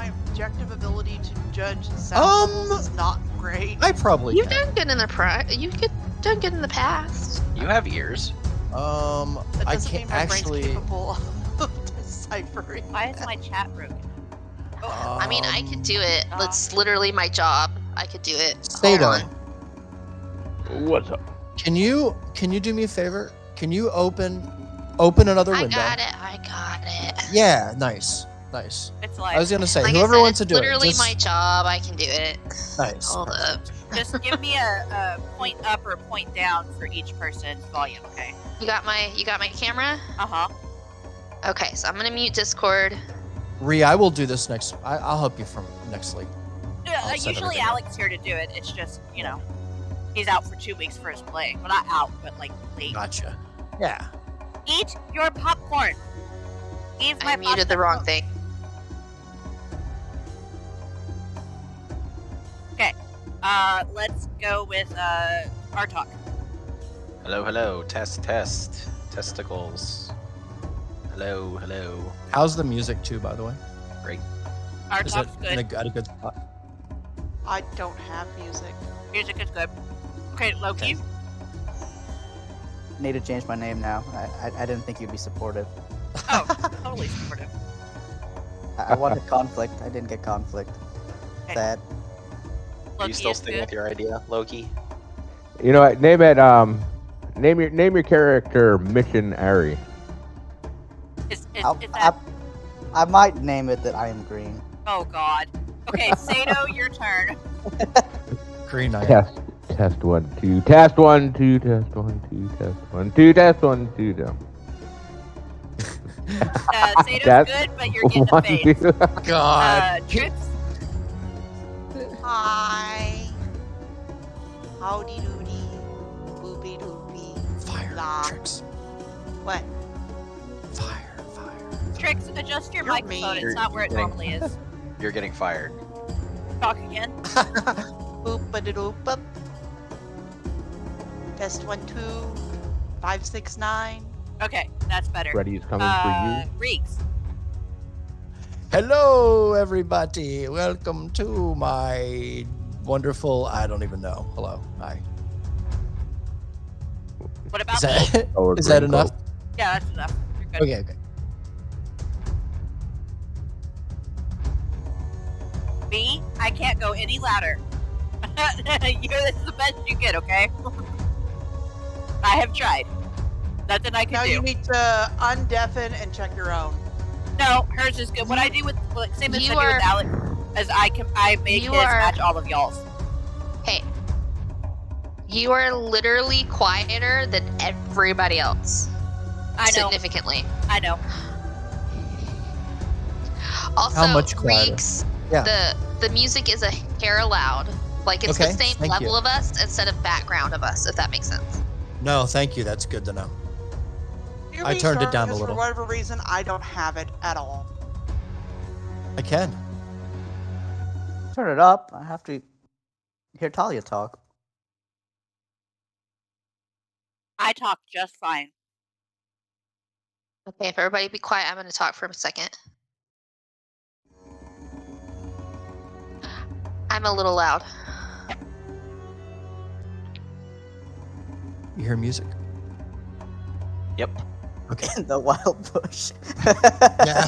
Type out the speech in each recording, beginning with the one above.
my objective ability to judge the sound levels is not great. I probably You've can. done good in the done good in the past. You have ears. That I doesn't can't mean my actually. brain's capable of deciphering. Why is my chat broken? I mean, I could do it. That's literally my job. I could do it. Hold Sato, on. What's up? can you do me a favor? Can you open another I window? got it. Yeah, nice. It's I like, was gonna say, Like whoever I said, wants to it's do it, literally just my job. I can do it. nice. Hold up. just give me a point up or a point down for each person's volume, okay? You got my camera? Uh-huh. Okay, so I'm gonna mute Discord. Ree, I will do this next. I'll help you from next week. I'll set Usually everything up. Alex here to do it. It's just, he's out for 2 weeks for his play. Well, not out, but like late. Gotcha. Yeah. Eat your popcorn. Eat my I muted the wrong thing. Okay. Let's go with our talk. Hello. Test. Testicles. Hello. How's the music too, by the way? Great. Our Is talk's it good. at a good spot? I don't have music. Music is good. Okay, Loki. Okay. Need to change my name now. I didn't think you'd be supportive. Oh, totally supportive. I wanted conflict. I didn't get conflict. Okay. Sad. Are Loki you still is sticking with good. your idea, Loki? You know what? Name it. Name your character Mission Ari. Is I'll- that... I might name it that I am green. Oh, God. Okay, Sato, your turn. Green Knight. Test 1 2. Test 1 2. Test 1 2. Test 1 2. Test 1 2. No. Sato's That's good, but you're getting a 1 fade. 2. God. Trix? Hi. Howdy doody. Boopy doopy. Fire. Nah. Tricks. What? Fire. Trix, adjust your You're microphone. mean. It's not where it You're normally is. You're getting fired. Talk again. Boop ba doop up. Test 1 2 5 6 9. Okay, that's better. Freddy's coming for you. Reeks. Hello, everybody. Welcome to my wonderful. I don't even know. Hello. Hi. What about Is that, Or is that green enough? coat. Yeah, that's enough. You're good. Okay. B, I can't go any louder. This is the best you get, okay? I have tried. Nothing I Now can you do. need to undeafen and check your own. No, hers is good. What I do with same as I You do are- with Alex is I make You his are- match all of y'all's. Hey. You are literally quieter than everybody else. I know. Significantly. I know. Also, How much quieter? Reeks, Yeah. the music is a hair loud. Like it's Okay, the same thank level you. of us instead of background of us, if that makes sense. No, thank you. That's good to know. You're I being turned it stern down a because little. For whatever reason, I don't have it at all. I can. Turn it up. I have to hear Talia talk. I talk just fine. Okay, if everybody be quiet, I'm going to talk for a second. I'm a little loud. You hear music? Yep. Okay. In the wild bush. Yeah.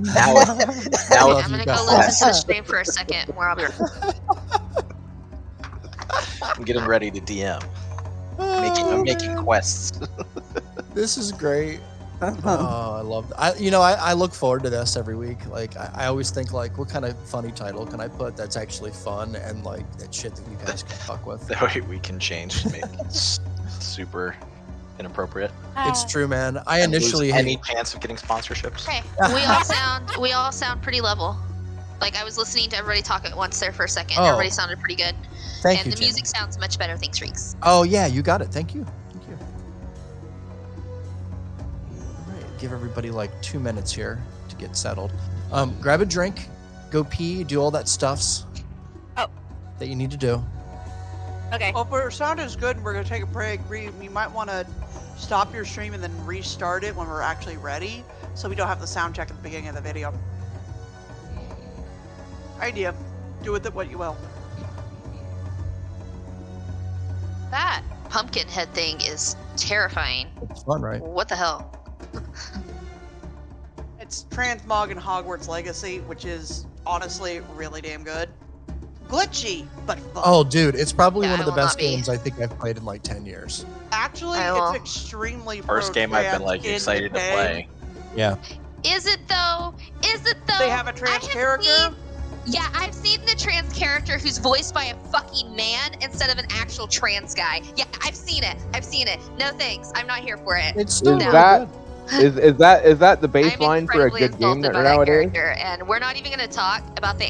Now love I'm you going to go guys. listen to the stream for a second. Where I'll be I'm getting ready to DM. I'm making quests. This is great. Oh, I love I look forward to this every week. Like I always think like, what kind of funny title can I put that's actually fun and like that shit that you guys can fuck with. That way we can change to make it super inappropriate. It's true, man. I And lose initially any chance of getting sponsorships. Okay, we all sound pretty level. Like I was listening to everybody talk at once there for a second. Oh. Everybody sounded pretty good. Thank and you, the Jim. music sounds much better. Thanks, Reeks. Oh yeah, you got it. Thank you. Thank you. All right, give everybody like 2 minutes here to get settled. Grab a drink, go pee, do all that stuffs. Oh. That you need to do. Okay. Well, if our sound is good and we're going to take a break, we might want to stop your stream and then restart it when we're actually ready, so we don't have the sound check at the beginning of the video. Idea. Do with it what you will. That pumpkin head thing is terrifying. It's fun, right? What the hell? It's Transmog and Hogwarts Legacy, which is honestly really damn good. Glitchy, but fun. Oh, dude, it's probably Yeah, one of I the will best not be. games I think I've played in like 10 years. Actually, I will. it's extremely First game I've been like pro-trans in excited to UK. play. Yeah. Is it though? Is it though? They have a trans I have character. seen- yeah, I've seen the trans character who's voiced by a fucking man instead of an actual trans guy. Yeah, I've seen it. I've seen it. No thanks. I'm not here for it. It's still Is really that- good. Is that the I'm baseline for a incredibly good game insulted by that nowadays? character, and we're not even going to talk about the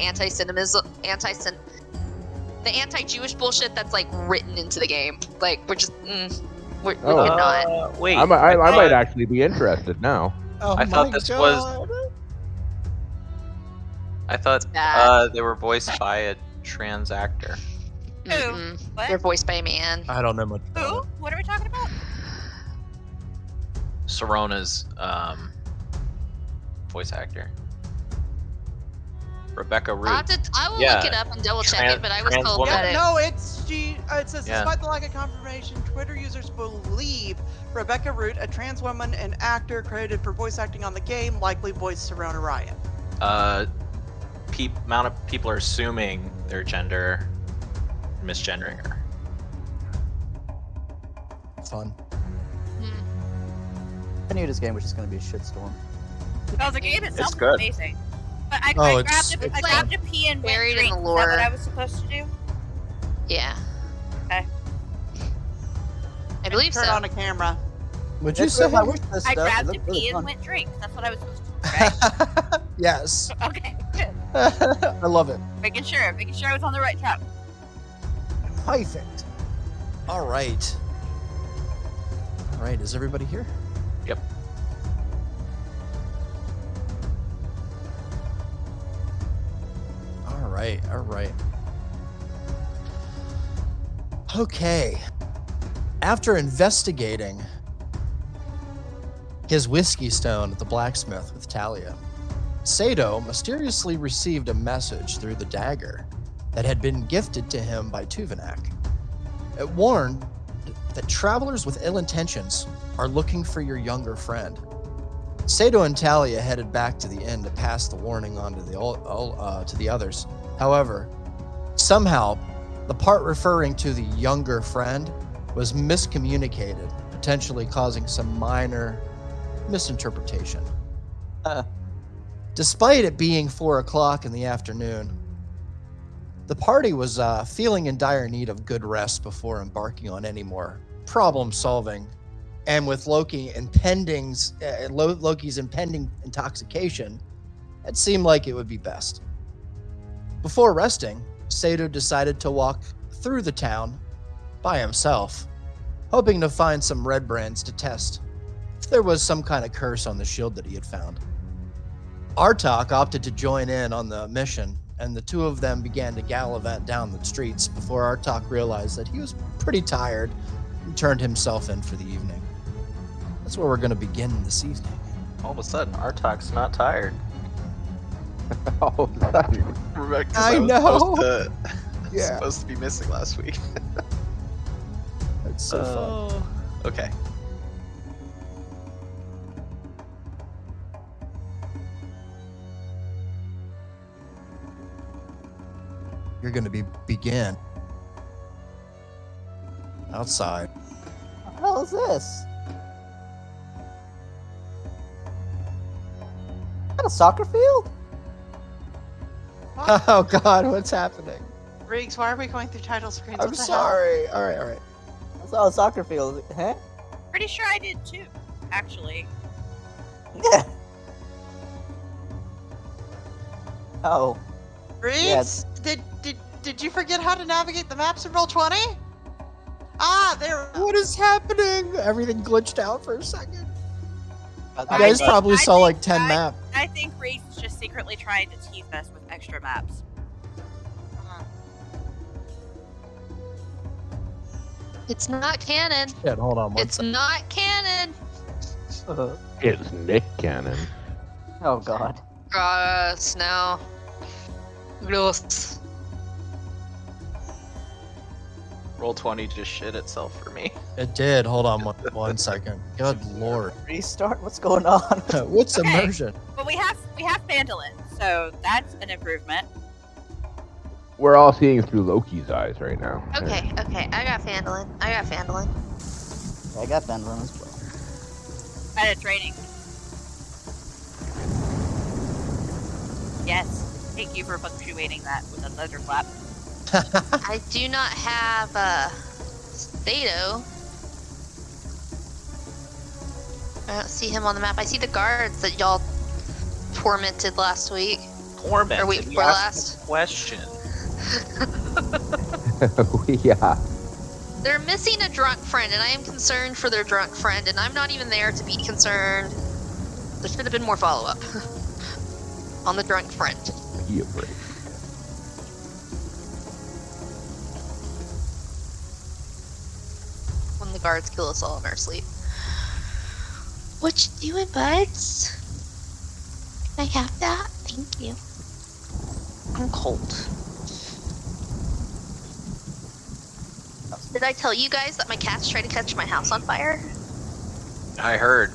the anti-Jewish bullshit that's like written into the game. Like we're just we Oh. cannot. Wait. I might actually be interested now. Oh I thought my this God. was- I thought Bad. they were voiced by a trans actor. Mm-mm. What? They're voiced by a man. I don't know much Who? about it. What are we talking about? Sorona's voice actor. Rebecca Root. I will Yeah. look it up and double check Trans- it, but I was trans told woman. that Yeah, it. no, it says, Yeah. despite the lack of confirmation, Twitter users believe Rebecca Root, a trans woman and actor credited for voice acting on the game, likely voiced Serona Ryan. Amount of people are assuming their gender, misgendering her. Fun. Hmm. I knew this game was just going to be a shitstorm. Oh, the game itself It's is good. amazing. But I, Oh, I it's- grabbed it's I grabbed a pee and went buried in drink. the Is that what lore. I was supposed to do? Yeah. Okay. I believe Turn so. on a camera. Would you It's say? good, I wish this I stuff, it grabbed a looked really pee fun. and went drink. That's what I was supposed to do, right? Yes. Okay, good. I love it. Making sure I was on the right track. Perfect. All right. All right. Is everybody here? Yep. All right. All right. Okay. After investigating his whiskey stone at the blacksmith with Talia, Sato mysteriously received a message through the dagger that had been gifted to him by Tuvenak. It warned that travelers with ill intentions are looking for your younger friend. Sato and Talia headed back to the inn to pass the warning on to the others. However, somehow, the part referring to the younger friend was miscommunicated, potentially causing some minor misinterpretation. Despite it being 4 o'clock in the afternoon, the party was feeling in dire need of good rest before embarking on any more problem solving. And with Loki's impending intoxication, it seemed like it would be best. Before resting, Sato decided to walk through the town by himself, hoping to find some red brands to test if there was some kind of curse on the shield that he had found. Artok opted to join in on the mission, and the two of them began to gallivant down the streets before Artok realized that he was pretty tired and turned himself in for the evening. That's where we're going to begin this evening. All of a sudden, Artok's not tired. Oh, sorry. Rebecca, I know. supposed to be missing last week. It's so fun. Okay. You're going to begin outside. What the hell is this? Is that a soccer field? Oh God, what's happening? Riggs, why are we going through title screens? I'm What the sorry. All right. I saw a soccer field. Huh? Pretty sure I did too, actually. Yeah. Oh. hell? Riggs, did you forget how to navigate the maps in Roll20? Ah, there. What is happening? Everything glitched out for a second. You I guys think- probably I saw think like 10 maps. I think Reese is just secretly trying to tease us with extra maps. It's not canon. Shit, hold on one It's second. not canon. It's Nick Cannon. Oh God. Gross. No. Gross. Roll 20 just shit itself for me. It did. Hold on one second. Good lord. Restart? What's going on? What's Okay. immersion? But we have Phandelver, so that's an improvement. We're all seeing through Loki's eyes right now. Okay, okay. I got Phandelver. I got Phandelver. I got Phandelver as well. I had a training. Yes. Thank you for punctuating that with a thunderclap. I do not have Stato. I don't see him on the map. I see the guards that y'all tormented last week. Torment. Or week we before asked last. a question. Yeah. They're missing a drunk friend, and I am concerned for their drunk friend, and I'm not even there to be concerned. There should have been more follow-up on the drunk friend. He afraid. When the guards kill us all in our sleep. What you doing, buds? Can I have that? Thank you. I'm cold. Did I tell you guys that my cats tried to catch my house on fire? I heard.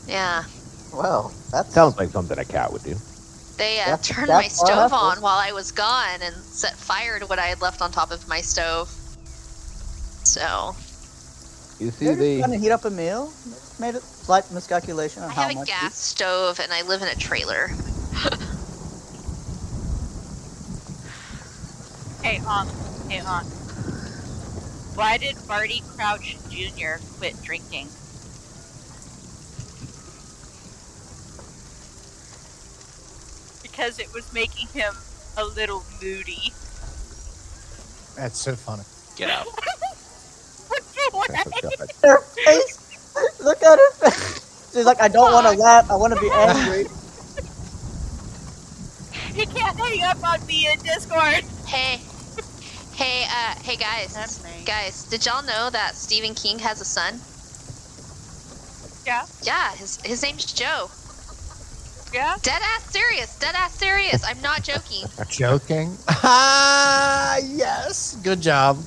Yeah. Well, that Sounds like something a cat would do. They That's- turned my that's stove awful. on while I was gone and set fire to what I had left on top of my stove. So, You see, They're they just trying to heat up a meal. Made a slight miscalculation on I how have a much. gas stove and I live in a trailer. Hey, why did Barty Crouch Jr. quit drinking? Because it was making him a little moody. That's so funny. Get out. Oh, God. Her face. Look at her face. She's like, I don't want to laugh. I want to be angry. He can't hang up on me in Discord. Hey, hey guys. That's me. Guys, did y'all know that Stephen King has a son? Yeah. Yeah, his name's Joe. Yeah. Dead ass serious. I'm not joking. Joking? Ah, yes. Good job.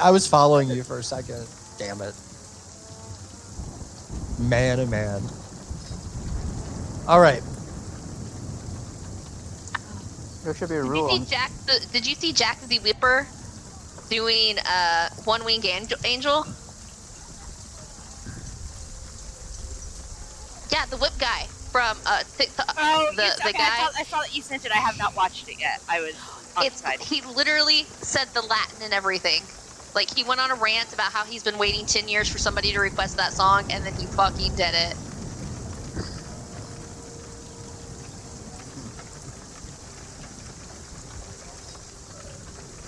I was following you for a second. Damn it. Man, oh man. All right. There should be a Did rule. did you see Jack the Whipper doing One Winged Angel? Yeah, the whip guy from TikTok. Oh, the okay, guy. I saw that you sent it. I have not watched it yet. I was occupied. He literally said the Latin and everything. Like, he went on a rant about how he's been waiting 10 years for somebody to request that song, and then he fucking did it.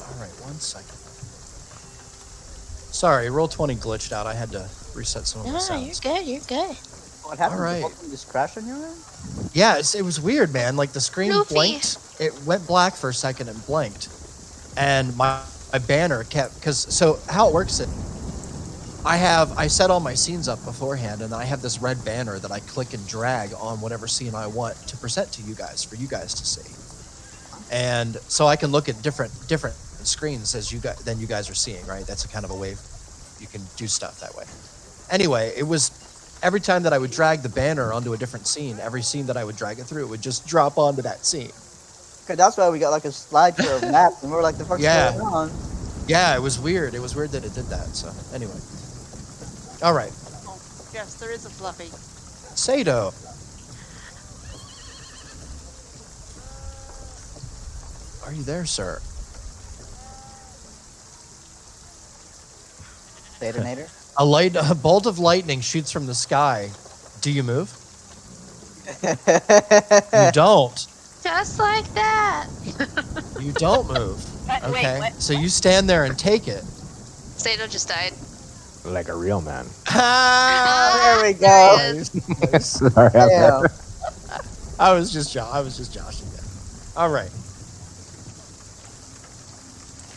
All right, 1 second. Sorry, Roll20 glitched out. I had to reset some of the sounds. You're good. What happened? All right. Did something just crash on your end? Yeah, it was weird, man. Like the screen Goofy. blinked. It went black for a second and blinked. And my banner kept, so how it works is I set all my scenes up beforehand, and I have this red banner that I click and drag on whatever scene I want to present to you guys for you guys to see. And so I can look at different screens than you guys are seeing, right? That's a kind of a way you can do stuff that way. Anyway, it was every time that I would drag the banner onto a different scene, every scene that I would drag it through, it would just drop onto that scene. Okay, that's why we got like a slideshow of maps, and we were like, the fuck's Yeah. going on? Yeah, it was weird. It was weird that it did that. So anyway, all right, Oh, yes, there is a Fluffy. Sato. Are you there, sir? Detonator. A bolt of lightning shoots from the sky. Do you move? You don't. Just like that. You don't move. Wait, Okay. what? So you stand there and take it. Sato just died. Like a real man. Ah, There we There go. he is. nice. Sorry, Damn. I was just joshing you. All right.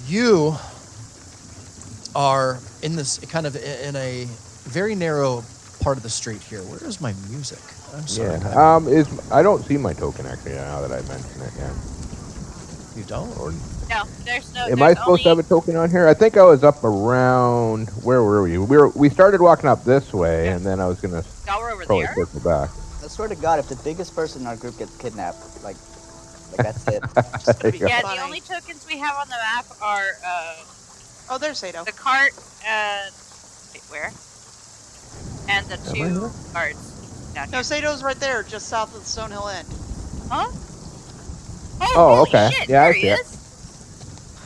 You are in this kind of in a very narrow part of the street here. Where is my music? I'm sorry. Yeah. I don't see my token actually now that I mention it. Yeah. You don't? Or No, there's no. am I supposed to have a token on here? I think I was up around. Where were we? We started walking up this way, and then I was gonna Y'all were over probably there? circle back. I swear to God, if the biggest person in our group gets kidnapped, like that's it. Just gonna be Yeah, funny. the only tokens we have on the map are Oh, there's Sato. the cart and wait, where? And the Am I two here? guards. Down No, here. Sato's right there, just south of the Stonehill End. Huh? Oh, holy okay. Shit, Yeah, I there see he it. is.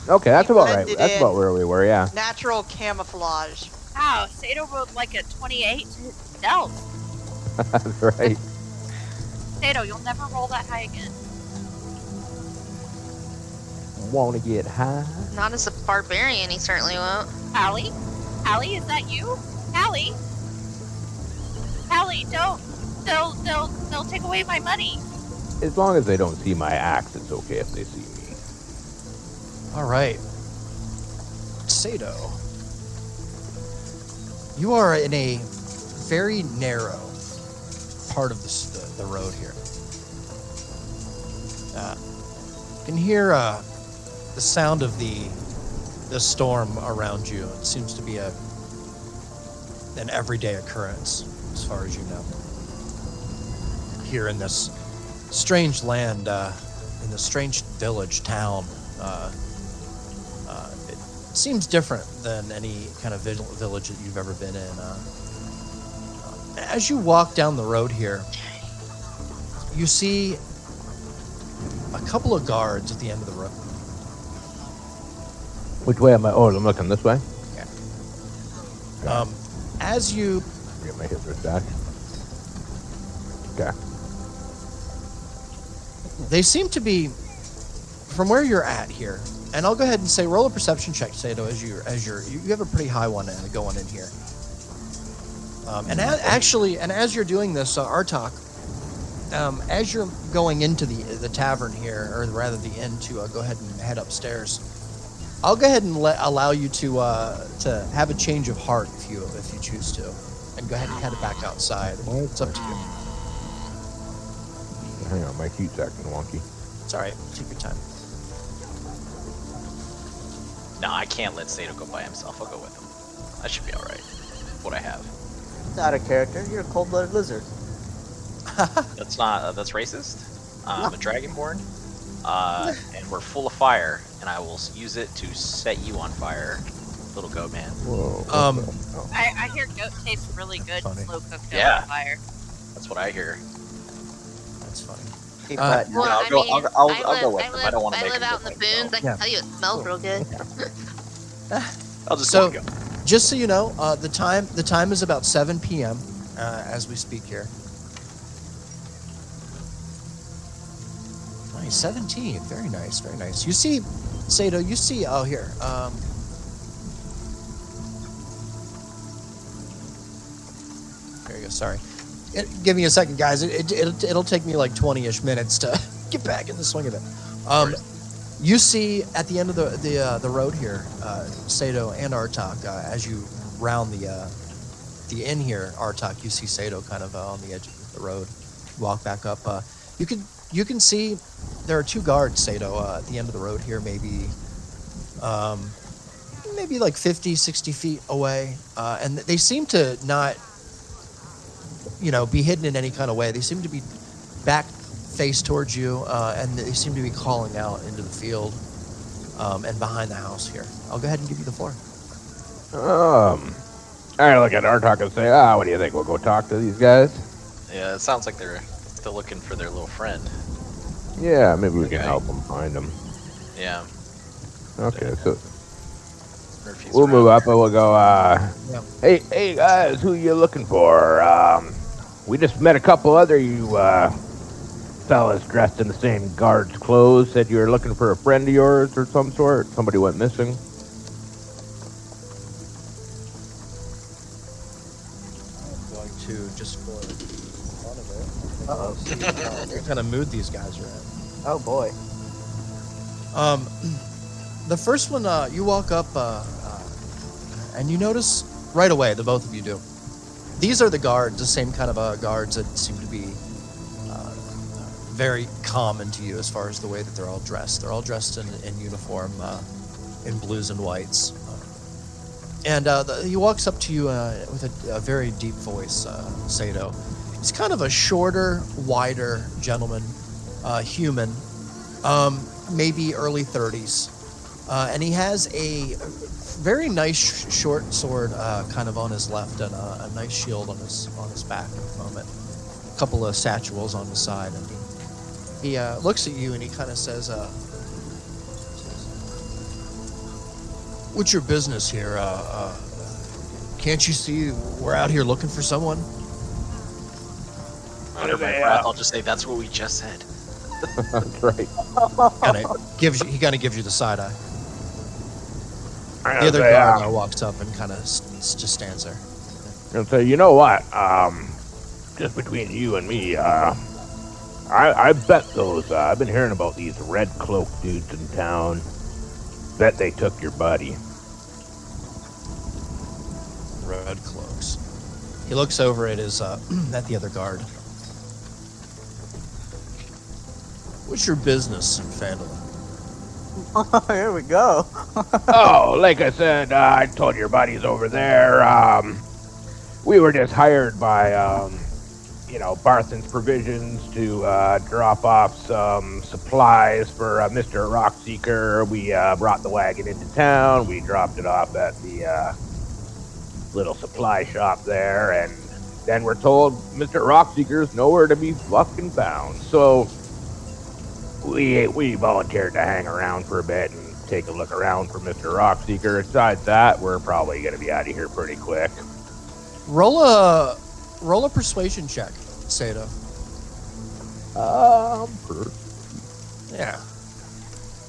Okay, that's He about right. blended That's about in. where we were. Yeah. Natural camouflage. Wow, Sato rolled like a 28 to his stealth. That's right. Sato, you'll never roll that high again. Want to get high? Not as a barbarian, he certainly won't. Hallie? Hallie, is that you? Hallie? Hallie, don't. They'll take away my money. As long as they don't see my axe, it's okay if they see me. All right. Sato. You are in a very narrow part of the road here. You can hear the sound of the storm around you. It seems to be an everyday occurrence, as far as you know. Here in this strange land, in this strange village town, it seems different than any kind of village that you've ever been in. As you walk down the road here, you see a couple of guards at the end of the road. Which way am I? Oh, I'm looking this way. As you Get my hit back. Okay. They seem to be from where you're at here, and I'll go ahead and say roll a perception check, Sato, as you have a pretty high one going in here. And as you're doing this, Artok, as you're going into the tavern here, or rather the inn, to go ahead and head upstairs, I'll go ahead and allow you to have a change of heart if you choose to, and go ahead and head back outside. It's up to you. Hang on, my feet's acting wonky. It's all right. Take your time. No, I can't let Sato go by himself. I'll go with him. That should be all right. What I have. It's out of character. You're a cold-blooded lizard. That's not. That's racist. I'm a dragonborn, and we're full of fire, and I will use it to set you on fire, little goat man. Whoa. I hear goat tastes really good, Funny. slow cooked Yeah. over fire. That's what I hear. That's funny. Keep that. Well, I'll I go- mean, I'll go with I him. live, I don't wanna make live him out in look the like boons. I can Yeah. tell you it smells real good. I'll just So- go. Just so you know, the time is about 7 p.m. As we speak here. Nice, 17. Very nice, very nice. You see, Sato, you see, oh, here. There you go, sorry. Give me a second, guys. It'll take me like 20-ish minutes to get back in the swing of it. You see at the end of the road here, Sato and Artok, as you round the inn here, Artok, you see Sato kind of on the edge of the road. Walk back up. You can see there are two guards, Sato, at the end of the road here, maybe like 50, 60 feet away, and they seem to not, be hidden in any kind of way. They seem to be back face towards you, and they seem to be calling out into the field and behind the house here. I'll go ahead and give you the floor. I look at Artok and say, what do you think? We'll go talk to these guys? Yeah, it sounds like they're still looking for their little friend. Yeah, maybe we can Okay. help them find them. Yeah. Okay, so Murphy's we'll move around up and we'll go, hey guys, who you looking for? We just met a couple other you fellas dressed in the same guard's clothes. Said you were looking for a friend of yours or some sort. Somebody went missing. I'm going to, just for fun of it, what kind of mood these guys are in. Oh boy. The first one, you walk up, and you notice right away, the both of you do. These are the guards, the same kind of guards that seem to be very common to you as far as the way that they're all dressed. They're all dressed in uniform, in blues and whites. And he walks up to you with a very deep voice, Sato. He's kind of a shorter, wider gentleman, human, maybe early 30s. And he has a very nice short sword kind of on his left and a nice shield on his back at the moment. A couple of satchels on the side. And he looks at you and he kind of says, what's your business here? Can't you see we're out here looking for someone? Under my breath, I'll just say that's what we just said. That's right. He kind of gives you the side eye. I'm The gonna other say, guard walks up and kind of just stands there. I'm gonna say, you know what? Just between you and me, I bet those. I've been hearing about these red cloak dudes in town. Bet they took your buddy. Red cloaks. He looks over at his at the other guard. What's your business in Phandelver? Here we go. Oh, like I said, I told your buddies over there. We were just hired by, Barthen's Provisions to drop off some supplies for Mr. Rockseeker. We brought the wagon into town. We dropped it off at the little supply shop there, and then we're told Mr. Rockseeker's nowhere to be fucking found. So we volunteered to hang around for a bit and take a look around for Mr. Rockseeker. Besides that, we're probably going to be out of here pretty quick. Roll a persuasion check, Sato. Yeah.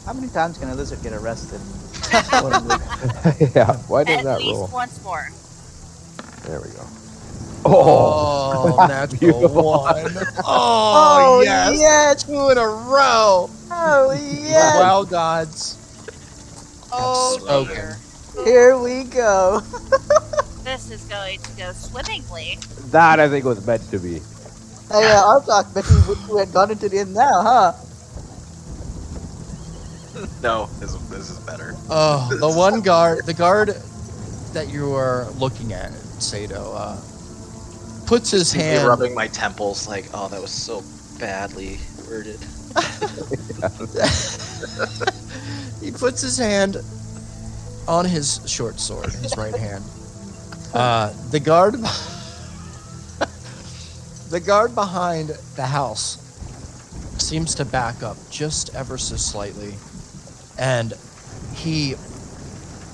How many times can a lizard get arrested? Yeah, why did At that least roll? once more. There we go. Oh, that's the Beautiful. one. Oh, yes. yeah. 2 in a row. Oh, yeah. Wow, gods. Oh spoken. dear. Here we go. This is going to go swimmingly. That I think was meant to be. Hey, I'll talk. Bet you had gone into the inn now, huh? No, this is better. Oh, the guard that you are looking at, Sato, puts his See me hand. rubbing my temples like, oh, that was so badly worded. He puts his hand on his short sword, his right hand. The guard behind the house seems to back up just ever so slightly, and he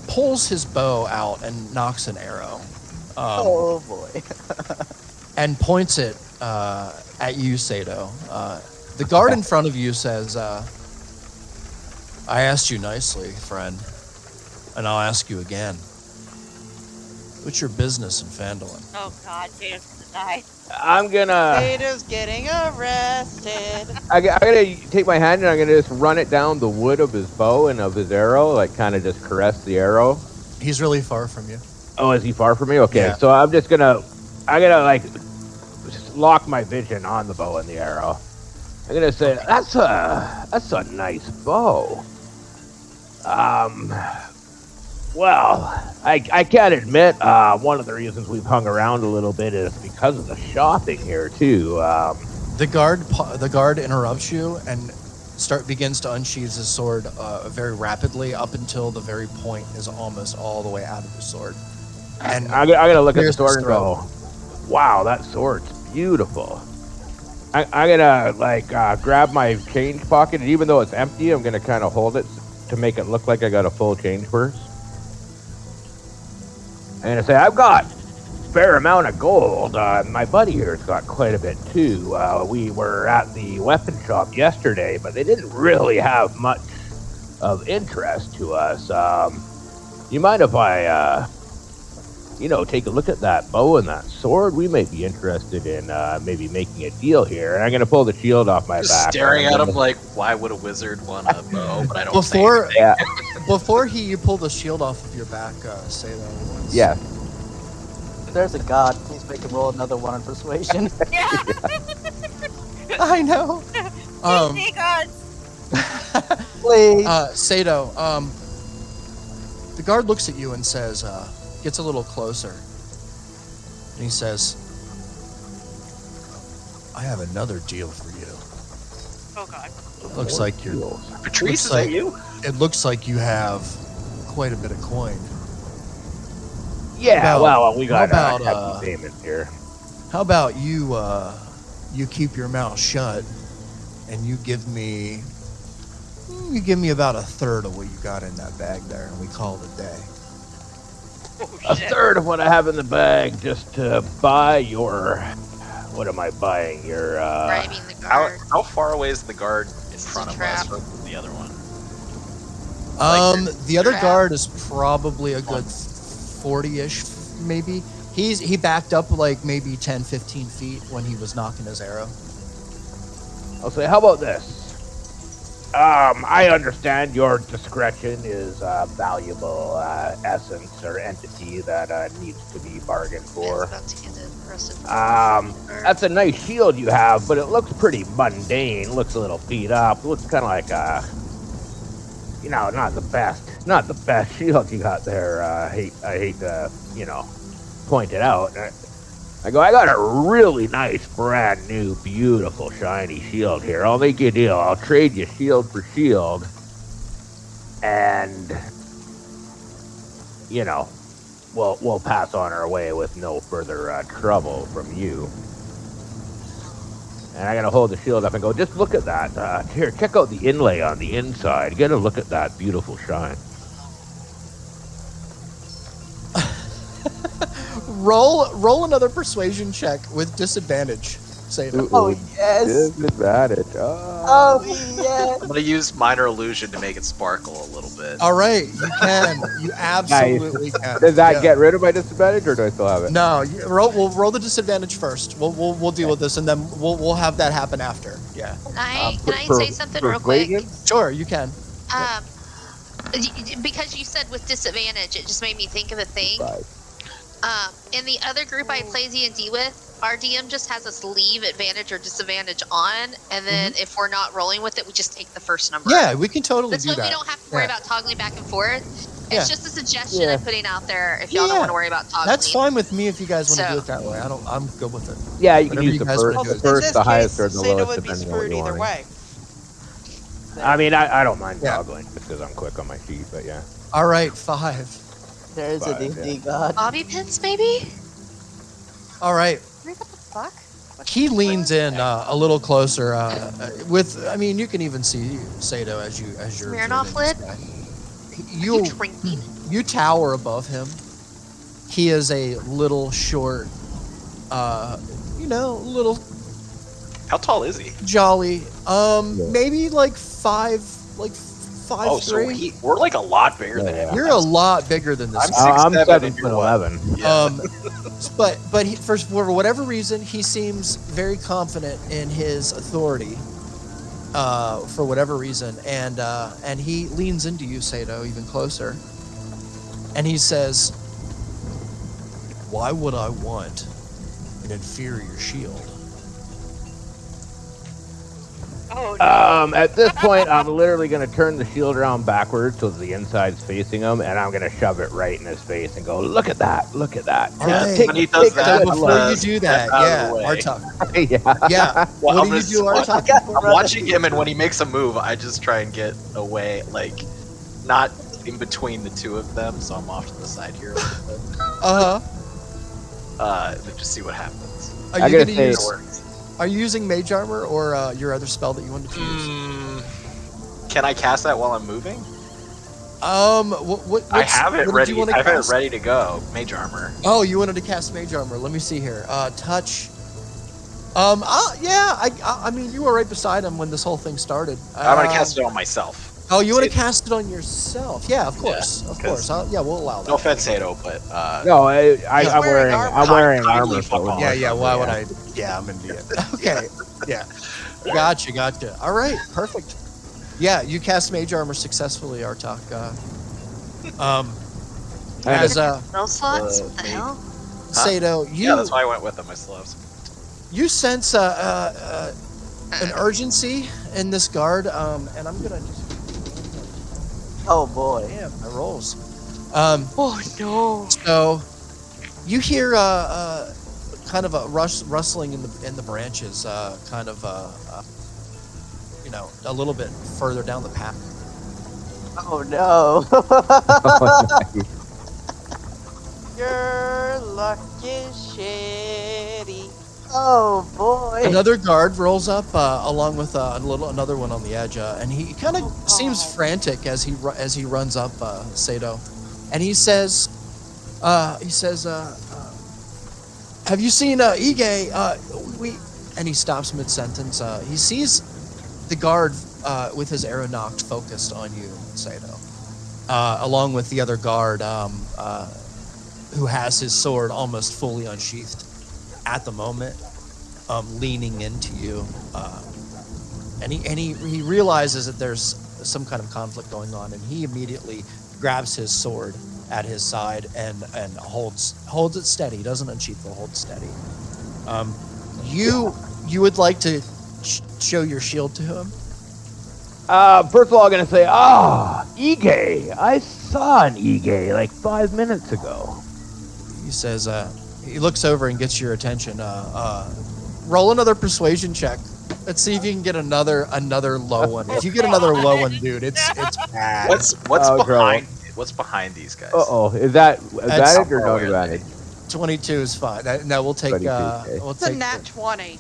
pulls his bow out and knocks an arrow. Oh boy. And points it at you, Sato. The guard in front of you says, I asked you nicely, friend, and I'll ask you again. What's your business in Phandelver? Oh god, Jada's gonna die. I'm gonna Beta's getting arrested. I'm gonna take my hand and I'm gonna just run it down the wood of his bow and of his arrow, like kind of just caress the arrow. He's really far from you. Oh, is he far from me? Okay, Yeah. so I'm gonna like just lock my vision on the bow and the arrow. I'm gonna say that's a nice bow. Well, I can't admit one of the reasons we've hung around a little bit is because of the shopping here too. The guard interrupts you and begins to unsheath his sword very rapidly up until the very point is almost all the way out of the sword. And I'm gonna look at the clears sword and go, "Wow, that sword's beautiful." I'm gonna grab my change pocket, and even though it's empty, I'm gonna kind of hold it to make it look like I got a full change purse. And I say, I've got a fair amount of gold. My buddy here's got quite a bit too. We were at the weapon shop yesterday, but they didn't really have much of interest to us. You mind if I, take a look at that bow and that sword? We may be interested in maybe making a deal here. And I'm going to pull the shield off my Just back. staring at him like, why would a wizard want a bow? But I don't say anything. Yeah. before you pull the shield off of your back, say that once. Yeah. If there's a god, please make him roll another one on persuasion. Yeah. I know. D&D gods. Please. Sato, the guard looks at you and says, gets a little closer. And he says, I have another deal for you. Oh god. Looks like you're. Patrice, is like- that you? It looks like you have quite a bit of coin. Yeah, How well, we how got about, hefty payments here. How about you, you keep your mouth shut, and you give me about a third of what you got in that bag there, and we call it a day. Oh, A shit. third of what I have in the bag just to buy your. What am I buying? Your. Bribing the How, guard. how far away is the guard in It's a front of trap. us from the other one? The other trap. guard is probably a good 40-ish, maybe. He backed up like maybe 10, 15 feet when he was knocking his arrow. I'll say, how about this? I understand your discretion is a valuable essence or entity that needs to be bargained I was for. about to get it arrested. That's a nice shield you have, but it looks pretty mundane. Looks a little beat up. Looks kind of like not the best shield you got there. I hate to point it out. I got a really nice, brand new, beautiful, shiny shield here. I'll make you a deal. I'll trade you shield for shield, and we'll pass on our way with no further trouble from you. And I gotta hold the shield up and go, just look at that. Here, check out the inlay on the inside. Get a look at that beautiful shine. Roll another persuasion check with disadvantage, Sato. Oh, yes. Disadvantage. Oh, yes. I'm gonna use minor illusion to make it sparkle a little bit. All right, you can. You absolutely can. Does that Yeah. get rid of my disadvantage, or do I still have it? No, we'll roll the disadvantage first. We'll deal with this, and then we'll have that happen after. Yeah. Can I For- say something real quick? persuasion? Sure, you can. Because you said with disadvantage, it just made me think of a thing. Right. In the other group I play D&D with, our DM just has us leave advantage or disadvantage on, and then if we're not rolling with it, we just take the first number. Yeah, we can totally This do way that. we don't have to worry Yeah. about toggling back and forth. Yeah. It's just a suggestion Yeah. I'm putting out there if y'all Yeah. don't want to worry about toggling. That's fine with me if you guys want to So- do it that way. I'm good with it. Yeah, you can Whatever use you the guys first, wanna the do. first, in the this highest, case, or the Sato lowest, would be depending on what screwed you either want. way. I mean, I don't mind Yeah. toggling because I'm quick on my feet, but yeah. All right, 5. There is a Five, D&D god. Bobby pins, maybe? All right. What the fuck? He leans in a little closer. I mean, you can even see Sato as you're Smirnoff observing this guy. You drinking? You tower above him. He is a little short, little How tall is he? jolly. Maybe like 5'3". Oh, so we're like a lot bigger than him. You're a lot bigger than this. I'm guy. I'm 6'7" and you're 7'11". Yeah. But he, for whatever reason, he seems very confident in his authority. For whatever reason, and he leans into you, Sato, even closer, and he says, "Why would I want an inferior shield?" Oh, no. At this point, I'm literally gonna turn the shield around backwards so the inside's facing him, and I'm gonna shove it right in his face and go, "Look at that! Look at that!" All right. Take- When he does take a that, So good before look. you do that, step out of yeah, the way. Artuk. yeah. Yeah. Well, What I'm do you do, just- Artuk? I'm watching him, and when he makes a move, I just try and get away, like, not in between the two of them, so I'm off to the side here a little bit. Then just see what happens. Are I you gotta gonna say- use? Are you using mage armor or your other spell that you wanted to use? Can I cast that while I'm moving? What? I have it what did ready. you wanna I have it cast? ready to go. Mage armor. Oh, you wanted to cast mage armor. Let me see here. Touch. Yeah. I mean, you were right beside him when this whole thing started. I'm gonna cast it on myself. Oh, you want to Sato. cast it on yourself? Yeah, of course, of 'cause- course. Yeah, we'll allow that. No offense, Sato, but No, I'm wearing wearing armor. I'm wearing Kindly armor. fuck So off. Yeah. Why would I? Yeah, I'm an idiot. Okay. Yeah. Gotcha. All right. Perfect. Yeah, you cast mage armor successfully, Artak. As No slots? What the hell? Sato, yeah, that's why I went with them. I still have some. you sense an urgency in this guard, and I'm gonna just. Oh boy. Damn, my rolls. Oh no. So you hear kind of a rustling in the branches, kind of a little bit further down the path. Oh no. Your luck is shitty. Oh boy. Another guard rolls up along with another one on the edge, and he kind of seems frantic as he runs up Sato, and he says, "Have you seen Ige? And he stops mid sentence. He sees the guard with his arrow knocked focused on you, Sato, along with the other guard who has his sword almost fully unsheathed at the moment, leaning into you, and he realizes that there's some kind of conflict going on, and he immediately grabs his sword at his side and holds it steady. Doesn't unsheath, but holds steady. You would like to show your shield to him? First of all, I'm gonna say, Ige. I saw an Ige like 5 minutes ago. He says, he looks over and gets your attention. Roll another persuasion check. Let's see if you can get another low one. If you get another low one, dude, it's bad. What's behind these guys? Is that advantage or no where advantage? 22 is fine. No, we'll take. 22, okay. We'll It's a take. nat 20.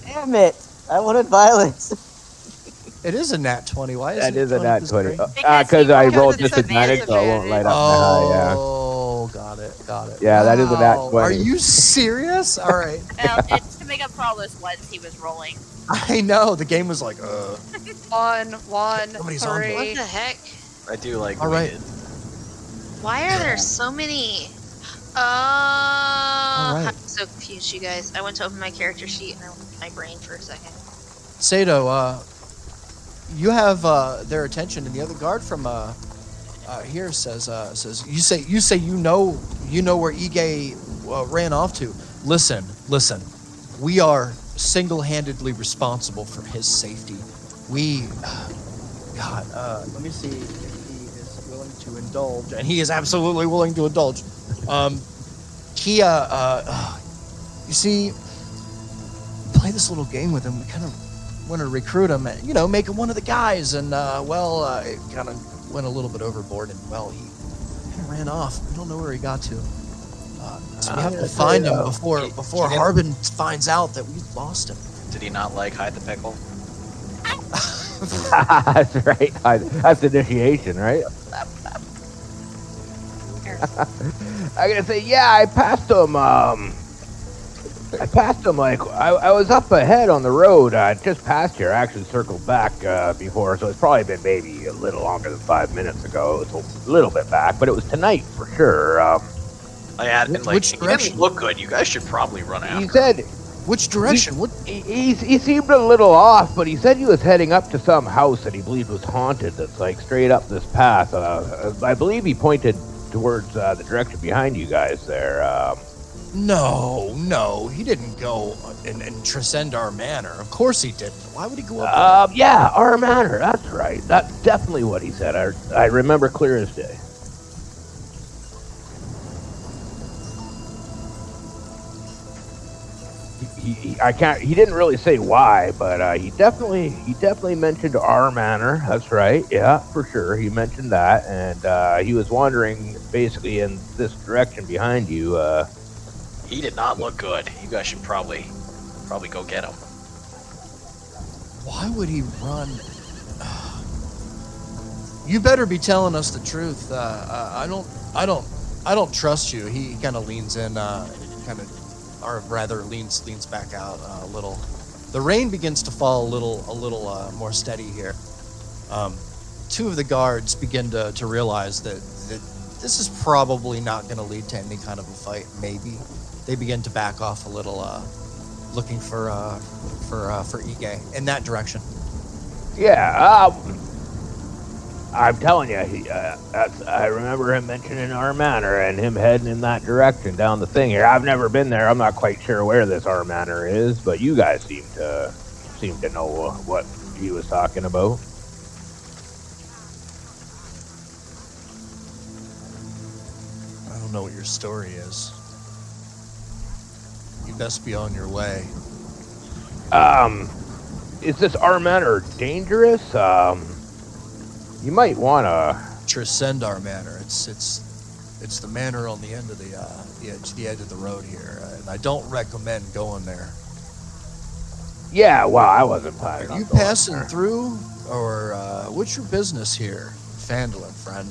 Damn it. I wanted violence. It is a nat 20. Why is That it is a nat this 20. great? Because I Because rolled it's disadvantage, so I won't light up my high. Oh, got it. Yeah, that is a nat Wow. 20. Are you serious? All right. Well, it's to make up for all those ones he was rolling. I know the game was like, 1, Nobody's on 3. What the heck? I do like. All right. weighted. Why are there so many? right. I'm so confused, you guys. I went to open my character sheet and I looked at my brain for a second. Sato, you have their attention, and the other guard from here says you say you know where Ige ran off to. Listen. We are single-handedly responsible for his safety. Let me see if he is willing to indulge, and he is absolutely willing to indulge. You see, play this little game with him. We kind of want to recruit him and, make him one of the guys. And, it kind of went a little bit overboard, and, he kind of ran off. We don't know where he got to. So we have to find him before Harbin finds out that we lost him. Did he not like hide the pickle? That's right. That's initiation, right? I'm gonna say, yeah, I passed him. Like I was up ahead on the road, just past here. I actually circled back before, so it's probably been maybe a little longer than 5 minutes ago. It was a little bit back, but it was tonight for sure. I had been like, Which he direction? didn't look good. You guys should probably run after He him. said Which direction? he seemed a little off, but he said he was heading up to some house that he believed was haunted. That's like straight up this path. I believe he pointed towards the direction behind you guys there. No, he didn't go and transcend our manor. Of course he didn't. Why would he go up there? Yeah, our manor. That's right. That's definitely what he said. I remember clear as day. He didn't really say why, but he definitely mentioned our manor. That's right. Yeah, for sure. He mentioned that, and he was wandering basically in this direction behind you. He did not look good. You guys should probably go get him. Why would he run? You better be telling us the truth. I don't trust you. He kind of leans in, or rather leans back out a little. The rain begins to fall a little more steady here. Two of the guards begin to realize that this is probably not going to lead to any kind of a fight. Maybe they begin to back off a little, looking for Ige in that direction. Yeah, I'm telling you, I remember him mentioning our manor and him heading in that direction down the thing here. I've never been there. I'm not quite sure where this our manor is, but you guys seem seem to know what he was talking about. I don't know what your story is. You best be on your way. Is this our manor dangerous? You might want to. Transcend our manor. It's the manor on the end of the edge of the road here, and I don't recommend going there. Yeah, well, I wasn't planning Are on you going passing there. through, or what's your business here, Phandelver, friend?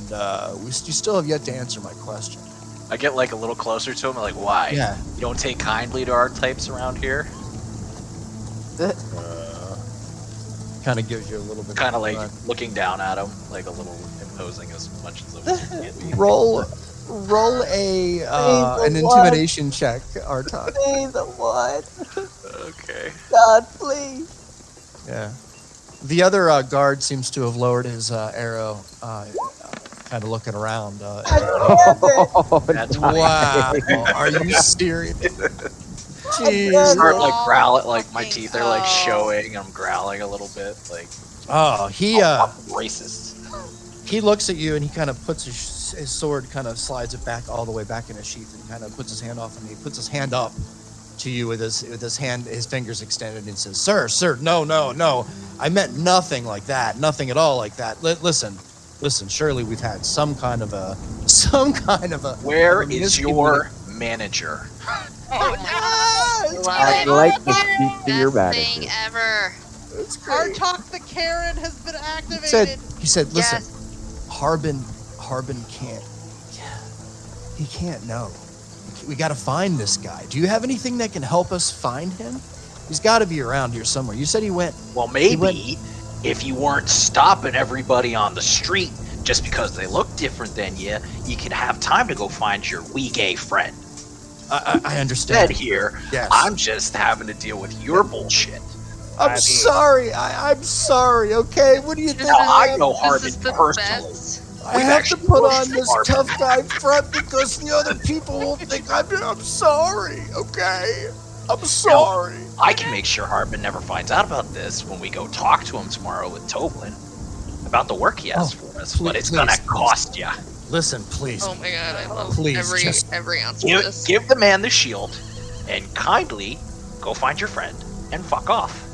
You still have yet to answer my question. I get like a little closer to him, like, why? Yeah. You don't take kindly to our types around here? Kind of gives you a little bit. Kind of like fun. looking down at him, like a little imposing as much as it can be. Roll a an intimidation check, Artok. Say the what? Okay. God, please. Yeah. The other guard seems to have lowered his arrow, kind of looking around. That's Wow. Are you serious? Jeez. Start like growling, like my Fucking teeth are like hell. showing. I'm growling a little bit, like Oh, he racist. he looks at you and he kind of puts his sword, kind of slides it back all the way back in his sheath, and kind of puts his hand off, and he puts his hand up to you with his hand, his fingers extended, and says, "Sir, no, I meant nothing like that, nothing at all like that. Listen, surely we've had some kind of a Where of a is miscommunication." your manager? Oh, I'd like to speak to your best thing manager. ever. It's Our great. talk the Karen has been activated. He said, listen, Yes. Harbin can't. He can't know. We got to find this guy. Do you have anything that can help us find him? He's got to be around here somewhere. You said he went. Well, maybe went- if you weren't stopping everybody on the street just because they look different than you could have time to go find your wee gay friend. I understand. Instead here, Yes. I'm just having to deal with your bullshit. I'm sorry. I'm sorry. Okay. What do you think? Now, I know This Harbin is the personally. best. I We've have to actually put worked on with this Harbin. tough guy front because the other people will think I'm sorry. Okay. I'm sorry. I can make sure Harbin never finds out about this when we go talk to him tomorrow with Toblin about the work he has for us, but it's gonna cost you. Listen, please. Oh my god, I love Please, every ounce of this. Give the man the shield, and kindly go find your friend and fuck off.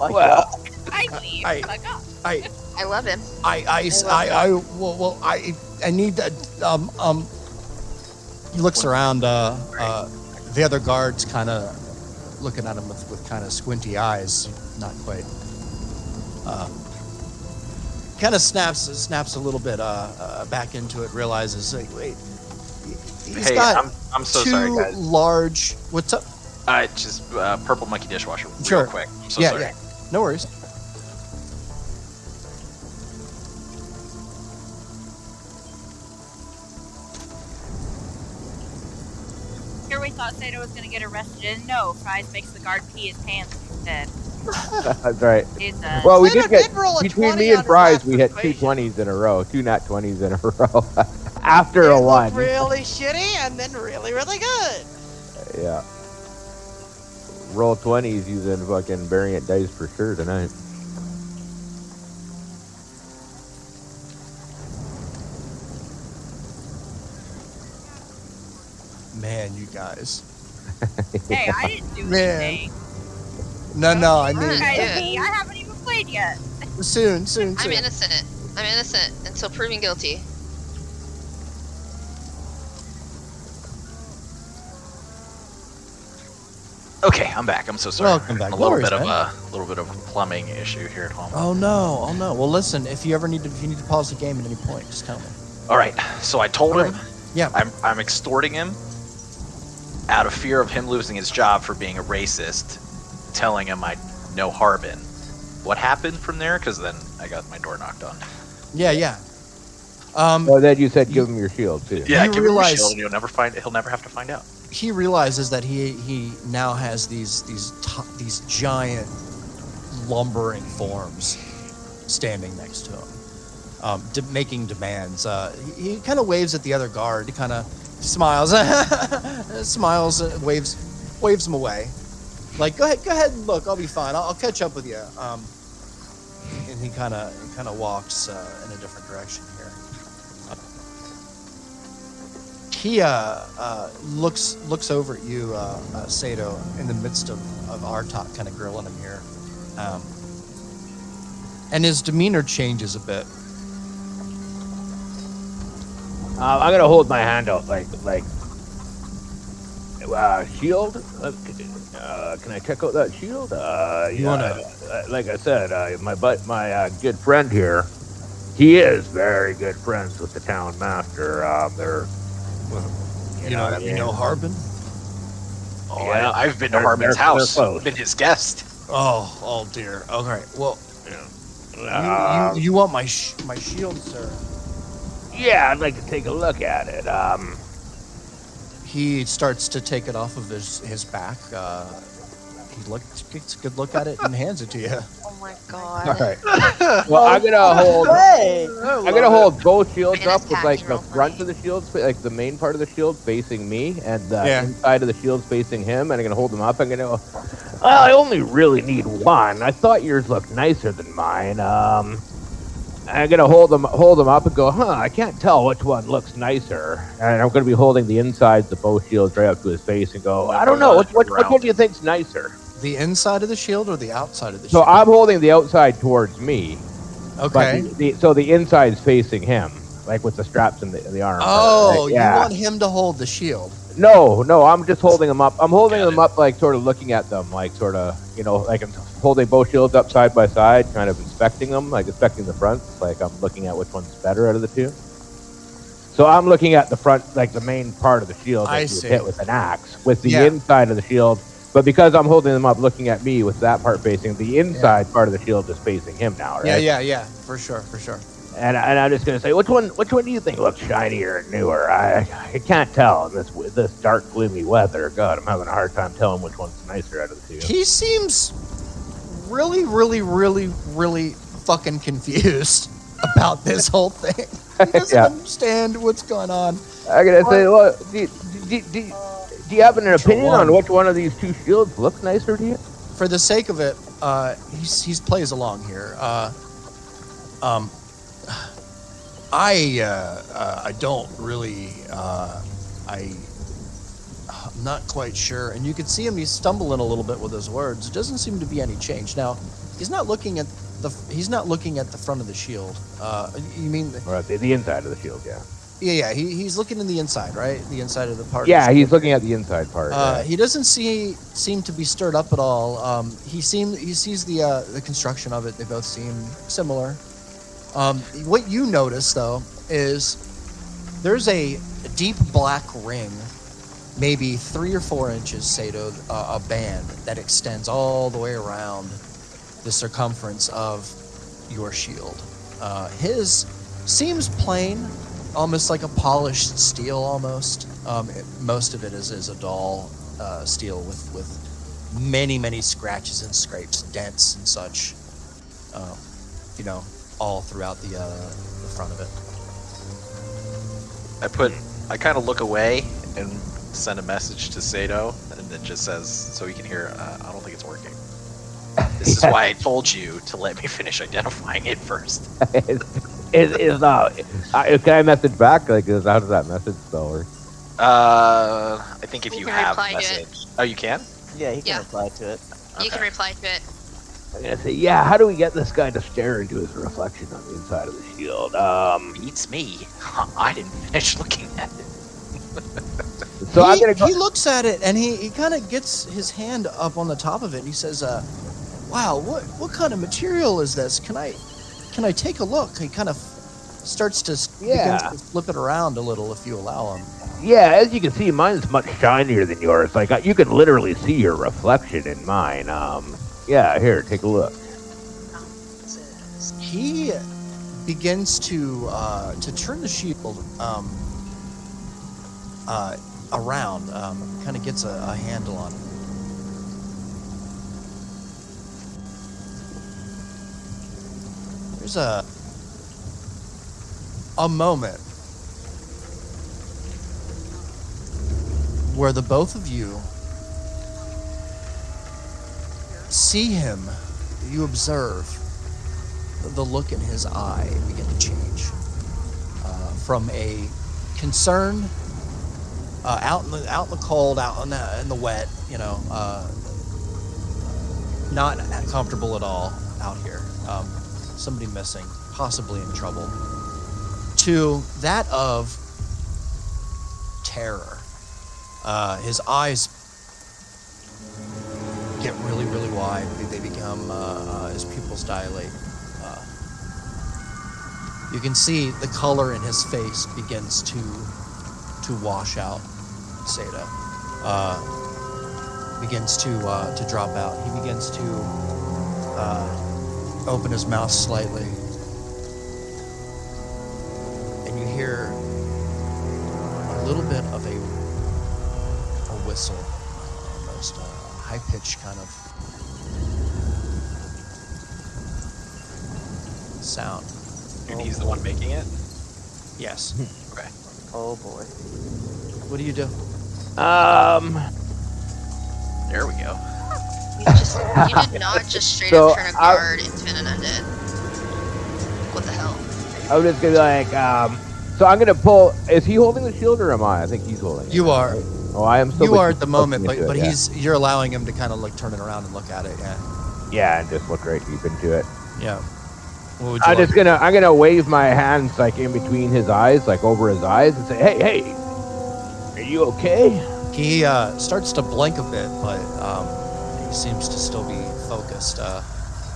Well, Kindly, I- fuck off. I love him. I need to, he looks around, the other guards kind of looking at him with kind of squinty eyes, not quite, kind of snaps a little bit, back into it, realizes, like, wait, he's Hey, got I'm so two sorry, guys. large, what's up? Just purple monkey dishwasher, Sure. real quick. I'm so Yeah, sorry. yeah, no worries. Here we thought Sato was gonna get arrested, and no, Fries makes the guard pee his pants instead. that's right. It's Well, we Sato did get did roll a between 20 me on and his Fries, last we hit two persuasion. 20s in a row, two nat 20s in a row. After It a looked one, really shitty and then really, really good. yeah. Roll 20s using fucking variant dice for sure tonight. Man, you guys. Hey, I didn't do Man. anything. No, I You're mean, kind of Yeah. me. I haven't even played yet. soon. I'm innocent. I'm innocent until proven guilty. Okay, I'm back. I'm so sorry. Welcome back. A No little worries, bit of man. a little bit of a plumbing issue here at home. Oh no. Well, listen. If you need to pause the game at any point, just tell me. All right. So I told All him right. Yeah. I'm extorting him out of fear of him losing his job for being a racist, telling him I know Harbin. What happened from there? Because then I got my door knocked on. Yeah. Oh, then you said give him your shield too. Yeah, You give realize- him a shield and he'll never have to find out. He realizes that he now has these giant lumbering forms standing next to him, making demands. He kind of waves at the other guard, kind of smiles, waves them away. Like, go ahead and look. I'll be fine. I'll catch up with you. And he kind of walks in a different direction here. He looks over at you, Sato, in the midst of Artok kind of grilling him here, and his demeanor changes a bit. I'm gonna hold my hand out like shield. Can I check out that shield? You wanna? Like I said, my good friend here, he is very good friends with the town master. They're, You know Harbin? Oh, Yeah. I've been to They're- Harbin's they're house. close. Been his guest. Oh dear. All right. Well, yeah. you want my shield, sir? Yeah, I'd like to take a look at it. He starts to take it off of his back. He gets a good look at it and hands it to you. Oh my god. All right. Well, I'm gonna hold. Hey! I'm gonna hold both shields You're gonna up with attack like me the real front funny. of the shield, like the main part of the shield facing me, and the Yeah. inside of the shield facing him. And I'm gonna hold them up. I'm gonna go. Well, I only really need one. I thought yours looked nicer than mine. I'm gonna hold them up and go. I can't tell which one looks nicer. And I'm gonna be holding the insides of both shields right up to his face and go. I don't know. Which one do you think's nicer? The inside of the shield or the outside of the So shield? I'm holding the outside towards me. Okay. But so the inside's facing him, like with the straps in the arm. Oh, right? Yeah. you want him to hold the shield? No, I'm just holding them up. I'm holding Got them up, like sort of looking at them, like sort of, like I'm holding both shields up side by side, kind of inspecting them, like inspecting the fronts, like I'm looking at which one's better out of the two. So I'm looking at the front, like the main part of the shield I that you see. hit with an axe, with the Yeah. inside of the shield. But because I'm holding them up, looking at me with that part facing, the inside part of the shield is facing him now, right? Yeah. For sure. And I'm just gonna say, which one do you think looks shinier and newer? I can't tell in this dark, gloomy weather. God, I'm having a hard time telling which one's nicer out of the two. He seems really fucking confused about this whole thing. He doesn't Yeah. understand what's going on. I'm gonna say, well, do you have an opinion one? on which one of these two shields looks nicer to you? For the sake of it, he's plays along here. I don't really. I'm not quite sure, and you can see him. He's stumbling a little bit with his words. It doesn't seem to be any change now. He's not looking at the front of the shield. You mean? Or the inside of the shield, yeah. Yeah. He's looking in the inside, right? The inside of the part. Yeah, of the he's shield. looking at the inside part. yeah. He doesn't seem to be stirred up at all. He sees the construction of it. They both seem similar. What you notice though is there's a deep black ring, maybe 3 or 4 inches, Sato, a band that extends all the way around the circumference of your shield. His seems plain, almost like a polished steel almost. Most of it is a dull steel with many scratches and scrapes, dents and such, all throughout the front of it. I kind of look away and send a message to Sato, and it just says, so he can hear, I don't think it's working. This is why I told you to let me finish identifying it first. Is not. Can I message back? Like, how does that message spell work? I think if You you can have reply to it. message. Oh, you can? Yeah, he can Yeah. reply to it. You can reply to it. I'm gonna say, yeah. How do we get this guy to stare into his reflection on the inside of the shield? Beats me. I didn't finish looking at it. So I'm gonna go. He looks at it and he kind of gets his hand up on the top of it and he says, "Wow, what kind of material is this? Can I take a look?" He kind of starts to begins to flip it around a little, if you allow him. Yeah, as you can see, mine's much shinier than yours. Like you can literally see your reflection in mine. Yeah, here, take a look. He begins to turn the shield around, kind of gets a handle on it. There's a moment where the both of you see him, you observe the look in his eye begin to change from a concern out in the cold, out in the wet, not comfortable at all out here. Somebody missing, possibly in trouble. To that of terror. His eyes get really, really wide. They become, his pupils dilate. You can see the color in his face begins to wash out. Seda begins to drop out. He begins to open his mouth slightly, and you hear a little bit of a whistle, almost a high-pitched kind of sound. And he's the one making it? Yes. Okay. Oh boy. What do you do? There we go. You did not just straight So, up turn a guard into an undead. What the hell? I was just gonna be like, so I'm gonna pull. Is he holding the shield or am I? I think he's holding it. You are. Right? Oh, I am still. You are at the moment, looking but into it, yeah. you're allowing him to kind of like turn it around and look at it. Yeah. Yeah, and just look right deep into it. Yeah. What would you I'm gonna wave my hands like in between his eyes, like over his eyes, and say, hey, are you okay? He starts to blink a bit, but he seems to still be focused.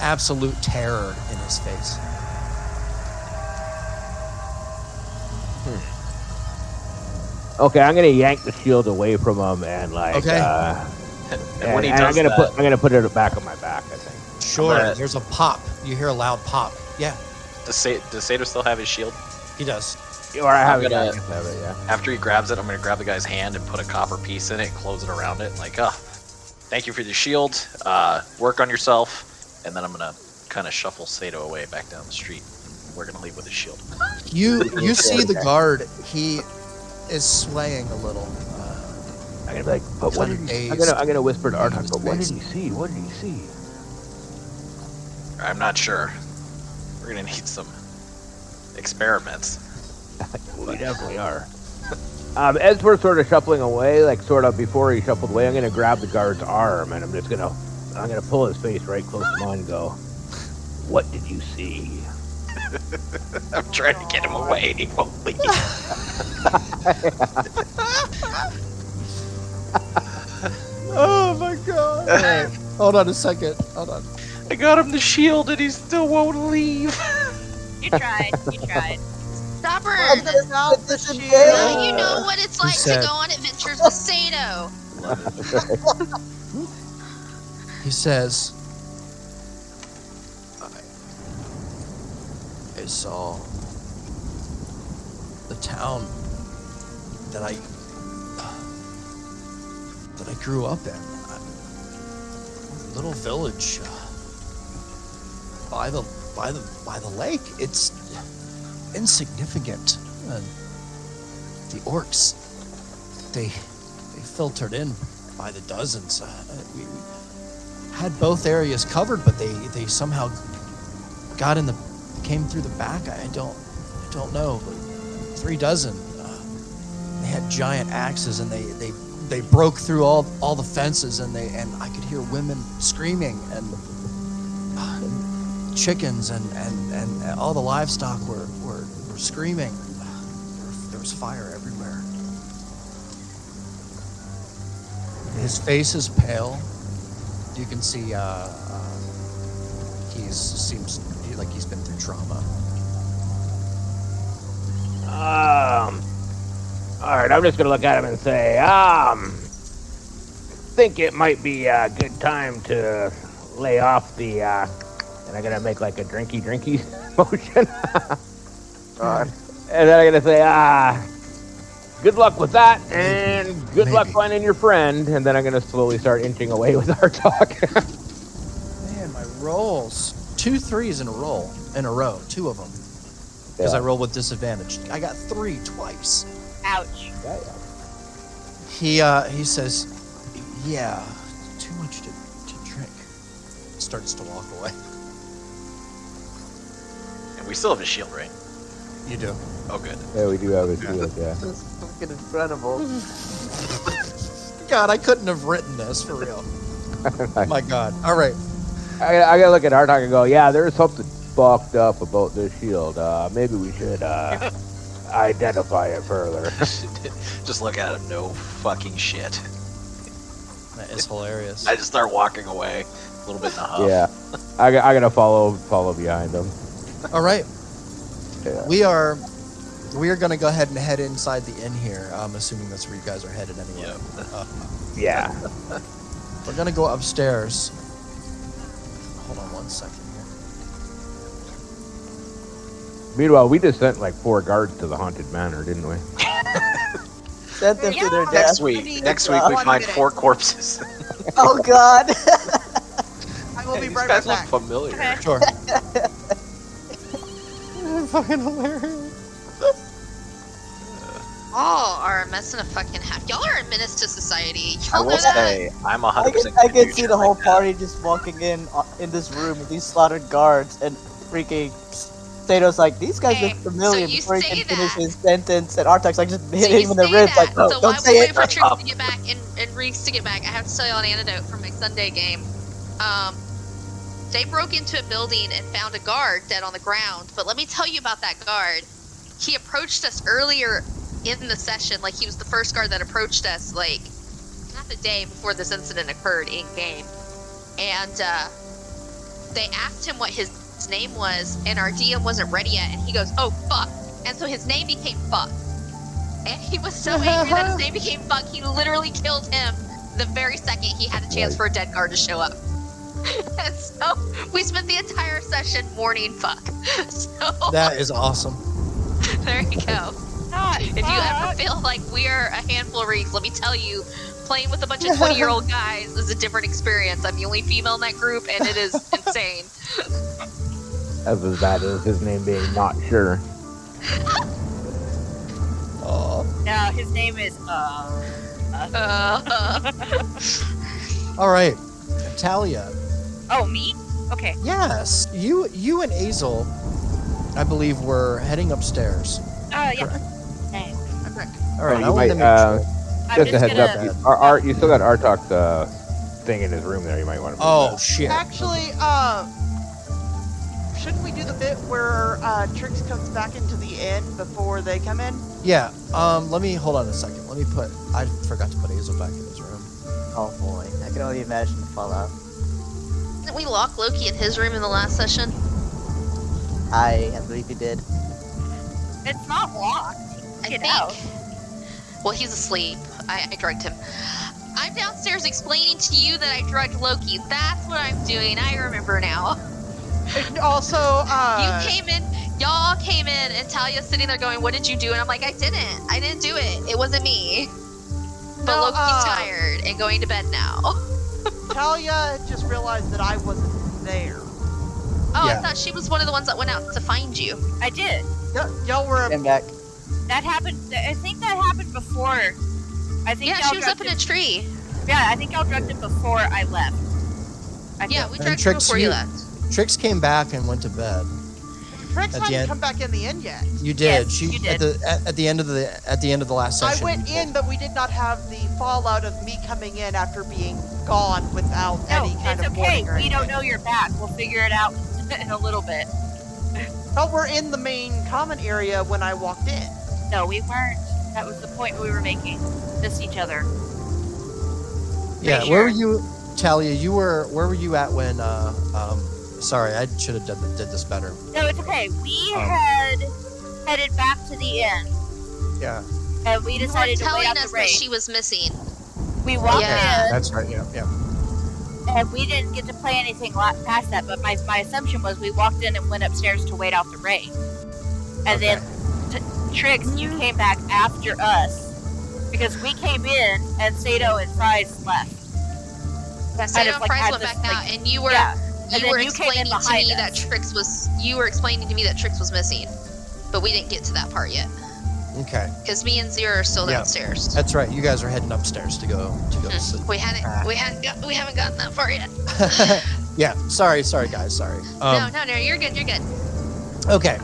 Absolute terror in his face. Okay, I'm gonna yank the shield away from him and like. Okay. And when he and does I'm that, gonna put it back on my back. I think. Sure. gonna- There's a pop. You hear a loud pop. Yeah, does Sato still have his shield? he does. Or I have it. gonna- I guess I have it. Yeah. After he grabs it, I'm gonna grab the guy's hand and put a copper piece in it and close it around it. Like, thank you for the shield. Work on yourself. And then I'm gonna kind of shuffle Sato away back down the street. We're gonna leave with his shield. You see the Okay. guard. He is swaying a little. I'm gonna be like, but what did he? I'm gonna whisper to Artak. But what did he see? What did he see? I'm not sure. We're gonna need some experiments. We definitely are. As we're sort of shuffling away, like sort of before he shuffled away, I'm gonna grab the guard's arm and I'm gonna pull his face right close to mine and go, "What did you see?" I'm trying to get him away and he won't leave. Oh my god! Alright, hold on a second. Hold on. I got him the shield and he still won't leave. You tried. You tried. Stubborn! Without the shield. Now you know what it's like said- to go on adventures with Sato. He says, I saw the town that I grew up in. A little village by the lake. It's insignificant. The orcs, they filtered in by the dozens. We had both areas covered, but they somehow came through the back. I don't know, but 3 dozen. They had giant axes and they broke through all the fences and I could hear women screaming and chickens and all the livestock were screaming. There was fire everywhere. His face is pale. You can see seems like he's been through trauma. All right, I'm just gonna look at him and say, think it might be a good time to lay off the, and I'm gonna make like a drinky motion. And then I'm gonna say, good luck with that, and good luck Maybe. finding your friend. And then I'm gonna slowly start inching away with our talk. Man, my rolls. 2 3s in a row, 2 of them. Because I roll with disadvantage. I got 3 twice. Ouch. He says, yeah, too much to drink. starts to walk away. And we still have a shield, right? You do. Oh, good. Yeah, we do have a shield, yeah. This is fucking incredible. God, I couldn't have written this for real. My God. All right. I gotta look at Artok and go, yeah, there's something fucked up about this shield. Maybe we should identify it further. Just look at him. No fucking shit. That is hilarious. I just start walking away, a little bit in a huff. Yeah, I gotta follow behind him. All right. Yeah. We are going to go ahead and head inside the inn here. I'm assuming that's where you guys are headed anyway. Yeah. We're going to go upstairs. Hold on one second here. Meanwhile, we just sent like 4 guards to the haunted manor, didn't we? Send them to their death. Next week we find 1 4 corpses. Oh God. I will be These right guys back. look familiar. Okay. Sure. Fucking hilarious. Y'all are a mess and a fucking half. Y'all are a menace to society. I Y'all know will that? say, I'm 100% I can gonna see do the whole shit like party just walking in this room with these slaughtered guards, and freaking Sato's like, these guys Hey, look familiar so you before he say can finish that. his sentence, and Artak's like just So hitting you him in the say ribs, that. like, no, so don't while say we it. wait for Trix to get back and Reese to get back, I have to tell you an anecdote from my Sunday game. They broke into a building and found a guard dead on the ground. But let me tell you about that guard. He approached us earlier in the session, like he was the first guard that approached us, like half a day before this incident occurred in game. And they asked him what his name was, and our DM wasn't ready yet, and he goes, "Oh fuck!" And so his name became Fuck. And he was so angry that his name became Fuck, he literally killed him the very second he had a chance for a dead guard to show up. And so we spent the entire session mourning Fuck. So That is awesome. there you go. Not If you ever feel like we are a handful of Reeks, let me tell you, playing with a bunch of 20-year-old guys is a different experience. I'm the only female in that group, and it is insane. As bad as his name being not sure. Oh. No, his name is All right. Talia. Oh, me? Okay. Yes. You and Azel, I believe, were heading upstairs. Yeah. Correct. Dang. I'm back. All right. you I wanted to might, make sure. I'm Just a just heads gonna. up, you still got Artok's thing in his room there. You might want to. Oh shit. Actually, shouldn't we do the bit where Trix comes back into the inn before they come in? Yeah. Let me hold on a second. Let me put. I forgot to put Azel back in his room. Oh boy, I can only imagine the fallout. Didn't we lock Loki in his room in the last session? I believe he did. It's not locked. I Get think. out. Well, he's asleep. I drugged him. I'm downstairs explaining to you that I drugged Loki. That's what I'm doing. I remember now. And also, Y'all came in, and Talia's sitting there going, "What did you do?" And I'm like, "I didn't do it. It wasn't me." But No, Loki's tired and going to bed now. Talia just realized that I wasn't there. Oh, Yeah. I thought she was one of the ones that went out to find you. I did. Y'all were. Came back. That happened. I think that happened before. I think Yeah, y'all she was up drugged in a him- tree. Yeah, I think y'all drugged him before I left. Yeah, think. we And drugged her Trix, before you left. Trix came back and went to bed. Trix at the hadn't end- come back in the inn yet. You did. Yes, she you did. at the end of the last I session. went you in, did. but we did not have the fallout of me coming in after being gone without No, any kind it's of okay. warning or We don't anything. know you're back. We'll figure it out in a little bit. But we're in the main common area when I walked in. No, we weren't. That was the point we were making. Missed each other. Yeah, Pretty where were sure. you, Talia? Where were you at when? Sorry, I should have did this better. No, it's okay. We Um. had headed back to the inn, Yeah. and we You were decided to wait telling out the us that raid. she was missing. We walked Yeah. in, That's right. Yeah. and we didn't get to play anything past that. But my assumption was we walked in and went upstairs to wait out the raid, and Okay. then Trix, you came back after us because we came in and Sato and Fries left. Yeah, Kind Sato of and like Fries had went this, back like- out, and you were Yeah, and then were you came in explaining to behind me us. that Trix was. You were explaining to me that Trix was missing, but we didn't get to that part yet Okay. because me and Zero are still Yeah. downstairs. That's right. You guys are heading upstairs to go to sleep. We haven't gotten that far yet. Yeah. Sorry, guys. Sorry. No, you're good. You're good. Okay.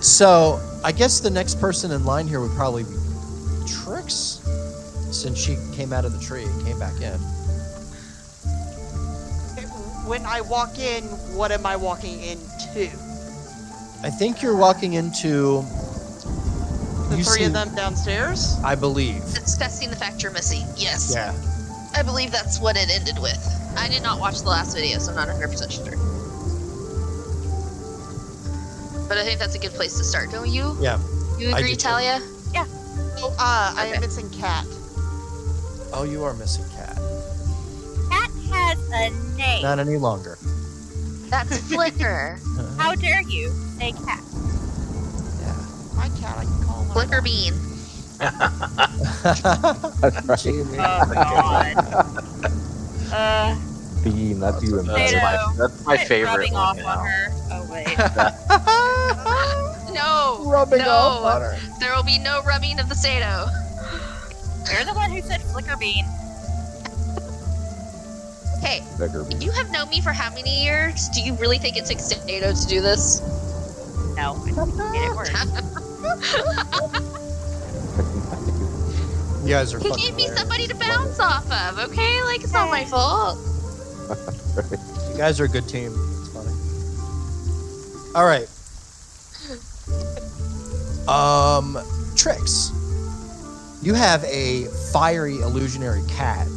So I guess the next person in line here would probably be Trix, since she came out of the tree and came back in. When I walk in, what am I walking into? I think you're walking into The you three see- of them downstairs? I believe. Discussing the fact you're missing. Yes. Yeah. I believe that's what it ended with. I did not watch the last video, so I'm not 100% sure. But I think that's a good place to start, don't you? Yeah. You I agree, do too. Talia? Oh, I Okay. am missing Cat. Oh, you are missing Cat. Cat has a name. Not any longer. That's Flicker. How dare you say cat? Yeah. My cat, I can call her. Flicker Bean. That's right. Jamie. Oh god. Bean, that's you and That's Potato. that's my Quit favorite rubbing one off now. on her. Oh wait. No. Rubbing no. off on her. There will be no rubbing of the Sato. You're the one who said flicker bean. Hey, Bigger Bean. you have known me for how many years? Do you really think it takes Sato to do this? No, I think you made it worse. You guys are He fucking gave me hilarious. somebody to bounce off of, okay? Like, it's not my fault. You guys are a good team. It's funny. All right. Trix. You have a fiery illusionary cat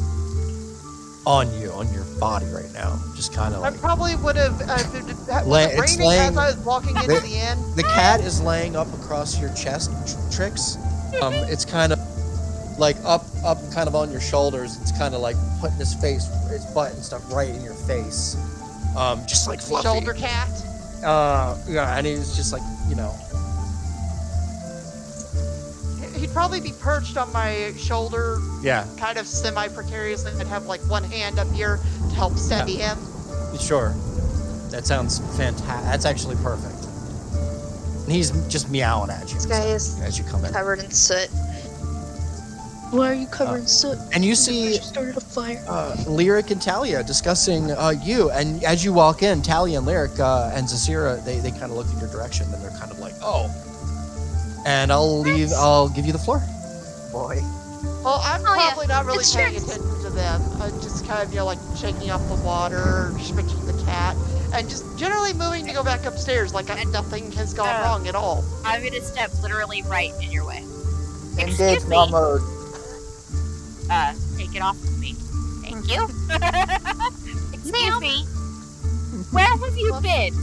on you, on your body right now. Just kind of I like probably would have. Was Lay- it it's raining laying- as I was walking into the inn? the cat is laying up across your chest, Trix. It's kind of like up kind of on your shoulders. It's kind of like putting its butt and stuff right in your face. Just like fluffy. Shoulder cat. Yeah, and he's just like, you know. He'd probably be perched on my shoulder, Yeah, kind of semi-precariously. I'd have like one hand up here to help steady him. sure. That sounds fantastic. That's actually perfect. And he's just meowing at you This guy is as you come in. covered in soot. Why are you covered in soot? And you see started a fire. Lyric and Talia discussing you. And as you walk in, Talia and Lyric and Zasira, they kind of look in your direction and they're kind of like, oh. And I'll give you the floor. Boy. Well, I'm Oh, yeah. probably not really It's paying Trix. attention to them. I'm just kind of, like shaking off the water, stretching the cat, and just generally moving to go back upstairs like nothing has gone wrong at all. I'm gonna step literally right in your way. Engage Excuse now me. mode. Take it off of me. Thank you. Excuse me. Where have you been?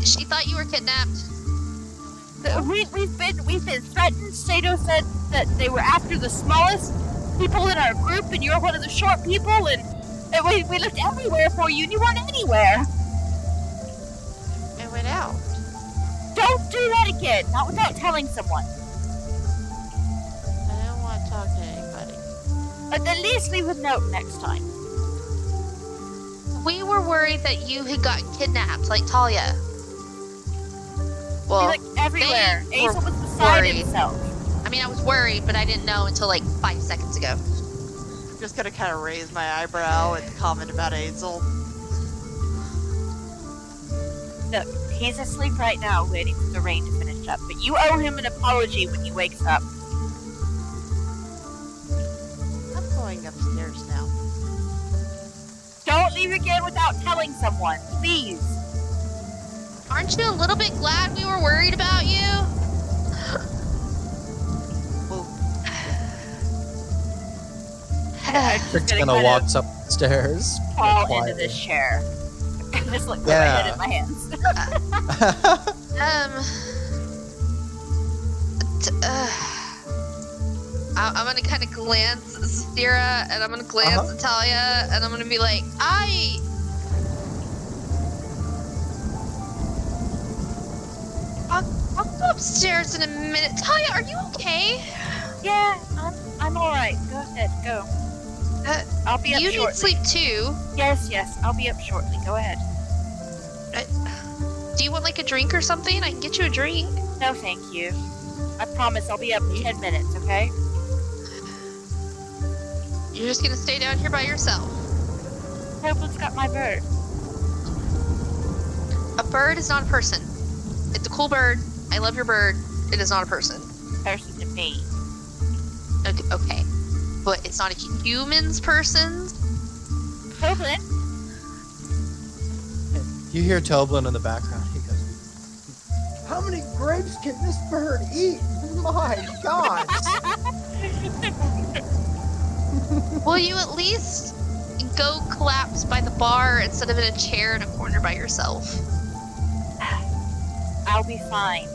She thought you were kidnapped. We've been threatened. Sato said that they were after the smallest people in our group, and you're one of the short people, and we looked everywhere for you, and you weren't anywhere. And went out. Don't do that again. Not without telling someone. I don't want to talk to anybody. At least leave a note next time. We were worried that you had gotten kidnapped, like Talia. We Well, looked everywhere. they Asa were was beside worried. himself. I mean, I was worried, but I didn't know until like 5 seconds ago. I'm just gonna kind of raise my eyebrow at the comment about Azel. Look, he's asleep right now, waiting for the rain to finish up. But you owe him an apology when he wakes up. I'm going upstairs now. Don't leave again without telling someone, please. Aren't you a little bit glad we were worried about you? I'm just Trix gonna kind of kind walks upstairs. fall into quietly. this chair. And just like put Yeah. my head in my hands. I'm gonna kind of glance at Stira, and I'm gonna glance at Talia, and I'm gonna be like, I'll go upstairs in a minute. Talia, are you okay? Yeah, I'm alright. Go ahead, go. I'll be up You shortly. need sleep too. Yes, I'll be up shortly. Go ahead. Do you want like a drink or something? I can get you a drink. No, thank you. I promise I'll be up in 10 minutes, okay? You're just gonna stay down here by yourself. Toblin's got my bird. A bird is not a person. It's a cool bird. I love your bird. It is not a person. Person to me. Okay. But it's not a human's person. Toblin? You hear Toblin in the background. He goes, "How many grapes can this bird eat? My God!" Will you at least go collapse by the bar instead of in a chair in a corner by yourself? I'll be fine.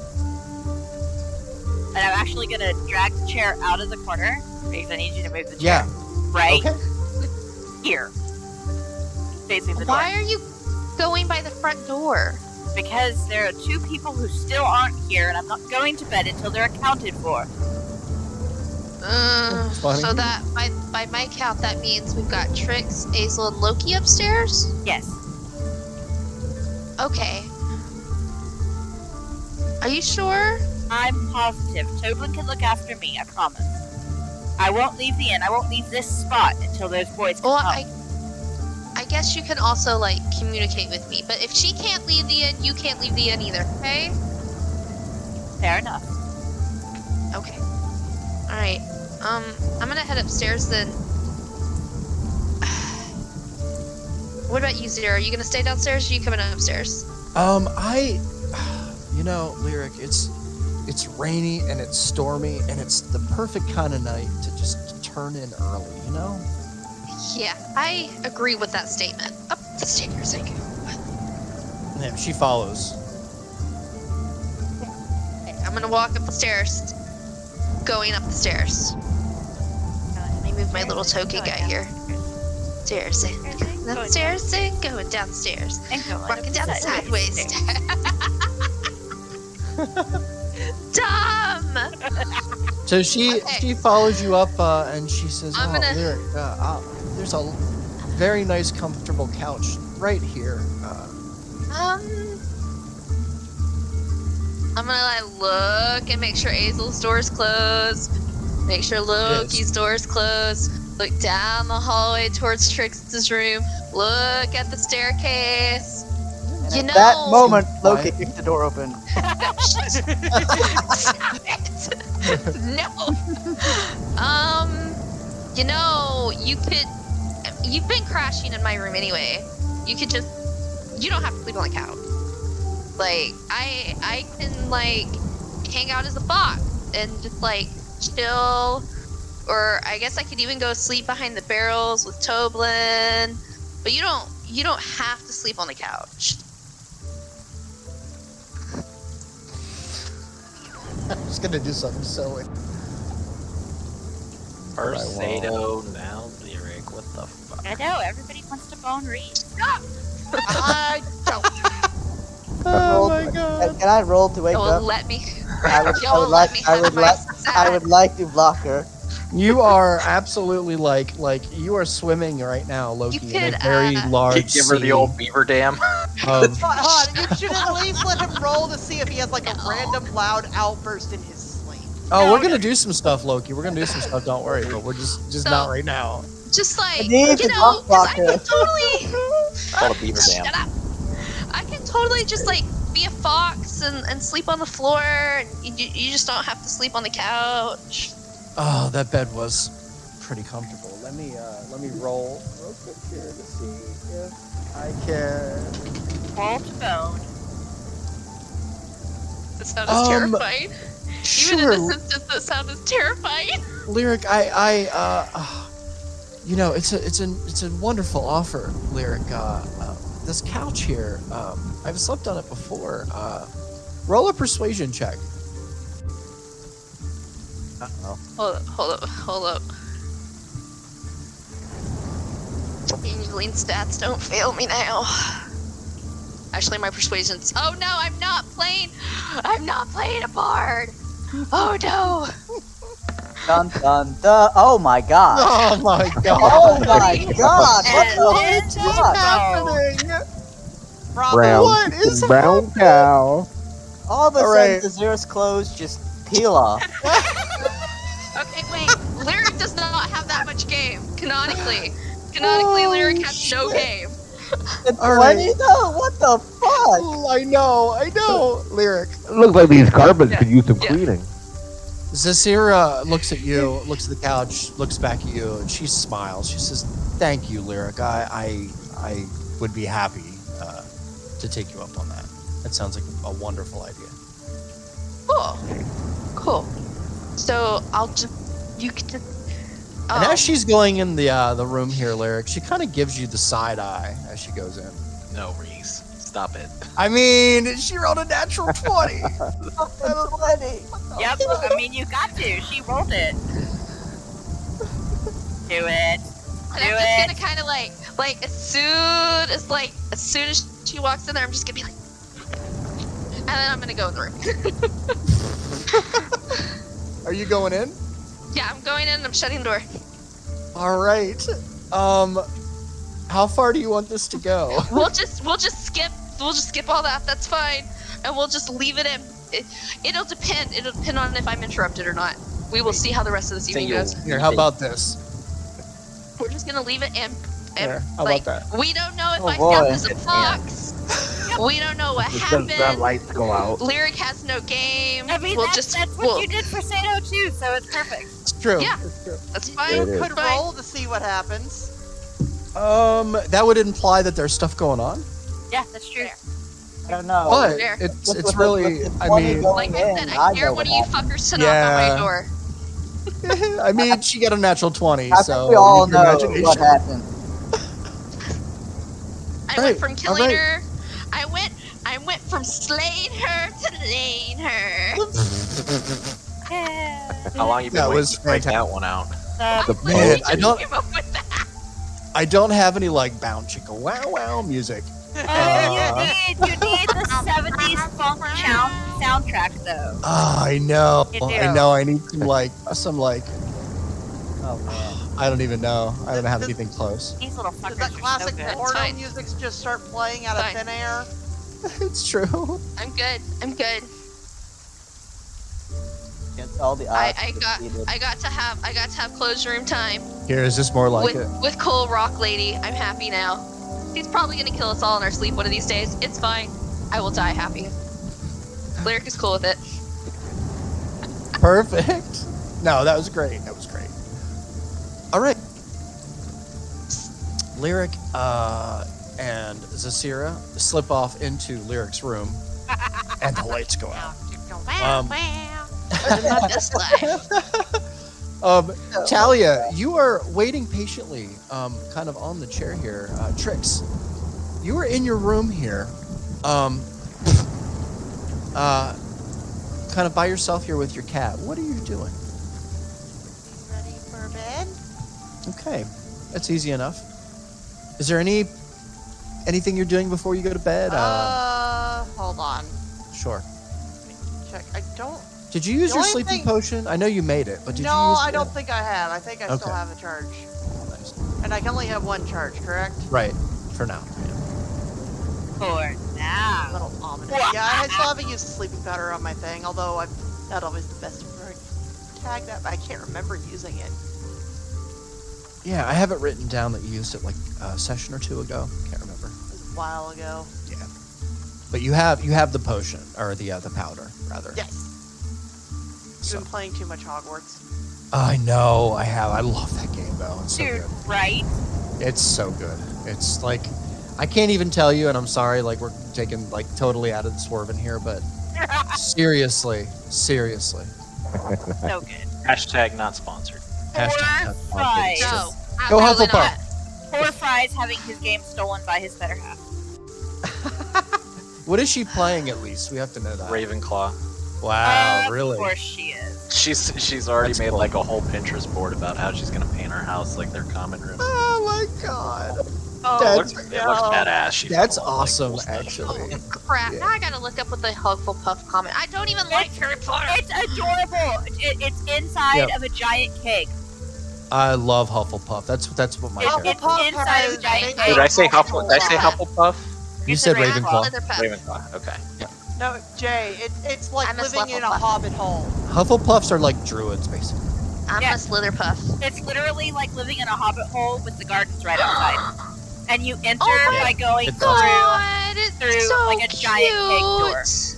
And I'm actually gonna drag the chair out of the corner because I need you to move the chair. Yeah. Right Okay. here. Facing the door. Why are you going by the front door? Because there are 2 people who still aren't here, and I'm not going to bed until they're accounted for. Funny. So that by my count, that means we've got Trix, Azel, and Loki upstairs. Yes. Okay. Are you sure? I'm positive. Toblin can look after me, I promise. I won't leave the inn. I won't leave this spot until those boys come Well, home. I guess you can also like communicate with me. But if she can't leave the inn, you can't leave the inn either. Okay? Fair enough. Okay. All right. I'm gonna head upstairs then. What about you, Zero? Are you gonna stay downstairs? Or are you coming upstairs? Lyric, it's rainy and it's stormy and it's the perfect kind of night to just turn in early, you know? Yeah, I agree with that statement. Up the stairs I go. Yeah, she follows. Okay, I'm gonna walk up the stairs. Going up the stairs. Let me move my little token guy here. Stairs in. Upstairs and going downstairs. And going Walking down the sideways sideways. Dumb! So she follows you up and she says, I'm gonna- Lyric, there's a very nice comfortable couch right here. I'm gonna like look and make sure Azel's door's closed. Make sure Loki's door's closed. Look down the hallway towards Trix's room. Look at the staircase. And You at know- that moment, Loki Quiet. kicked the door open. Stop it! No. You've been crashing in my room anyway. You don't have to sleep on the couch. Like, I can, like, hang out as a fox and just, like, chill. Or I guess I could even go sleep behind the barrels with Toblin. But you don't have to sleep on the couch. I'm just gonna do something silly. First Alright, Zato, now Lyric. What the fuck? I know, everybody wants to bone Reed. I don't. Oh my God. Can I roll to wake Y'all up? let me. I would, Y'all let me have my I would like to block her. You are absolutely like you are swimming right now, Loki, You in a could, very large Give her the sea old beaver dam. of Hold on, you should at least let him roll to see if he has like a random loud outburst in his sleep. Oh, we're gonna do some stuff, Loki. We're gonna do some stuff. Don't worry, but we're just not right now. Just like, I need you to know, 'cause block I can her. totally. Called a beaver dam. Shut up. I can totally just like be a fox and sleep on the floor, and you just don't have to sleep on the couch. Oh, that bed was pretty comfortable. Let me roll real quick here to see if I can. Roll to bone. That sounded terrifying. Even in Sure, this instance, that sounded terrifying. Lyric. It's a wonderful offer, Lyric. This couch here, I've slept on it before. Roll a persuasion check. Hold up. Angeline stats don't fail me now. Actually, my persuasion's. Oh no, I'm not playing a bard. Oh no. Dun dun dun. Oh my god. Oh my God! Oh my god. What And the fuck? happening? Bravo. What is brown cow. All of a All sudden, right. the Zero's clothes just peel off. Okay, wait. Lyric does not have that much game. Canonically, Canonically, Oh, Lyric has no shit. game. It's All right. 20 though? What the fuck? Oh, I know. Lyric. It looks like these carpets Yeah, could use some yeah. cleaning. Zasira looks at you, looks at the couch, looks back at you, and she smiles. She says, "Thank you, Lyric. I would be happy to take you up on that. That sounds like a wonderful idea." Cool. So you could just. And as she's going in the room here, Lyric, she kind of gives you the side eye as she goes in. No, Reese. Stop it. I mean, she rolled a natural 20. Yep. I mean, you got to. She rolled it. Do it. And I'm just gonna kind of like as soon as she walks in there, I'm just gonna be like, and then I'm gonna go in the room. Are you going in? Yeah, I'm going in and I'm shutting the door. All right. How far do you want this to go? We'll just skip all that. That's fine, and we'll just leave it in. It'll depend. It'll depend on if I'm interrupted or not. We will see how the rest of this evening goes. Here, how about this? We're just gonna leave it in. Here, how like, about that? we don't know if Oh, I boy. found this a fox. We don't know what Just doesn't that happened. lights go out. Lyric has no game. I mean, we'll that's what we'll- you did for Sato too, so it's perfect. It's true. Yeah. It's true. That's You fine. It is. could fine. roll to see what happens. That would imply that there's stuff going on. Yeah, that's true. I don't know. But fair. it's With it's the- really, with the I 20 mean, Like going I said, in, I dare know one of what you happened. fuckers to knock on Yeah. my door. I mean, she got a natural 20, I so think we all use your know imagination. what happened. I Right, went from all killing right. her. I went from slaying her to laying her. Yeah. How long you been That waiting was to break fantastic. that one out? The Man, boat. I don't- Came up with that. I don't have any like bounce chicka wow wow music. You need the 70s funk soundtrack though. I know. You do. I know. I need some like Oh man. I don't even know. I don't have anything close. These little Does fuckers that are classic so good. porno fine. music just start playing out of Fine. thin air? It's true. I'm good. I'm good. Against all the odds. I got to have closed room time Here, is this more like it? with Cool Rock Lady. I'm happy now. She's probably gonna kill us all in our sleep one of these days. It's fine. I will die happy. Lyric is cool with it. Perfect. No, that was great. That was great. All right. Lyric and Zasira slip off into Lyric's room, and the lights go out. Not this life. Talia, you are waiting patiently, kind of on the chair here. Trix, you are in your room here, kind of by yourself here with your cat. What are you doing? Ready for bed? Okay, that's easy enough. Is there anything you're doing before you go to bed? Hold on. Sure. Check. I don't. Did you use The your only sleeping thing- potion? I know you made it, but did No, you use I it? don't think I have. I think I still Okay. have a charge. Nice. And I can only have one charge, correct? Right, for now. For now. Little ominous. Yeah, I still haven't used the sleeping powder on my thing, although I'm not always the best for tag that, but I can't remember using it. Yeah, I have it written down that you used it like a session or two ago. Can't remember. It was a while ago. Yeah. But you have the potion, or the powder, rather. Yes. You've So- been playing too much Hogwarts. I know, I have. I love that game, though. It's so Dude, good. right? It's so good. It's like, I can't even tell you, and I'm sorry, like, we're taking, like, totally out of the swerve in here, but seriously. So good. Hashtag not sponsored. Hashtag Fries. No. Go absolutely Hufflepuff. not. Poor Fry's having his game stolen by his better half. What is she playing, at least? We have to know that. Ravenclaw. Wow, Of really? course she is. She's already That's made cool. like a whole Pinterest board about how she's gonna paint her house like their common room. Oh, my God. Oh, It That's- looks badass. She's That's got a lot of, like, awesome, cool stuff. actually. Oh, crap. Yeah. Now I gotta look up what the Hufflepuff comment. I don't even like Harry Potter. It's adorable. It's inside Yep. of a giant cake. I love Hufflepuff. That's what my It's character. inside of a giant Did cake. I say Hufflepuff? Did I say Hufflepuff? You said Ravenclaw. Ravenclaw. Okay. No, Jay, it's like I miss living in a Hufflepuff. hobbit hole. Hufflepuffs are like druids, basically. I'm Yeah. a Slitherpuff. It's literally like living in a hobbit hole with the gardens right outside. And you enter Oh by going It through God, it's through, so like, a giant cake door. cute.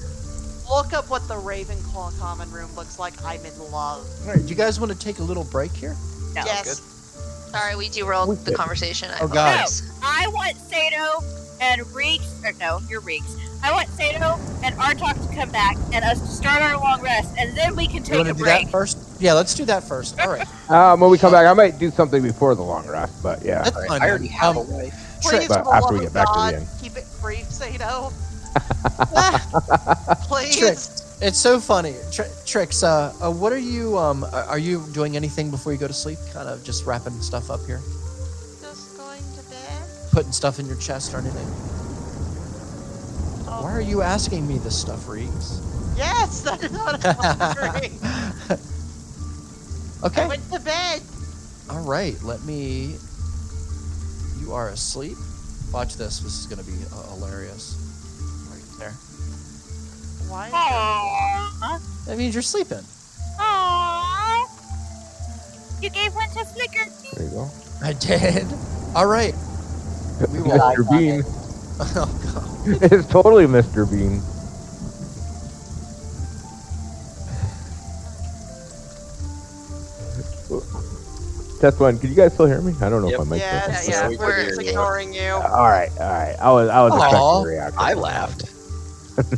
Look up what the Ravenclaw common room looks like. I'm in love. All right, do you guys want to take a little break here? No. Yes. Sorry, we derailed the conversation. I Oh, God. apologize. I want Sato and Reeks, or no, you're Reeks. I want Sato and Artok to come back and us to start our long rest, and then we can You take want a to do break. that first? Yeah, let's do that first. All right. When we come back, I might do something before the long rest, but yeah. That's fine. I already have a Um, wife. Please, But for the after love we of get back to the God, end. keep it brief, Sato. Trix, Please. it's so funny. Trix, what are you doing anything before you go to sleep? Kind of just wrapping stuff up here? Just going to bed. Putting stuff in your chest or anything? Why are you asking me this stuff, Reeves? Yes, that's what I'm wondering. I Okay. went to bed. All right. You are asleep. Watch this. This is going to be hilarious. Right there. Why? Is there Aww. That means you're sleeping. Aww. You gave one to Flicker. There you go. I did. All right. We will. Mr. Bean. Oh, God. It's totally Mr. Bean. Test one. Can you guys still hear me? I don't know Yep. if I might. Yes, Yeah, yeah, we we're can hear you. ignoring you. All right. I was Aw. expecting a reaction. I laughed.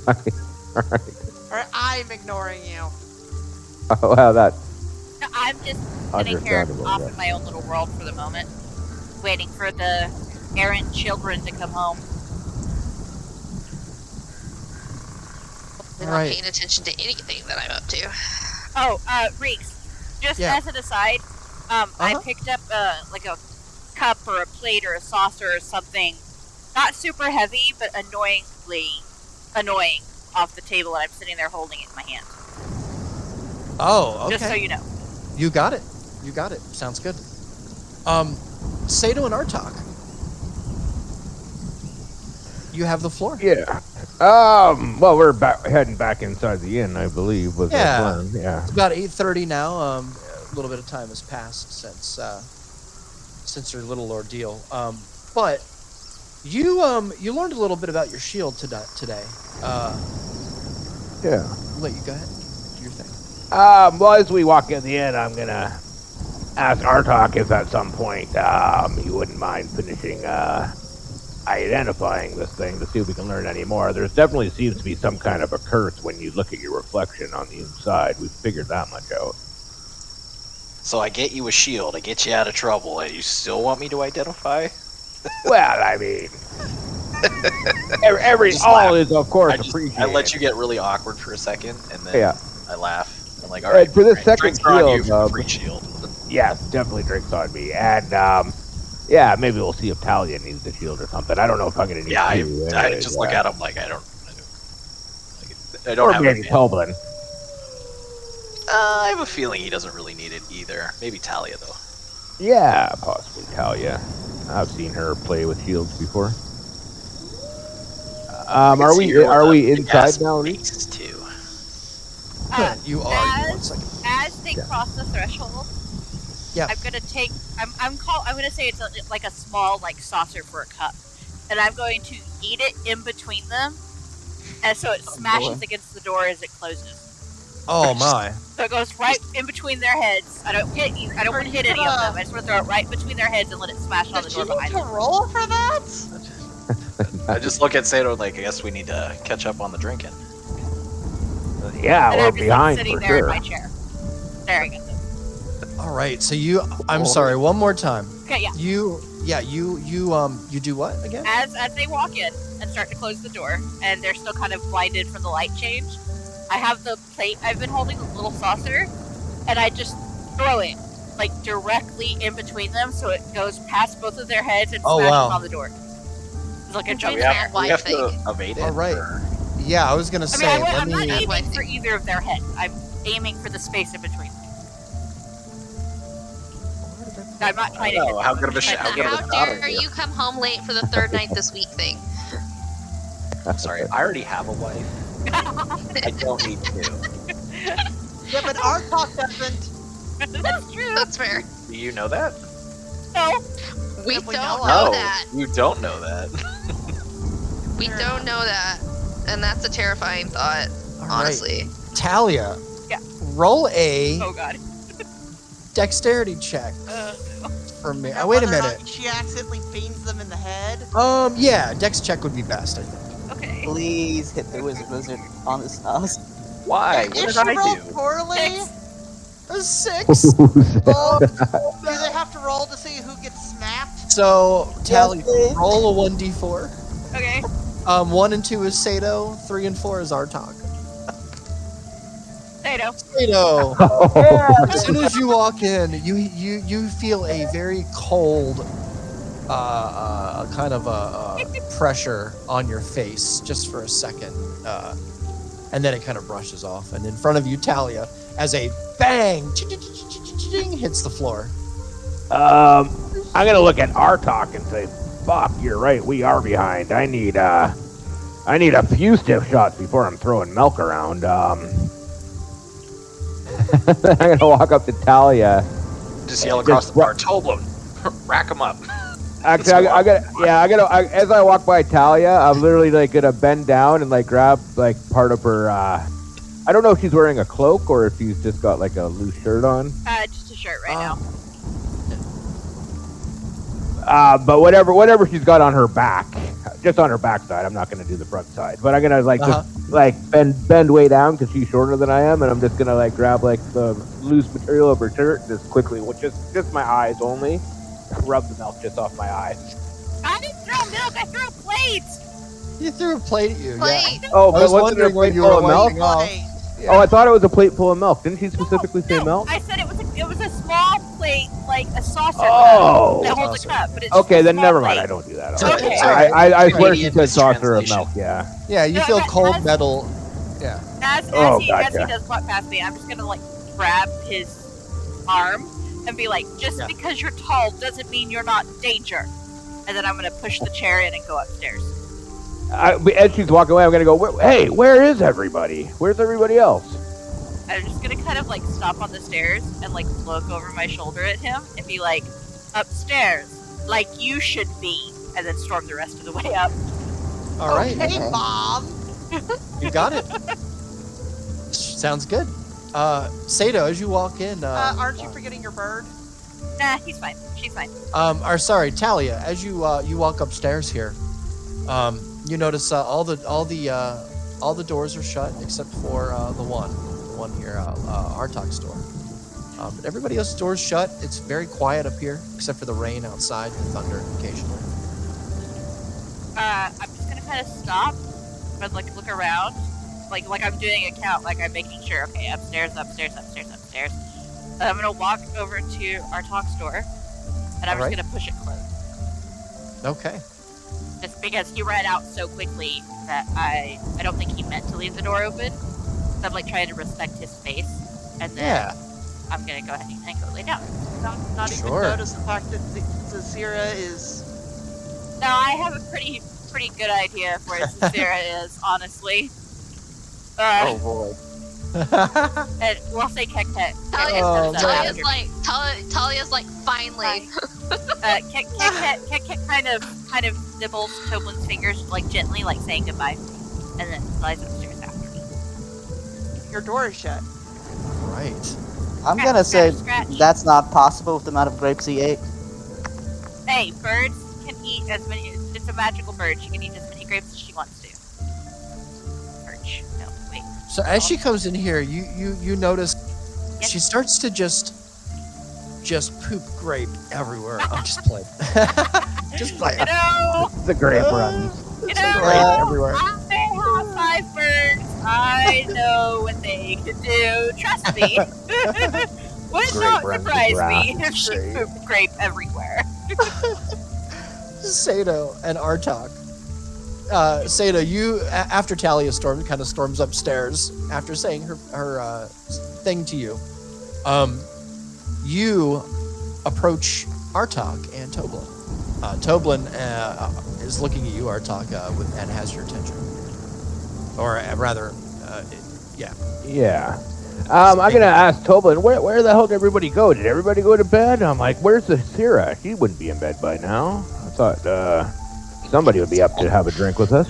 All right. Or I'm ignoring you. Oh, wow, that. No, I'm just sitting here Understandable, off yeah. in my own little world for the moment, waiting for the errant children to come home. They're All not right. paying attention to anything that I'm up to. Oh, Reeks, just Yeah. as an aside, I Uh-huh. picked up like a cup or a plate or a saucer or something, not super heavy, but annoyingly annoying off the table, and I'm sitting there holding it in my hand. Oh, okay. Just so you know. You got it. You got it. Sounds good. Sato and Artok. You have the floor. Yeah. Well, we're heading back inside the inn, I believe. Was Yeah. our plan. Yeah. It's about 8:30 now. A little bit of time has passed since your little ordeal. But you learned a little bit about your shield today. Yeah. I'll let you go ahead. Do your thing. Well, as we walk in the inn, I'm gonna ask Artok if at some point you wouldn't mind finishing identifying this thing to see if we can learn any more. There definitely seems to be some kind of a curse when you look at your reflection on the inside. We've figured that much out. So I get you a shield, I get you out of trouble, and you still want me to identify? Well, I mean, Just all laugh. is of course I appreciated. let you get really awkward for a second, and then Yeah. I laugh. I'm like, all Right, right, for this great. second Drinks are on you shield, for the free shield. Yes, definitely drinks on me, and yeah, maybe we'll see if Talia needs the shield or something. I don't know if I'm gonna need. Yeah, two, I anyway, just look yeah. at him like I don't Or have maybe it. Toblin. I have a feeling he doesn't really need it either. Maybe Talia though. Yeah, possibly Talia. I've seen her play with shields before. I can Are see we her with a big inside ass now, Reese? face, too. You are. Give me 1 second. As they Yeah. cross the threshold, Yeah. I'm gonna take. I'm gonna say it's like a small like saucer for a cup, and I'm going to eat it in between them, and so it smashes against the door as it closes. Oh my. So it goes right in between their heads. I don't want to hit any of them. I just want to throw it right between their heads and let it smash on the Did door you need behind to them. roll for that? I just look at Sato like, I guess we need to catch up on the drinking. Yeah, And we're I'm just behind sitting for there in sure. my chair. There I go. All right. So I'm sorry. One more time. Okay, yeah. You do what again? As they walk in and start to close the door, and they're still kind of blinded from the light change, I have the plate I've been holding, the little saucer, and I just throw it like directly in between them, so it goes past both of their heads and Oh, smashes wow. on the door. It's like a Do jump we scare. We have to evade it. All right. or- Yeah, I was gonna I say. mean, let I'm not me. aiming for either of their heads. I'm aiming for the space in between. I'm not trying to hit Oh, how them. good of a I'm shot! How trying good to- of a How shot are dare you? you come home late for the third night this week thing? I'm sorry, I already have a wife. I don't need two. Yeah, but our talk doesn't. That's true. That's fair. Do you know that? No. We If we don't know know No, that. you don't know that. We Fair don't enough. know that. And that's a terrifying thought, All right. honestly. Talia. Yeah. Roll a Oh god. dexterity check No. for me. Now, Oh, wait a whether or minute. not she accidentally beans them in the head. Yeah, dex check would be best, I think. Okay. Please hit the wizard on this house. Why? What If did she I rolled do? poorly, A 6. oh, do they have to roll to see who gets snapped? So, Talia, please. roll a 1d4. Okay. 1 and 2 is Sato, 3 and 4 is Artok. Sato. Sato, Oh, as soon as you walk in, you feel a very cold kind of a pressure on your face just for a second, and then it kind of brushes off. And in front of you, Talia, as a bang hits the floor. I'm gonna look at Artok and say, "Fuck, you're right. We are behind. I need a few stiff shots before I'm throwing milk around." I'm gonna walk up to Talia. Just yell across the bar, Toblin, rack him up. Actually, as I walk by Talia, I'm literally like gonna bend down and like grab like part of her. I don't know if she's wearing a cloak or if she's just got like a loose shirt on. Just a shirt right now. But whatever she's got on her back, just on her backside. I'm not gonna do the front side, but I'm gonna like just like bend way down because she's shorter than I am, and I'm just gonna like grab like the loose material of her shirt just quickly, which is just my eyes only. Rub the milk just off my eyes. I didn't throw milk. I threw a plate. He threw a plate at you. Plate. Oh, I but was wasn't it a wondering when plate you full were of milk? wiping off. Hey, Yeah. Oh, I thought it was a plate full of milk. Didn't she specifically say No, milk? I said it was a small plate, like a saucer Oh. that holds a Saucer. cup. But it's Okay, just a then small never mind. plate. I don't do that. Sorry, Okay. sorry. I swear she Canadian said saucer of mistranslation. milk. Yeah. Yeah, you No, feel that cold has- metal. Yeah. As Oh, he gotcha. does walk past me, I'm just gonna like grab his arm and be like, just Yeah. because you're tall doesn't mean you're not in danger. And then I'm gonna push the chair in and go upstairs. As she's walking away, I'm gonna go. Hey, where is everybody? Where's everybody else? I'm just gonna kind of like stop on the stairs and like look over my shoulder at him and be like, upstairs, like you should be, and then storm the rest of the way up. All right. okay, Mom. You got it. Sounds good. Sato, as you walk in, Aren't you forgetting your bird? Nah, he's fine. She's fine. or sorry, Talia, as you walk upstairs here, you notice all the doors are shut except for the one here, Artok's door. But everybody else's doors shut. It's very quiet up here, except for the rain outside and thunder occasionally. I'm just gonna kind of stop and like look around, like I'm doing a count, like I'm making sure. Okay, upstairs, upstairs, upstairs, upstairs. And I'm gonna walk over to our talk store, and I'm Alright. just gonna push it closed, Okay. just because he ran out so quickly that I don't think he meant to leave the door open. So I'm like trying to respect his space, and then Yeah. I'm gonna go ahead and go lay down. Not even Sure. notice the fact that Zazira is. No, I have a pretty good idea of where Sarah is, honestly. Oh boy. And we'll say Kek Kek. Talia's, Oh, Talia's man. like, Talia's like, finally. Kek kind of nibbles Toblin's fingers like gently, like saying goodbye, and then slides upstairs after me. Your door is shut. Right. I'm gonna say Scratch. that's not possible with the amount of grapes he ate. Hey, birds can eat as many. It's a magical bird. She can eat as many grapes as she wants to. Perch. No, wait. So as she comes in here, you notice Yes. she starts to just poop grape everywhere. I'm just playing. Just like You know, The grape runs. you it's know, like grape everywhere. I have 5 birds. I know what they can do. Trust me. Would Grape not runs the surprise grass. me if she Great. pooped grape everywhere. Sato and Artok. Sato, you after Talia kind of storms upstairs after saying her thing to you. You approach Artok and Toblin. Toblin is looking at you, Artok, and has your attention, or rather, yeah. Yeah. I'm gonna ask Toblin, where the hell did everybody go? Did everybody go to bed? I'm like, where's the Syrah? She wouldn't be in bed by now. I thought somebody would be up to have a drink with us.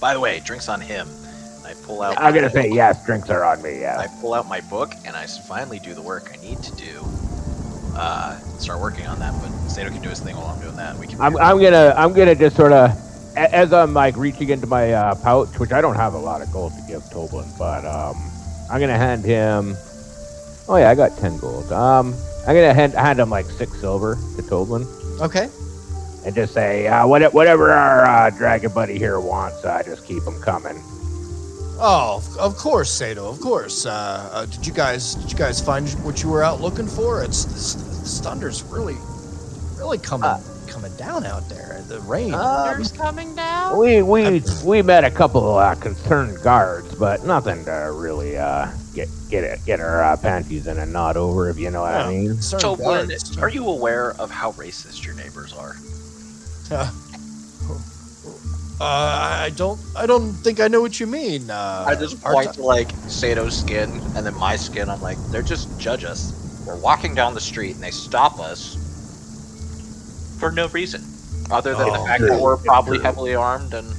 By the way, drinks on him. I pull out. I'm gonna say yes, drinks are on me. Yeah. I pull out my book and I finally do the work I need to do. Start working on that, but Sato can do his thing while I'm doing that. We can. I'm gonna just sort of, as I'm like reaching into my pouch, which I don't have a lot of gold to give Toblin, but I'm gonna hand him. Oh yeah, I got 10 gold. I'm gonna hand him like 6 silver to Toblin. Okay. And just say whatever our dragon buddy here wants, just keep him coming. Oh, of course, Sato. Of course. Did you guys find what you were out looking for? This thunder's really coming down out there. The rain. Thunder's coming down. We met a couple concerned guards, but nothing to really get our panties in a knot over, if you know what I mean. Toblin, are you aware of how racist your neighbors are? I don't think I know what you mean. I just point to like Sato's skin and then my skin. I'm like, they're just judge us. We're walking down the street and they stop us for no reason, other than the fact that we're probably heavily armed and.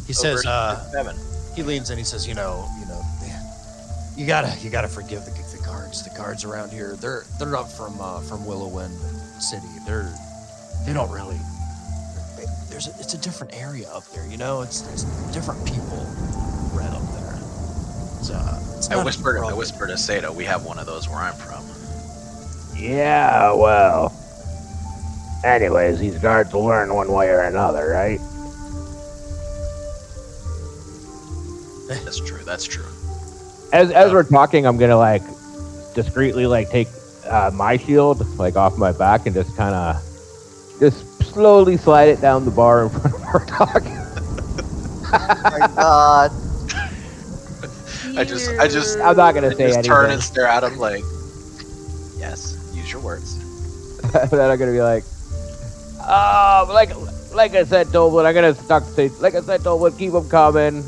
He says, he leans in. He says, you gotta forgive the guards. The guards around here, they're not from Willowwind City. They don't really. It's a different area up there, It's different people right up there. It's I whispered to Sato, we have one of those where I'm from. Yeah, well. Anyways, these guards will learn one way or another, right? That's true. That's true. As we're talking, I'm gonna like discreetly like take my shield like off my back and just kind of slowly slide it down the bar in front of our dog. Oh my god. I'm not gonna say anything. Turn and stare at him like, yes, use your words. Then I'm gonna be like, like I said, Toblin, I'm gonna say, like I said, Toblin, keep them coming.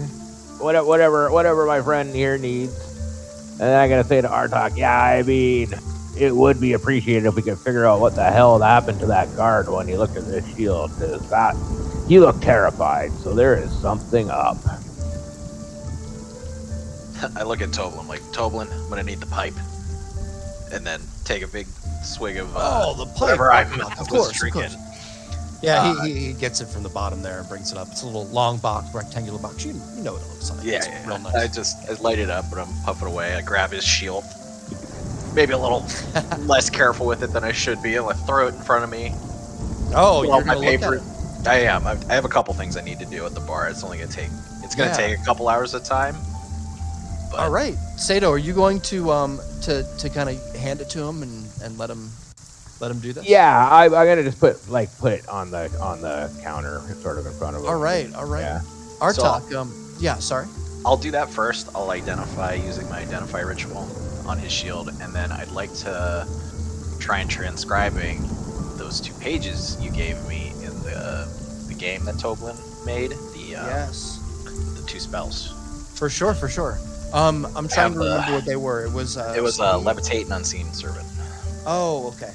Whatever my friend here needs. And then I'm gonna say to Artok, yeah, I mean, it would be appreciated if we could figure out what the hell happened to that guard when he looked at this shield. He looked terrified, so there is something up. I look at Toblin, like, Toblin, I'm gonna need the pipe. And then take a big swig of the pipe. Whatever I of was course. drinking. Yeah, he gets it from the bottom there and brings it up. It's a little long box, rectangular box. You know what it looks like. Yeah, it's real nice. I light it up, but I'm puffing away. I grab his shield. Maybe a little less careful with it than I should be. I throw it in front of me. Oh, Pull you're out my gonna look paper. at it. I am. I have a couple things I need to do at the bar. It's only gonna take. It's gonna take a couple hours at a time. But all right, Sato, are you going to kind of hand it to him and let him do this? Yeah, I'm gonna just put it on the counter, sort of in front of him. All right. Yeah. Artok, sorry. I'll do that first. I'll identify using my identify ritual on his shield, and then I'd like to try and transcribing those 2 pages you gave me in the game that Toblin made. The 2 spells. For sure. I'm trying to remember what they were. It was levitate and unseen servant. Oh, okay.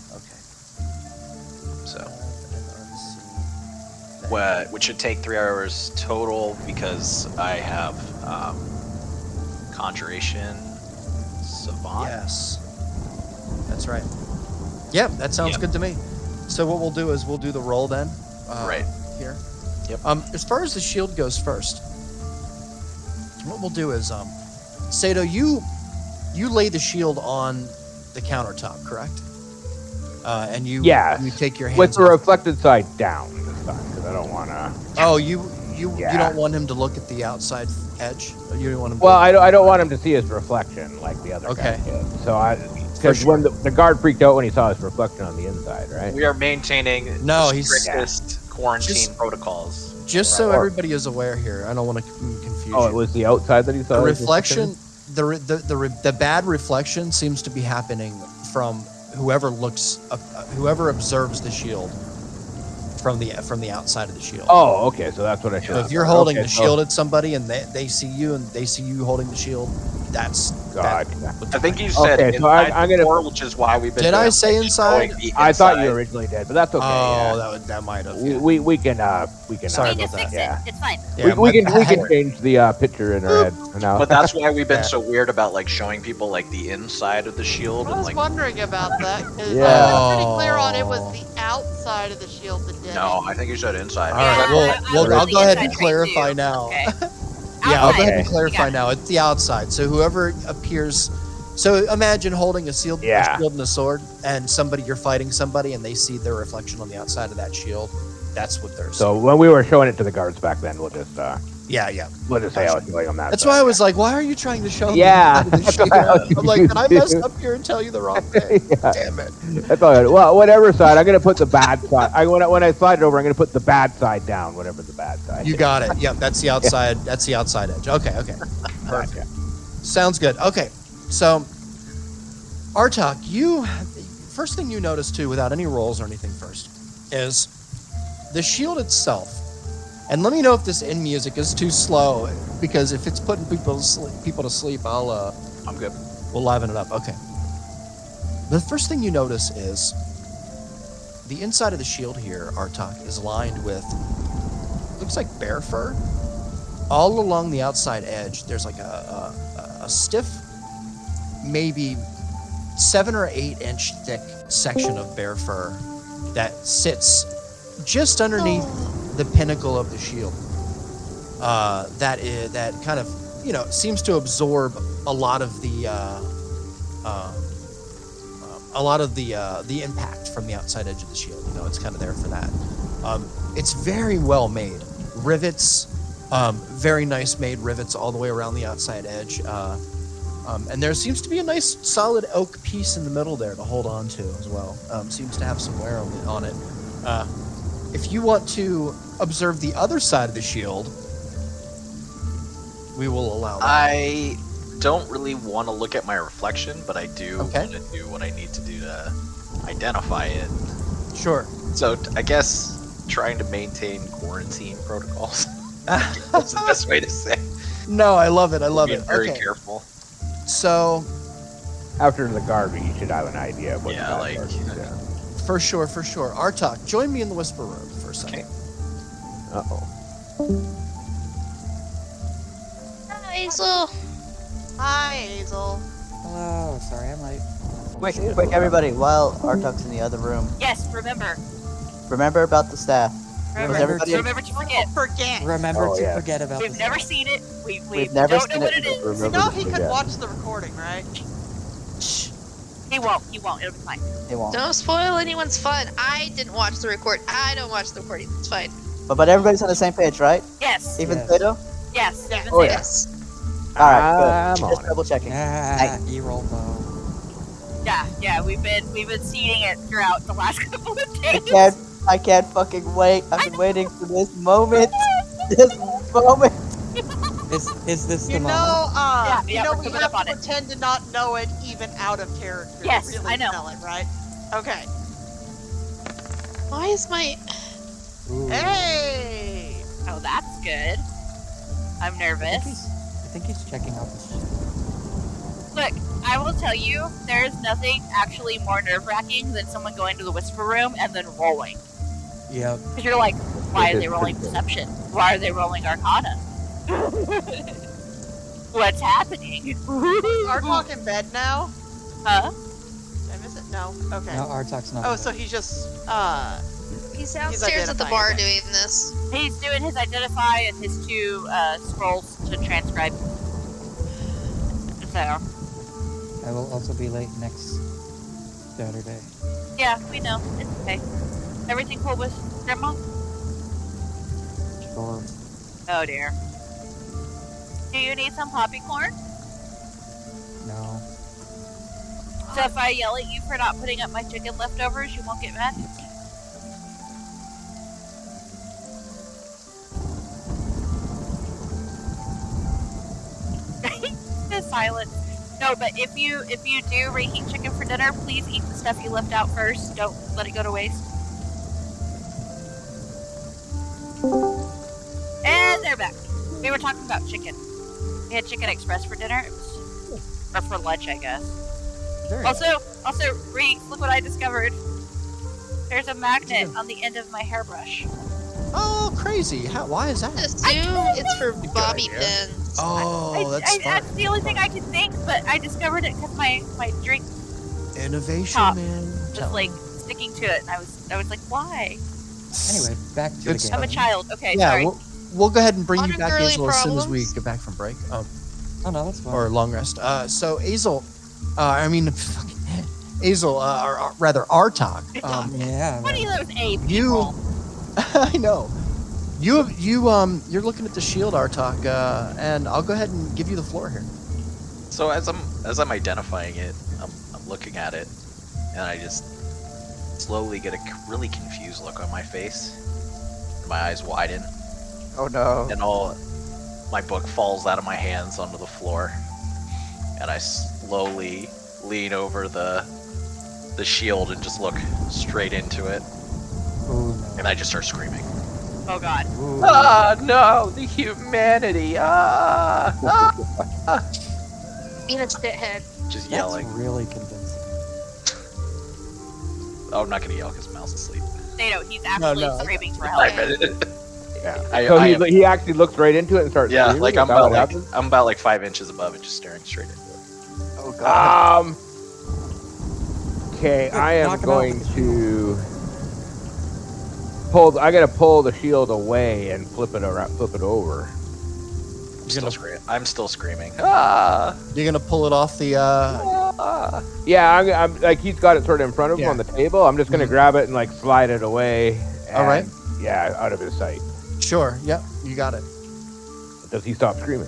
So, which should take 3 hours total because I have conjuration savant. Yes, that's right. Yep, that sounds good to me. So what we'll do is we'll do the roll then. Right here. Yep. As far as the shield goes first, what we'll do is Sato, you lay the shield on the countertop, correct? And you take your hands with the reflected side down this time because I don't want to. Oh, you don't want him to look at the outside edge. You don't want him. Well, I don't want him to see his reflection like the other guy did. So because when the guard freaked out when he saw his reflection on the inside, right? We are maintaining the strictest quarantine protocols. Just so everybody is aware here, I don't want to confuse you. Oh, it was the outside that he saw. The reflection, the bad reflection seems to be happening from whoever observes the shield from the outside of the shield. Oh, okay. So that's what I should. So if you're holding the shield at somebody and they see you and they see you holding the shield, that's God. I think you said Okay, so I'm gonna. before, which is why we've been. Did I say inside? I thought you originally did, but that's okay. Oh, that might have. Yeah. We can. Sorry We just about fix that. it. It's fine. Yeah, we my can bad. change the picture in our head now. But that's why we've been Yeah. so weird about like showing people like the inside of the shield I and was like. wondering about that. 'Cause Yeah. I was pretty clear on it was the outside of the shield that did No, it. I think you said inside. All right, Yeah, well, I I'll was go ahead inside and trained clarify too. now. Okay. Yeah, I'll go ahead and Okay. clarify Yeah. now. It's the outside. So whoever appears. So imagine holding a shield and a sword, and you're fighting somebody, and they see their reflection on the outside of that shield. That's what they're. So when we were showing it to the guards back then, we'll just yeah. we'll just say I was doing on that. That's side. why I was like, why are you trying to show me? Yeah. the That's shield? what I was I'm like, did I mess confused, up here and tell you the wrong thing? Yeah. Damn it. That's all right. Well, whatever side, I'm gonna put the bad side. When I slide it over, I'm gonna put the bad side down. Whatever the bad side. You got it. Yep, that's the outside. That's the outside edge. Okay. Gotcha. Sounds good. Okay, so Artok, first thing you notice too, without any rolls or anything first, is the shield itself. And let me know if this end music is too slow, because if it's putting people to sleep, I'm good. we'll liven it up. Okay. The first thing you notice is the inside of the shield here, Artok, is lined with looks like bear fur. All along the outside edge, there's like a stiff, maybe 7 or 8 inch thick section of bear fur that sits just underneath the pinnacle of the shield. That kind of seems to absorb a lot of the impact from the outside edge of the shield. It's kind of there for that. It's very well made. Rivets, very nice made rivets all the way around the outside edge. And there seems to be a nice solid oak piece in the middle there to hold on to as well. Seems to have some wear on it. If you want to observe the other side of the shield, we will allow that. I don't really want to look at my reflection, but I do Okay. want to do what I need to do to identify it. Sure. So I guess trying to maintain quarantine protocols. That's the best way to say. No, I love it. I love Being it. very Okay. careful. So, After the guard, you should have an idea of what Yeah, the like- guard is. for sure. Artok, join me in the whisper room for a second. Okay. Uh-oh. Hazel. Hi, Hazel. Hello, sorry I'm late. Quick, everybody, while Artok's in the other room, Yes, remember. remember about the staff. Remember everybody- to forget. Forget. Remember Oh, to yeah. forget about We've this. never seen it. We We've never don't know seen what it. it is. Remember No, to he could forget. watch the recording, right? Shh, He won't. It'll be fine. they won't. Don't spoil anyone's fun. I didn't watch the record. I don't watch the recording. It's fine. But everybody's on the same page, right? Yes. Even Yes. Sato? Yes. Yeah. even Oh, say yeah. Yes. Alright, good. I'm Just on it. double checking. Ah, E-roll though. Yeah. We've been seeding it throughout the last couple of days. I can't fucking wait. I've been waiting for this moment. This moment. Is this the You moment? know, Yeah, we're we coming have up on to it. pretend to not know it even out of character. to Yes, really I know. Tell it, right? Okay. Why is my... Ooh. Hey! Oh, that's good. I'm nervous. I think he's checking out the shit. Look, I will tell you, there is nothing actually more nerve-wracking than someone going to the whisper room and then rolling. Yep. Because you're like, why are they rolling perception? Why are they rolling arcana? What's happening? Artok in bed now? Huh? Did I miss it? No? Okay. No, Artok's not. Oh, so he's just, He's downstairs at the bar identifying doing this. He's doing his identify and his 2 scrolls to transcribe. So, I will also be late next Saturday. yeah, we know. It's okay. Everything cool with Grandma? Sure. Oh dear. Do you need some poppycorn? No. So if I yell at you for not putting up my chicken leftovers, you won't get mad? The silence. No, but if you do reheat chicken for dinner, please eat the stuff you left out first. Don't let it go to waste. they're back. We were talking about chicken. We had Chicken Express for dinner. It was, or for lunch, I guess. Very Also, Reeks, look what I discovered. There's a magnet on the end of my hairbrush. Oh, crazy! Why is that? Assume it's for bobby idea. pins. Oh, that's smart. That's the only thing I could think, but I discovered it because my drink Innovation, top man. was like sticking to it, and I was like, why? Anyway, back to Good the stuff. game. I'm a child. Okay, Yeah, sorry. we'll go ahead and bring you Modern back, girly Hazel, as soon as we problems. get back from break. Oh no, that's fine. Or long rest. So Hazel, Hazel, or rather Artok. Yeah. What are man. those A people? You, I know. You're looking at the shield, Artok, and I'll go ahead and give you the floor here. So as I'm identifying it, I'm looking at it, and I just slowly get a really confused look on my face. My eyes widen, Oh no. and all my book falls out of my hands onto the floor, and I slowly lean over the shield and just look straight into it, Oh no. and I just start screaming. Oh god. Ooh. Ah, no, the humanity! Being a shithead. Just That's yelling. really convincing. Oh, I'm not gonna yell because Mal's asleep. Sato, he's actually no. screaming for help. Yeah. I So am- he actually looks right into it and starts. Yeah, screaming? like Is I'm that what about happens? I'm about like 5 inches above it, just staring straight into it. Oh god. Okay, I am knock him out going with the to pull. I gotta pull the shield away and flip it over. I'm still screaming. Ah! You're gonna pull it off the. Ah! Yeah, I'm like he's got it sort of in front of him Yeah. on the table. I'm just gonna grab it and like slide it away. All right. and, Yeah, out of his sight. Sure. Yep. You got it. Does he stop screaming?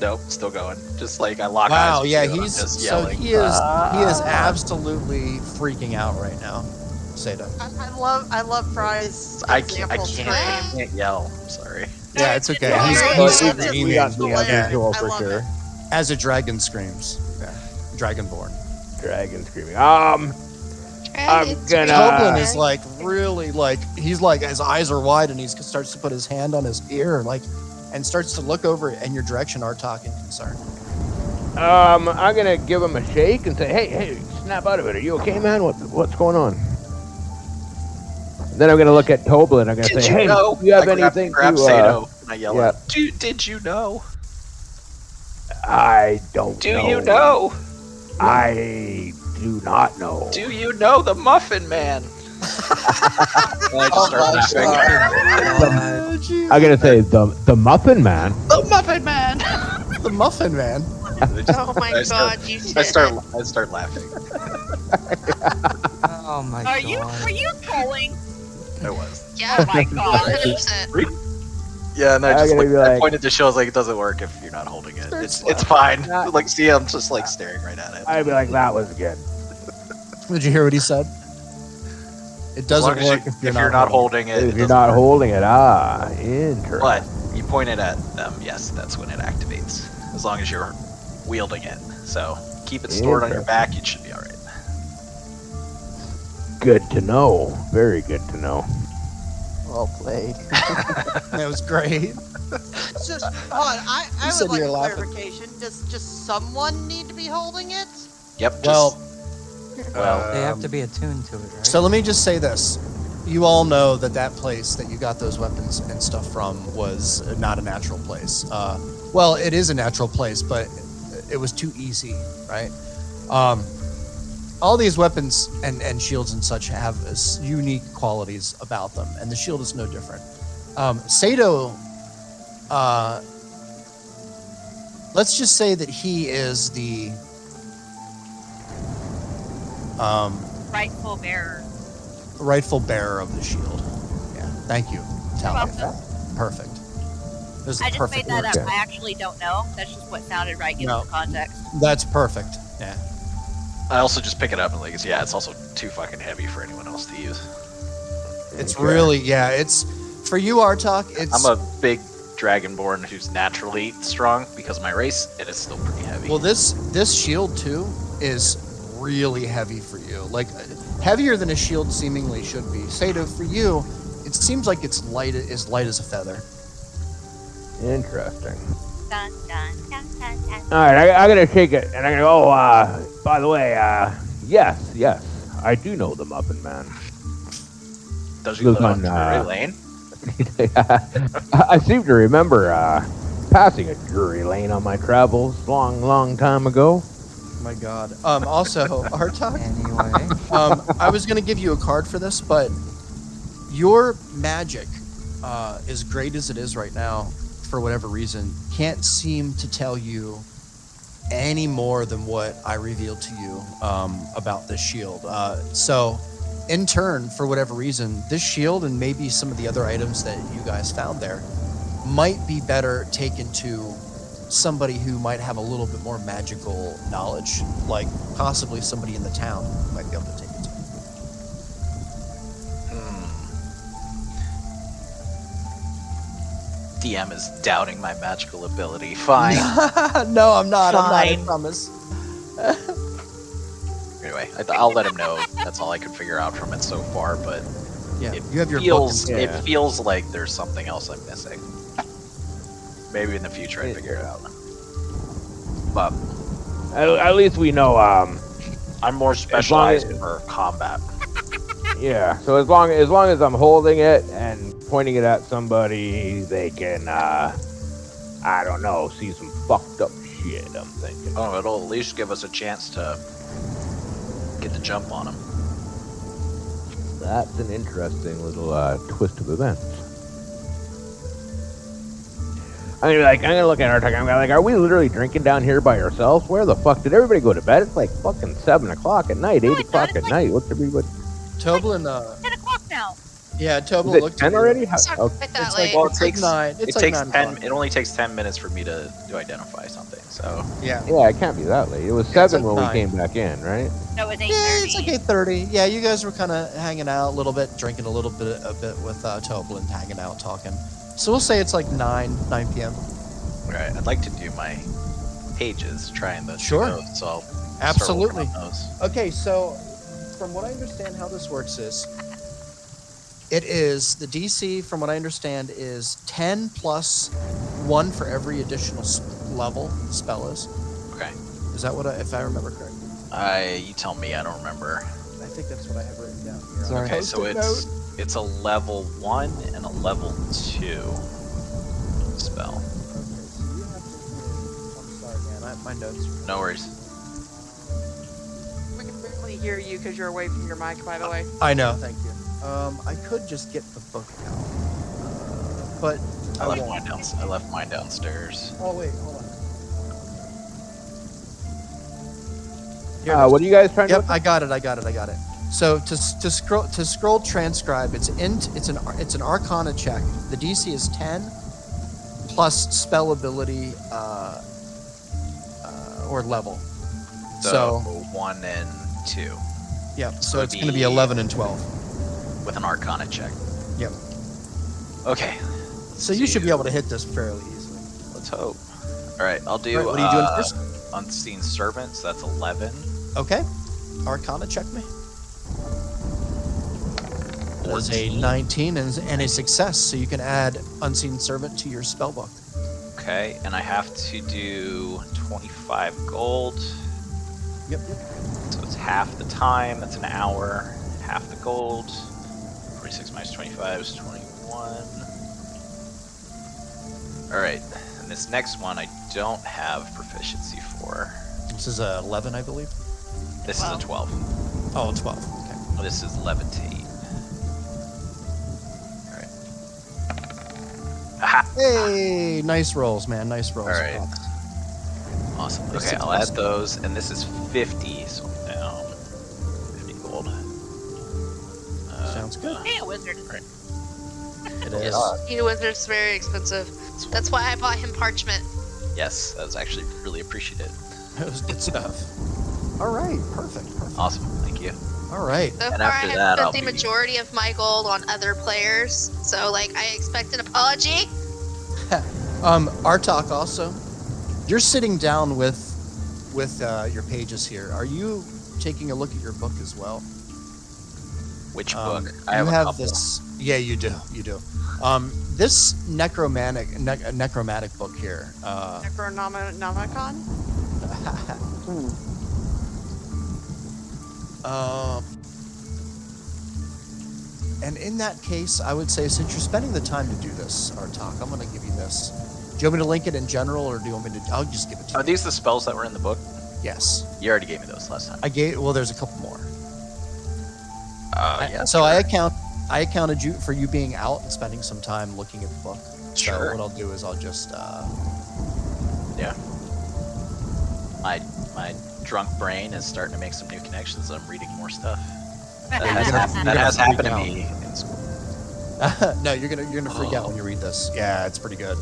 Nope, still going. Just like I lock eyes. Wow. with Yeah. you and I'm He's just so yelling. he is absolutely freaking out right now. Sato. I love Fry's I example can't yell. I'm sorry. Yeah, it's okay. No, He's it's he's just screaming visual for I love sure. it. as a dragon screams. Yeah. Dragonborn. Dragon screaming. I'm gonna- Goblin is like really like he's like his eyes are wide and he starts to put his hand on his ear like and starts to look over in your direction, Artok, in concern. I'm gonna give him a shake and say, "Hey, snap out of it. Are you okay, man? What's going on?" Then I'm gonna look at Toblin. I'm gonna say, "Hey, do you have anything grab to?" Sato and I yell yeah. at him, Did you know? I don't. Do know. you know? I do not know. Do you know the Muffin Man? And I just start laughing. I'm gonna say the Muffin Man. The Muffin Man. The Muffin Man. Oh my I start- god, you I shithead. start laughing. Oh my Are god. you trolling? I was. Yeah, Oh my god. 100%. Yeah, and I I'm just gonna like, be I like- pointed to show. I was like, it doesn't work if you're not holding it. Starts It's fine. Not- Like, see, I'm just like staring right at it. I'd be like, "That was good." Did you hear what he said? It As doesn't long as work you, if you're not holding it. If it you're doesn't not work. holding it, interesting. But you point it at them. Yes, that's when it activates. As long as you're wielding it. So keep it stored on your back. You should be all right. Good to know. Very good to know. Well played. That was great. Just, hold on, I You said would like you a were laughing. clarification. Does just someone need to be holding it? Yep. Well, They have to be attuned to it, right? so let me just say this. You all know that place that you got those weapons and stuff from was not a natural place. Well, it is a natural place, but it was too easy, right? All these weapons and shields and such have unique qualities about them, and the shield is no different. Sato, let's just say that he is the Rightful bearer. rightful bearer of the shield. Yeah, thank you, Talia. welcome. Perfect. There's I a just perfect made that word. up. I actually don't know. That's just what sounded right given No. the context. That's perfect. Yeah. I also just pick it up and like, yeah, it's also too fucking heavy for anyone else to use. It's really, yeah, it's for you, Artok. It's I'm a big dragonborn who's naturally strong because of my race, and it's still pretty heavy. well, this shield too is really heavy for you, like heavier than a shield seemingly should be. Sato, for you, it seems like it's light as a feather. Interesting. Dun, dun, dun, dun, dun. All right, I gotta shake it, and I'm gonna go. By the way, yes, I do know the Muffin Man. Does he live on Lives Drury on, Lane? I seem to remember passing a Drury Lane on my travels long time ago. Oh my god. Also, Artok, Anyway. I was gonna give you a card for this, but your magic, as great as it is right now, for whatever reason, can't seem to tell you any more than what I revealed to you about this shield. So, in turn, for whatever reason, this shield and maybe some of the other items that you guys found there might be better taken to somebody who might have a little bit more magical knowledge, like possibly somebody in the town who might be able to take it to. DM is doubting my magical ability. Fine. No, I'm not. I Fine. promise. Anyway, I'll let him know. That's all I can figure out from it so far. But Yeah, it you have your feels book. it feels like there's something else I'm missing. Maybe in the future I figure it out. But At least we know. I'm more specialized for combat. Yeah. So as long as I'm holding it and pointing it at somebody, they can, I don't know, see some fucked up shit. I'm thinking. Oh, it'll at least give us a chance to get the jump on him. That's an interesting little twist of events. I'm gonna look at our time. I'm like, are we literally drinking down here by ourselves? Where the fuck did everybody go to bed? It's like fucking 7 o'clock at night, 8 No, it's not. o'clock It's at like- night. What's everybody? Toblin, 10 o'clock now. yeah, Is Toblin it looked 10 at you. already? It's not Okay. quite that It's late. like, Well, it's like 9. It's it like takes 9 10. o'clock. It only takes 10 minutes for me to identify something. So Yeah. Yeah, it can't be that late. It was Yeah, it's 7 like when 9. we came back in, right? No, it's 8:30. Yeah, it's like 8:30. Yeah, you guys were kind of hanging out a little bit, drinking a little bit, with Toblin, hanging out, talking. So we'll say it's like 9 p.m. right, I'd like to do my pages, trying those. Sure. Those, so I'll start working Absolutely. on those. Okay, so from what I understand how this works is, it is, the DC, from what I understand, is 10 plus 1 for every additional level spell is. Okay. Is that what if I remember correctly? You tell me. I don't remember. I think that's what I have written down here. Sorry. Okay, so it's a level 1 and a level 2 spell. Okay, so you have to hit, I'm sorry, man, my notes are... No worries. We can barely hear you because you're away from your mic, by the way. I know, thank you. I could just get the book out, but I left won't. mine down. I left mine downstairs. Oh wait, hold on. Here it is. What are you guys trying to Yep, look I got it. So to scroll transcribe, it's an Arcana check. The DC is 10 plus spell ability or level. So 1 and 2 Yep. So So it's it'd going to be be- 11 and 12. with an Arcana check. Yep. Okay. So you should be able to hit this fairly easily. Let's hope. All right, I'll do. Alright, what are you doing first? Unseen Servants. That's 11. Okay. Arcana check me. That is a 14. 19 and a success, so you can add Unseen Servant to your spell book. Okay, and I have to do 25 gold. Yep. So it's half the time. That's an hour. Half the gold. 46 minus 25 is 21. All right, and this next one I don't have proficiency for. This is a 11, I believe. This is a 12. Oh, 12. Okay. This is levitate. All right. Aha! Hey, nice rolls, man. Nice rolls. All right. Props. Awesome. It's Okay, six I'll add plus. those, and this is 50, so I'm down 50 gold. Sounds good. Hey, a wizard. It is. Being a wizard's very expensive. That's why I bought him parchment. Yes, that was actually really appreciated. That was good stuff. All right. Perfect. Awesome. Thank you. All right. So And far, I after have that, spent I'll the be- majority of my gold on other players. So, like, I expect an apology. Artok also. You're sitting down with your pages here. Are you taking a look at your book as well? Which book? You I have a couple. this. Yeah, you do. You do. this necromantic book here. Necronomicon? And in that case, I would say, since you're spending the time to do this, Artak, I'm going to give you this. Do you want me to link it in general, or do you want me to? I'll just give it to you. Are these the spells that were in the book? Yes. You already gave me those last time. Well, there's a couple more. Yeah. So sure. I accounted you for you being out and spending some time looking at the book. Sure. So what I'll do is I'll just yeah. My drunk brain is starting to make some new connections. I'm reading more stuff. That has happened to me in school. No, you're gonna freak out when you read this. Yeah, it's pretty good.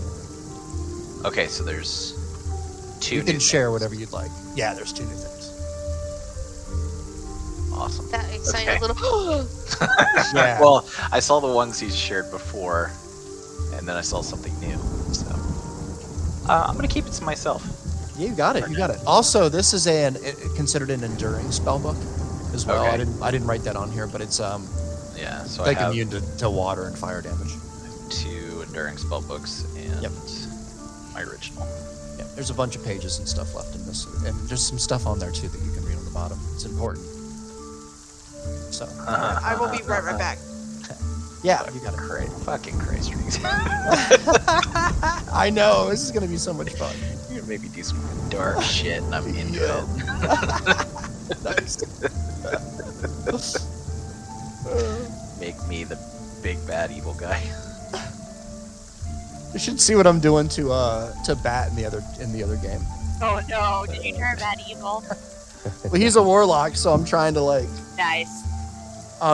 Okay, so there's two. You new can share things. whatever you'd like. Yeah, there's 2 new things. Awesome. That excited Okay. little. Yeah. Well, I saw the ones he's shared before, and then I saw something new. So I'm gonna keep it to myself. Yeah, you got it. You got it. Also, this is considered an enduring spell book as well. Okay. I didn't write that on here, but it's Yeah. So like I have immune to water and fire damage. 2 enduring spell books and Yep. my original. Yeah, there's a bunch of pages and stuff left in this, and there's some stuff on there too that you can read on the bottom. It's important. So I will be right back. yeah, you got it. Great. Fucking Christ, Reese. I know this is gonna be so much fun. You're gonna make me do some dark shit, and I'm into it. Nice. Make me the big bad evil guy. You should see what I'm doing to Bat in the other game. Oh no, did you turn bad evil? Well, he's a warlock, so I'm trying to Nice.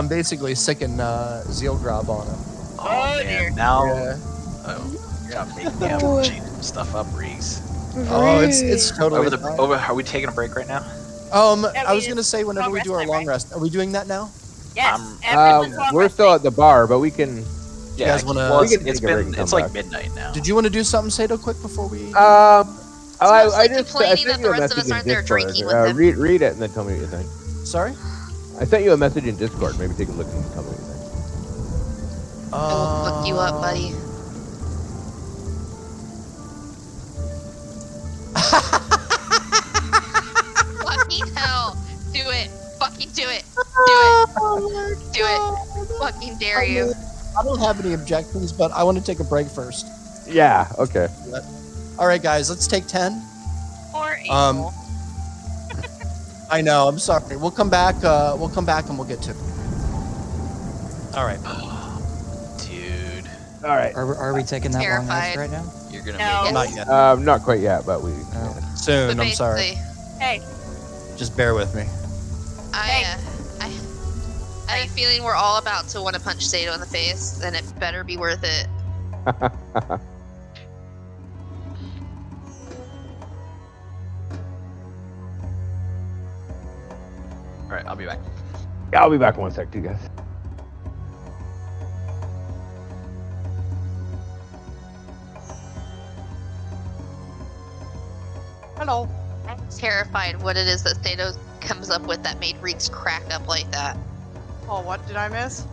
basically sicken Zealgrob on him. Oh, man. dear. Now Yeah. you're gonna make me have to change some stuff up, Reese. Oh, it's totally fine. Are we taking a break right now? I was gonna say whenever long we rest do our time, long right? rest, are we doing that now? Yes. Everyone's long We're still at the bar, but we can. You guys wanna- Well, We can it's take a break been and come it's like back. midnight now. Did you want to do something, Sato, quick before we? I mostly just complaining sent that you the a rest of message us aren't in there Discord. drinking with them. Read it and then tell me what you think. Sorry. I sent you a message in Discord. Maybe take a look and tell me what you think. I will fuck you up, buddy. Fucking hell. Do it. Fucking do it. Do it. Do it. Fucking dare you. I don't have any objections, but I want to take a break first. Yeah. Okay. All right, guys, let's take 10. Or Um, evil. I know. I'm sorry. We'll come back. We'll come back and we'll get to it. All right. Dude, All right. Are we taking that long Terrified. rest right now? you're gonna No. make Not yet. Not quite yet, but we. Oh. Soon. But I'm sorry. basically, Hey, Just bear with me. I have a feeling we're all about to want to punch Sato in the face, and it better be worth it. All right, I'll be back. Yeah, I'll be back in 1 sec, too, guys. Hello. I'm terrified what it is that Sato comes up with that made Reeks crack up like that. Oh, what did I miss?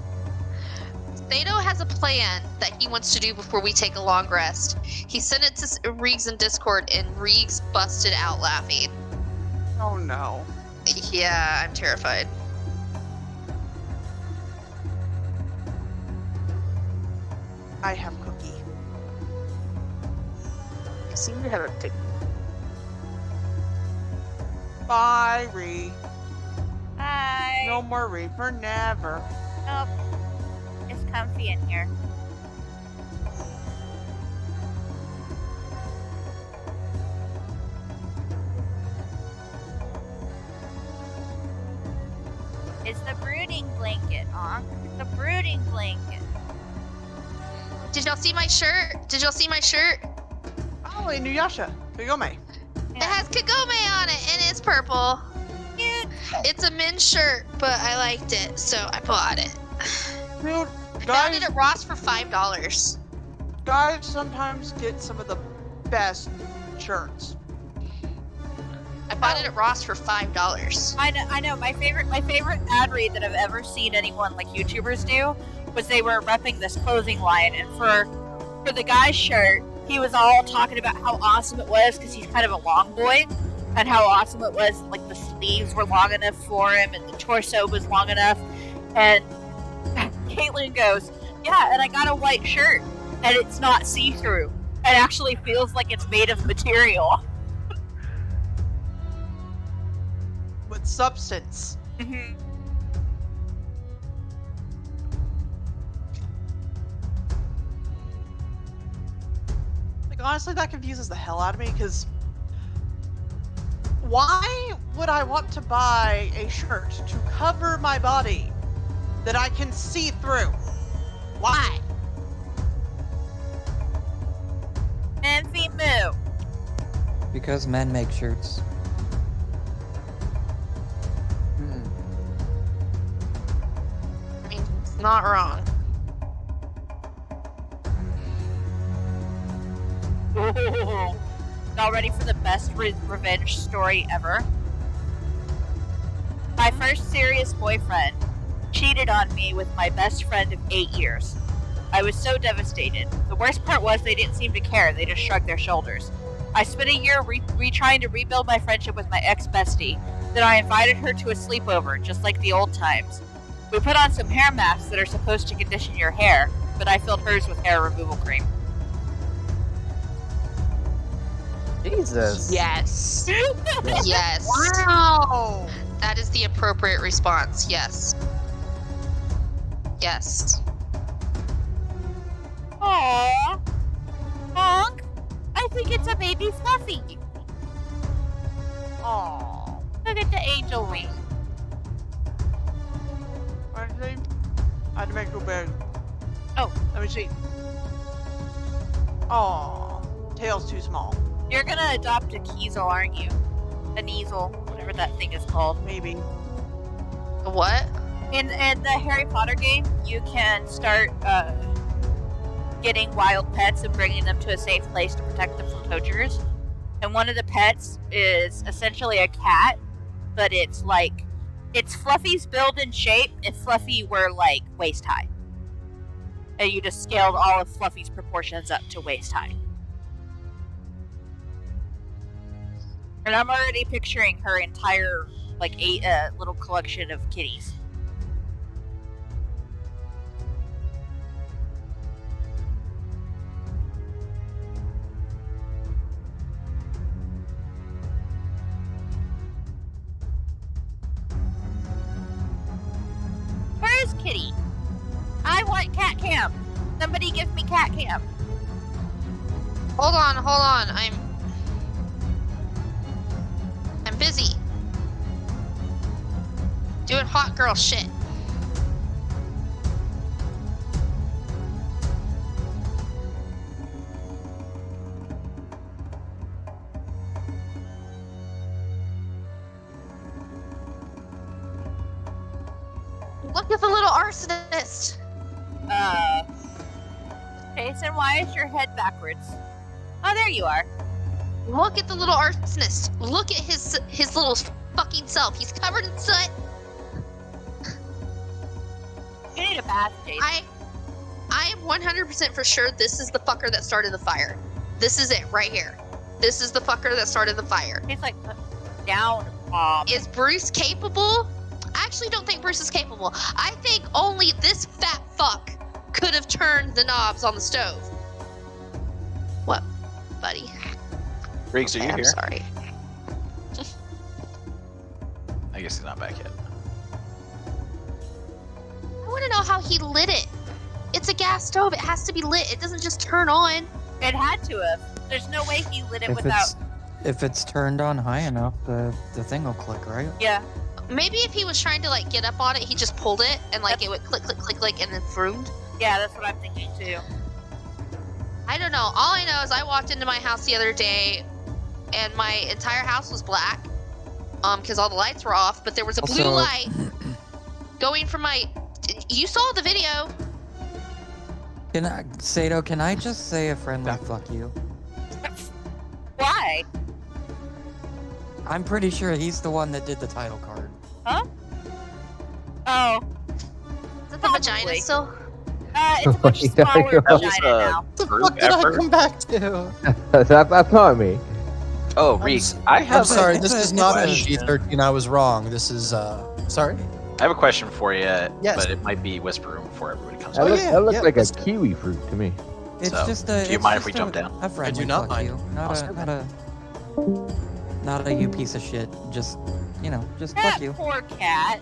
Sato has a plan that he wants to do before we take a long rest. He sent it to Reeks in Discord, and Reeks busted out laughing. Oh no. Yeah, I'm terrified. I have cookie. I seem to have a tick. Bye, Ree. hi. No more Ree for never. Nope. It's comfy in here. It's the brooding blanket, huh? It's the brooding blanket. Did y'all see my shirt? Did y'all see my shirt? Oh, Inuyasha. Kagome. It has Kagome on it, and it's purple. Cute. It's a men's shirt, but I liked it, so I bought it. Dude, I found guys, it at Ross for $5. guys sometimes get some of the best shirts. I bought it at Ross for $5. I know. My favorite ad read that I've ever seen anyone like YouTubers do was they were repping this clothing line, and for for the guy's shirt, he was all talking about how awesome it was because he's kind of a long boy, and how awesome it was, like the sleeves were long enough for him and the torso was long enough. And Caitlin goes, "Yeah, and I got a white shirt, and it's not see-through. It actually feels like it's made of material." With substance. Mm-hmm. Like, honestly, that confuses the hell out of me, because why would I want to buy a shirt to cover my body that I can see through? Why? Envy moo. Because men make shirts. I mean, it's not wrong. Ooh. Y'all ready for the best revenge story ever? My first serious boyfriend cheated on me with my best friend of 8 years. I was so devastated. The worst part was they didn't seem to care, they just shrugged their shoulders. I spent a year trying to rebuild my friendship with my ex-bestie. Then I invited her to a sleepover, just like the old times. We put on some hair masks that are supposed to condition your hair, but I filled hers with hair removal cream. Jesus. Yes. Yes. Wow! That is the appropriate response. Yes. Yes. Aww. Honk. I think it's a baby Fluffy. Aww. Look at the angel wing. Honestly, I had to make it big. Oh. Let me see. Aww. Tail's too small. You're gonna adopt a Kiesel, aren't you? A Kneasel, whatever that thing is called. Maybe. What? In the Harry Potter game, you can start getting wild pets and bringing them to a safe place to protect them from poachers. And one of the pets is essentially a cat, but it's like, it's Fluffy's build and shape if Fluffy were like waist high. And you just scaled all of Fluffy's proportions up to waist high. And I'm already picturing her entire, like, little collection of kitties. Where's Kitty? I want cat cam. Somebody give me cat cam. Hold on. I'm busy. Doing hot girl shit. Look at the little arsonist. Jason, why is your head backwards? Oh, there you are. Look at the little arsonist. Look at his little fucking self. He's covered in soot. You need a bath, Jason. I am 100% for sure this is the fucker that started the fire. This is it right here. This is the fucker that started the fire. He's like, down, Mom. Is Bruce capable? I actually don't think Bruce is capable. I think only this fat fuck could have turned the knobs on the stove. What, buddy? Riggs, are you I'm here? sorry. I guess he's not back yet. I want to know how he lit it. It's a gas stove. It has to be lit. It doesn't just turn on. It had to have. There's no way he lit it If without. if it's turned on high enough, the thing will click, right? Yeah. Maybe if he was trying to like get up on it, he just pulled it and like it would click, click, click, click, and then froomed. Yeah, that's what I'm thinking too. I don't know. All I know is I walked into my house the other day, and my entire house was black, because all the lights were off. But there was a blue Also- light going from my. You saw the video. Sato, can I just say a friendly fuck you? Why? I'm pretty sure he's the one that did the title card. Huh? Oh. Is it the vagina Probably. still? It's a much smaller That was vagina now. What the Group fuck did I effort? come back to? That's not me. Oh, Reek, I I'm have sorry, a this is not question. PG-13. I was wrong. This is sorry. I have a question for you, Yes. but it might be whisper room before everybody comes That Oh, back. looks, that looks yeah, like a let's- kiwi fruit to me. It's So, just a. do you it's mind if we just jump down? A friendly not fuck mind. you. Awesome. Not a you piece of shit. Just just That fuck you. poor cat.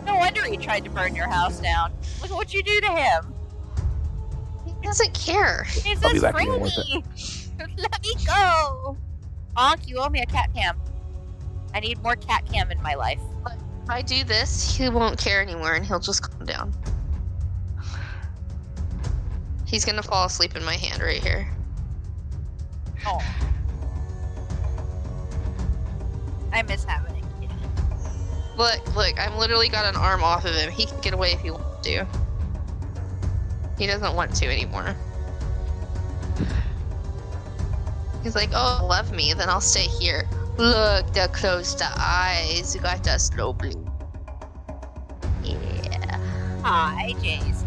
No wonder he tried to burn your house down. Look at what you do to him. He doesn't care. He I'll be says, back free in one me. Let me go. Onk, you owe me a cat cam. I need more cat cam in my life. If I do this, he won't care anymore and he'll just calm down. He's gonna fall asleep in my hand right here. Oh. I miss having a kid. Look, I'm literally got an arm off of him. He can get away if he wants to. He doesn't want to anymore. He's like, oh, love me, then I'll stay here. Look, the closed eyes. You got the slow blue. Yeah. Hi, Jace.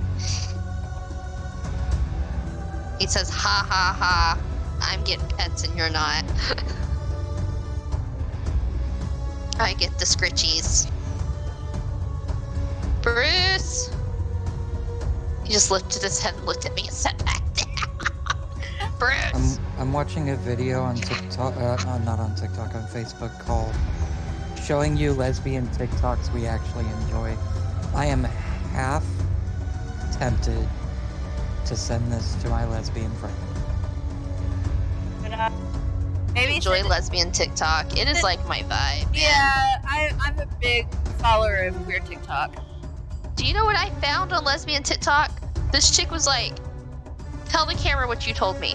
He says, ha ha ha. I'm getting pets and you're not. I get the scritchies. Bruce! He just lifted his head and looked at me and sat back down. Bruce! I'm watching a video on TikTok, not on TikTok, on Facebook called "Showing You Lesbian TikToks We Actually Enjoy." I am half tempted to send this to my lesbian friend. Maybe Enjoy send it- lesbian TikTok. It is like my vibe. Yeah, I'm a big follower of queer TikTok. Do you know what I found on lesbian TikTok? This chick was like, tell the camera what you told me.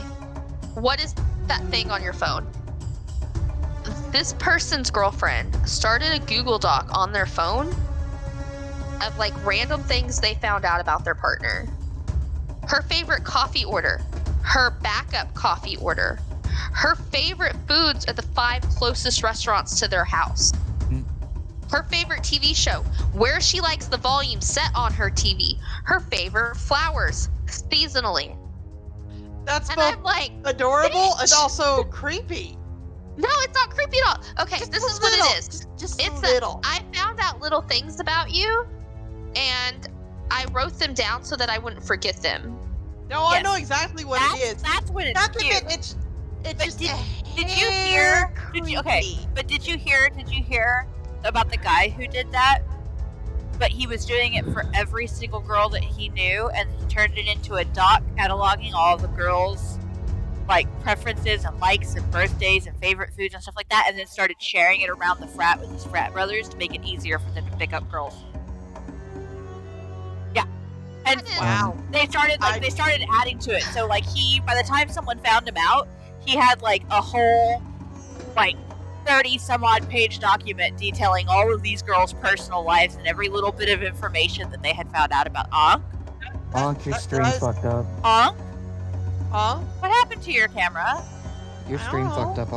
What is that thing on your phone? This person's girlfriend started a Google Doc on their phone of like random things they found out about their partner. Her favorite coffee order, her backup coffee order, her favorite foods are the 5 closest restaurants to their house. Her favorite TV show, where she likes the volume set on her TV, her favorite flowers, seasonally. That's And both I'm like, adorable and bitch. also creepy. no, it's not creepy at all. Okay, Just this a is what little. it is. Just It's a that little. I found out little things about you, and I wrote them down so that I wouldn't forget them. No, I Yes. know exactly what it is. That's what it's Not to cute. admit, it's But just did you hair hear? Okay, creepy. but did you hear about the guy who did that? But he was doing it for every single girl that he knew, and he turned it into a doc cataloging all the girls' like preferences and likes and birthdays and favorite foods and stuff like that, and then started sharing it around the frat with his frat brothers to make it easier for them to pick up girls. Yeah, and That is- Wow. they started adding to it. So like by the time someone found him out, he had like a whole like 30 some odd page document detailing all of these girls' personal lives and every little bit of information that they had found out about. Bonk, your that stream does- fucked up. Huh? What happened to your camera? Your I stream don't fucked know. up,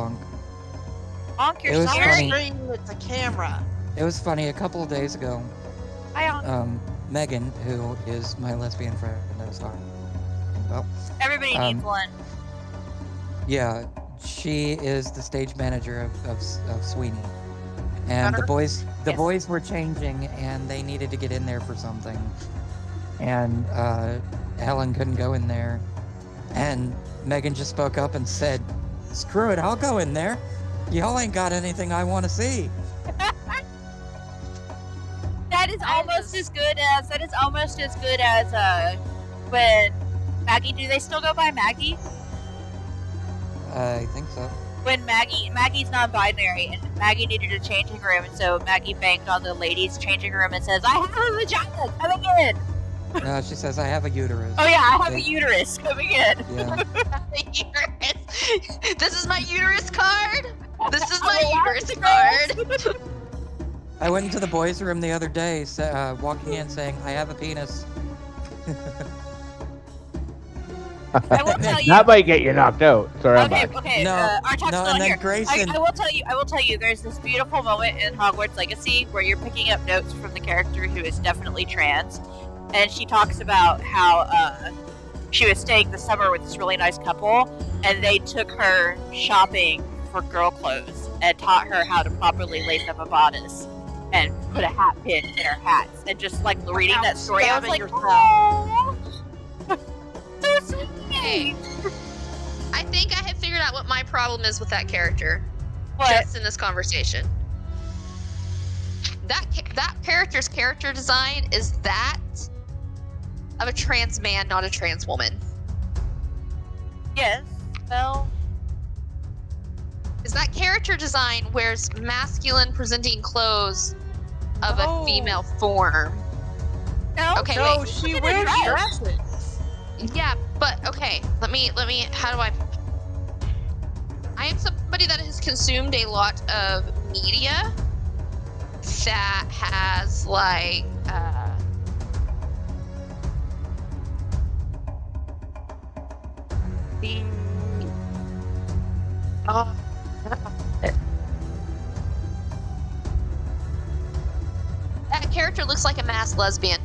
Bonk. You're It was sorry. Your funny. stream, it's a camera. It was funny. A couple of days ago, Megan, who is my lesbian friend I was talking about, Everybody needs one. yeah, she is the stage manager of Sweeney, and the boys Yes. were changing, and they needed to get in there for something, and Helen couldn't go in there, and Megan just spoke up and said, "Screw it, I'll go in there. Y'all ain't got anything I want to see." That is almost as good as when Maggie. Do they still go by Maggie? I think so. When Maggie's non-binary and Maggie needed a changing room, and so Maggie banged on the ladies' changing room and says, "I have a vagina coming in." No, she says, "I have a uterus." Oh yeah, I have a They- uterus coming in. Yeah. Uterus. This is my uterus card. This is my I'm allowed uterus to card. I went into the boys' room the other day, walking in saying, "I have a penis." I will tell you. That might get you knocked out. Sorry, I'm Okay, back. okay. No, our talk's no, still and then here. Grayson. I will tell you. There's this beautiful moment in Hogwarts Legacy where you're picking up notes from the character who is definitely trans, and she talks about how she was staying the summer with this really nice couple, and they took her shopping for girl clothes and taught her how to properly lace up a bodice and put a hat pin in her hats. And just like reading that story, I was like, oh, so sweet. Hey, I think I have figured out what my problem is with that character. What? Just in this conversation. That character's character design is that of a trans man, not a trans woman. Yes. Well, Is that character design wears masculine presenting clothes of No. a female form. no. Okay, No, wait. she Look at wears her dress. dresses. Yeah, but okay. Let me. How do I? I am somebody that has consumed a lot of media that has like. The. Oh. That character looks like a masked lesbian.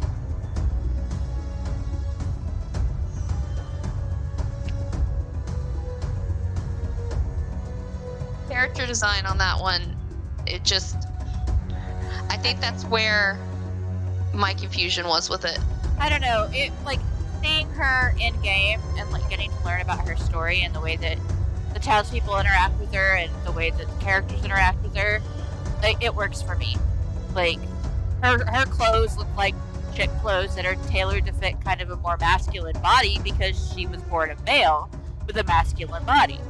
Character design on that one, it just, I think that's where my confusion was with it. I don't know. It like seeing her in game and like getting to learn about her story and the way that the townspeople interact with her and the way that the characters interact with her, like it works for me. Like her clothes look like chick clothes that are tailored to fit kind of a more masculine body because she was born a male with a masculine body.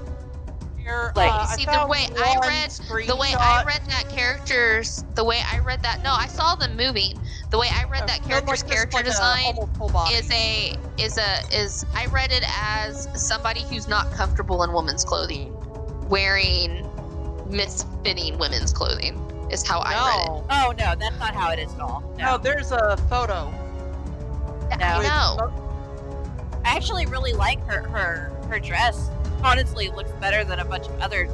Here, Like, I See, the found way I one read screenshot. that character's, the way I read that, no, I saw them moving. The way I read that character's character design is I read it as somebody who's not comfortable in women's clothing, wearing misfitting women's clothing, is how I read it. Oh no, that's not how it is at all. No, there's a photo. I with know. I actually really like her dress. Honestly, it looks better than a bunch of other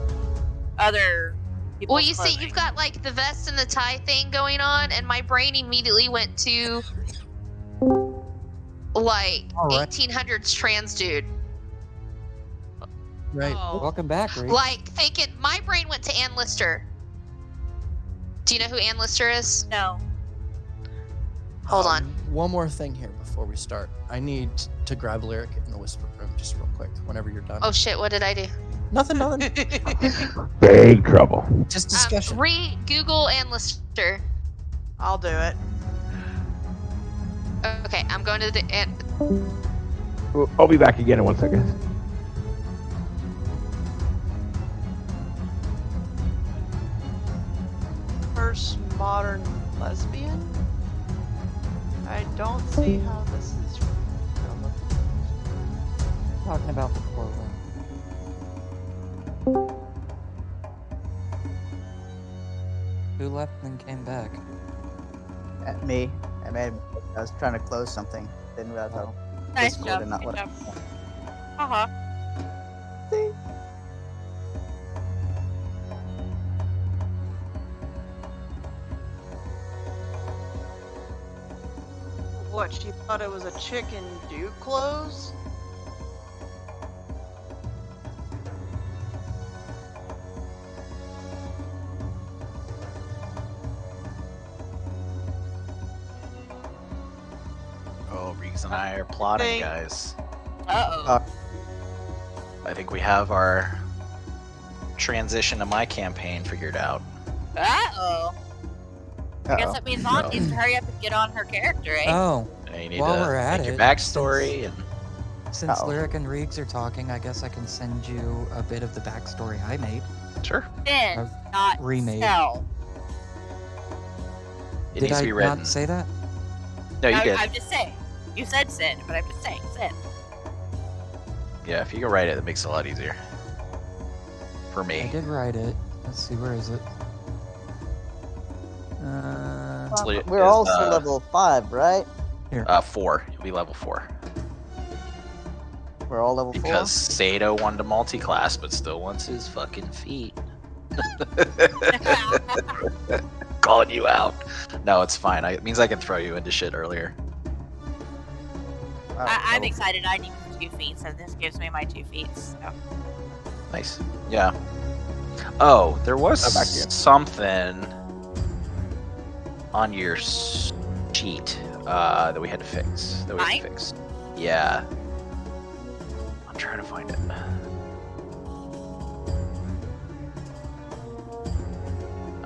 people's Well, you see, clothing. you've got like the vest and the tie thing going on, and my brain immediately went to like All right. 1800s trans dude. Right. Oh. Welcome back, Reed. Like thinking, my brain went to Ann Lister. Do you know who Ann Lister is? No. Hold on. One more thing here before we start. I need to grab Lyric in the whisper room just real quick. Whenever you're done. Oh shit! What did I do? Nothing. Big trouble. Just discussion. Google Ann Lister. I'll do it. Okay, I'm going to the. I'll be back again in 1 second. First modern lesbian? I don't see how this is. Talking about the clothing. Who left and came back? Me. I was trying to close something. Didn't realize how. Nice Discord job. and not Good what- job. Uh-huh. What, she thought it was a chicken Duke clothes? Oh, Reeks and I are plotting, Hey. guys. Uh-oh. I think we have our transition to my campaign figured out. Uh-oh. I guess Uh-oh. that means Mom needs to hurry up and get on her character, eh? Oh, And you need While to we're at make your it, backstory and since Uh-oh. Lyric and Reegs are talking, I guess I can send you a bit of the backstory I made. sure, Sin, not remade. sell. it Did needs I to be written. not say that? No, you did. I'm just saying. You said sin, but I'm just saying sin. Yeah, if you can write it, that makes it a lot easier. For I me. did write it. Let's see, where is it? Actually, it We're is, also level 5, right? 4. You'll be level 4. We're all level 4. Because Sato wanted to multi-class, but still wants his fucking feet. Calling you out. No, it's fine. It means I can throw you into shit earlier. I'm excited. I need 2 feats, and this gives me my 2 feats. So. Nice. Yeah. Oh, there was I'm back again. something on your sheet that we had to fix. Yeah. I'm trying to find it.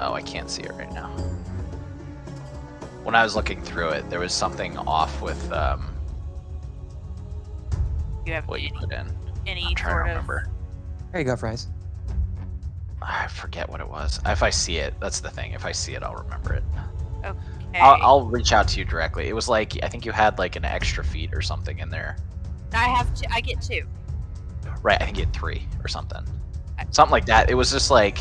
Oh, I can't see it right now. When I was looking through it, there was something off with You have what you put in. any I'm trying sort to of remember. There you go, Fries. I forget what it was. If I see it, that's the thing. If I see it, I'll remember it. Okay. I'll reach out to you directly. It was like, I think you had like an extra feat or something in there. I get 2. Right, I think you had 3 or something. Something like that. It was just like,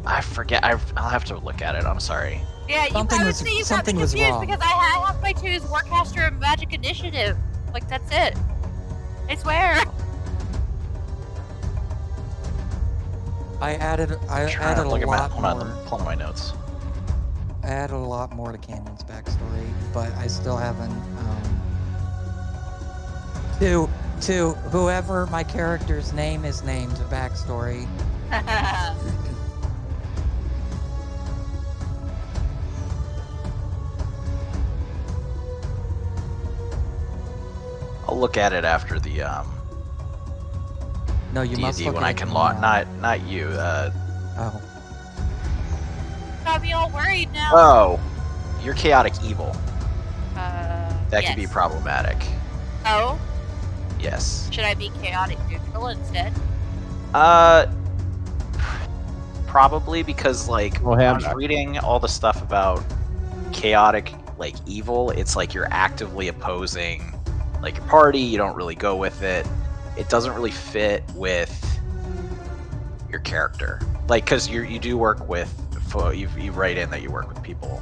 I forget. I'll have to look at it. I'm sorry. Yeah, Something I would was- say you got something me was confused wrong. because I have my 2s Warcaster and Magic Initiative. Like, that's it. I swear. I added a Look at my, lot hold on, more. let me pull up my notes. I added a lot more to Canyon's backstory, but I still haven't. To whoever my character's name is named backstory. I'll look at it after the No, you must D&D look when at I it can now. log. Not you. Oh, Got me all worried now. Oh, you're chaotic evil. That yes. could be problematic. Oh, Yes. should I be chaotic neutral instead? Probably because like Well, when I ham was back. reading all the stuff about chaotic like evil, it's like you're actively opposing like your party. You don't really go with it. It doesn't really fit with your character. Like, because you do work with. You write in that you work with people.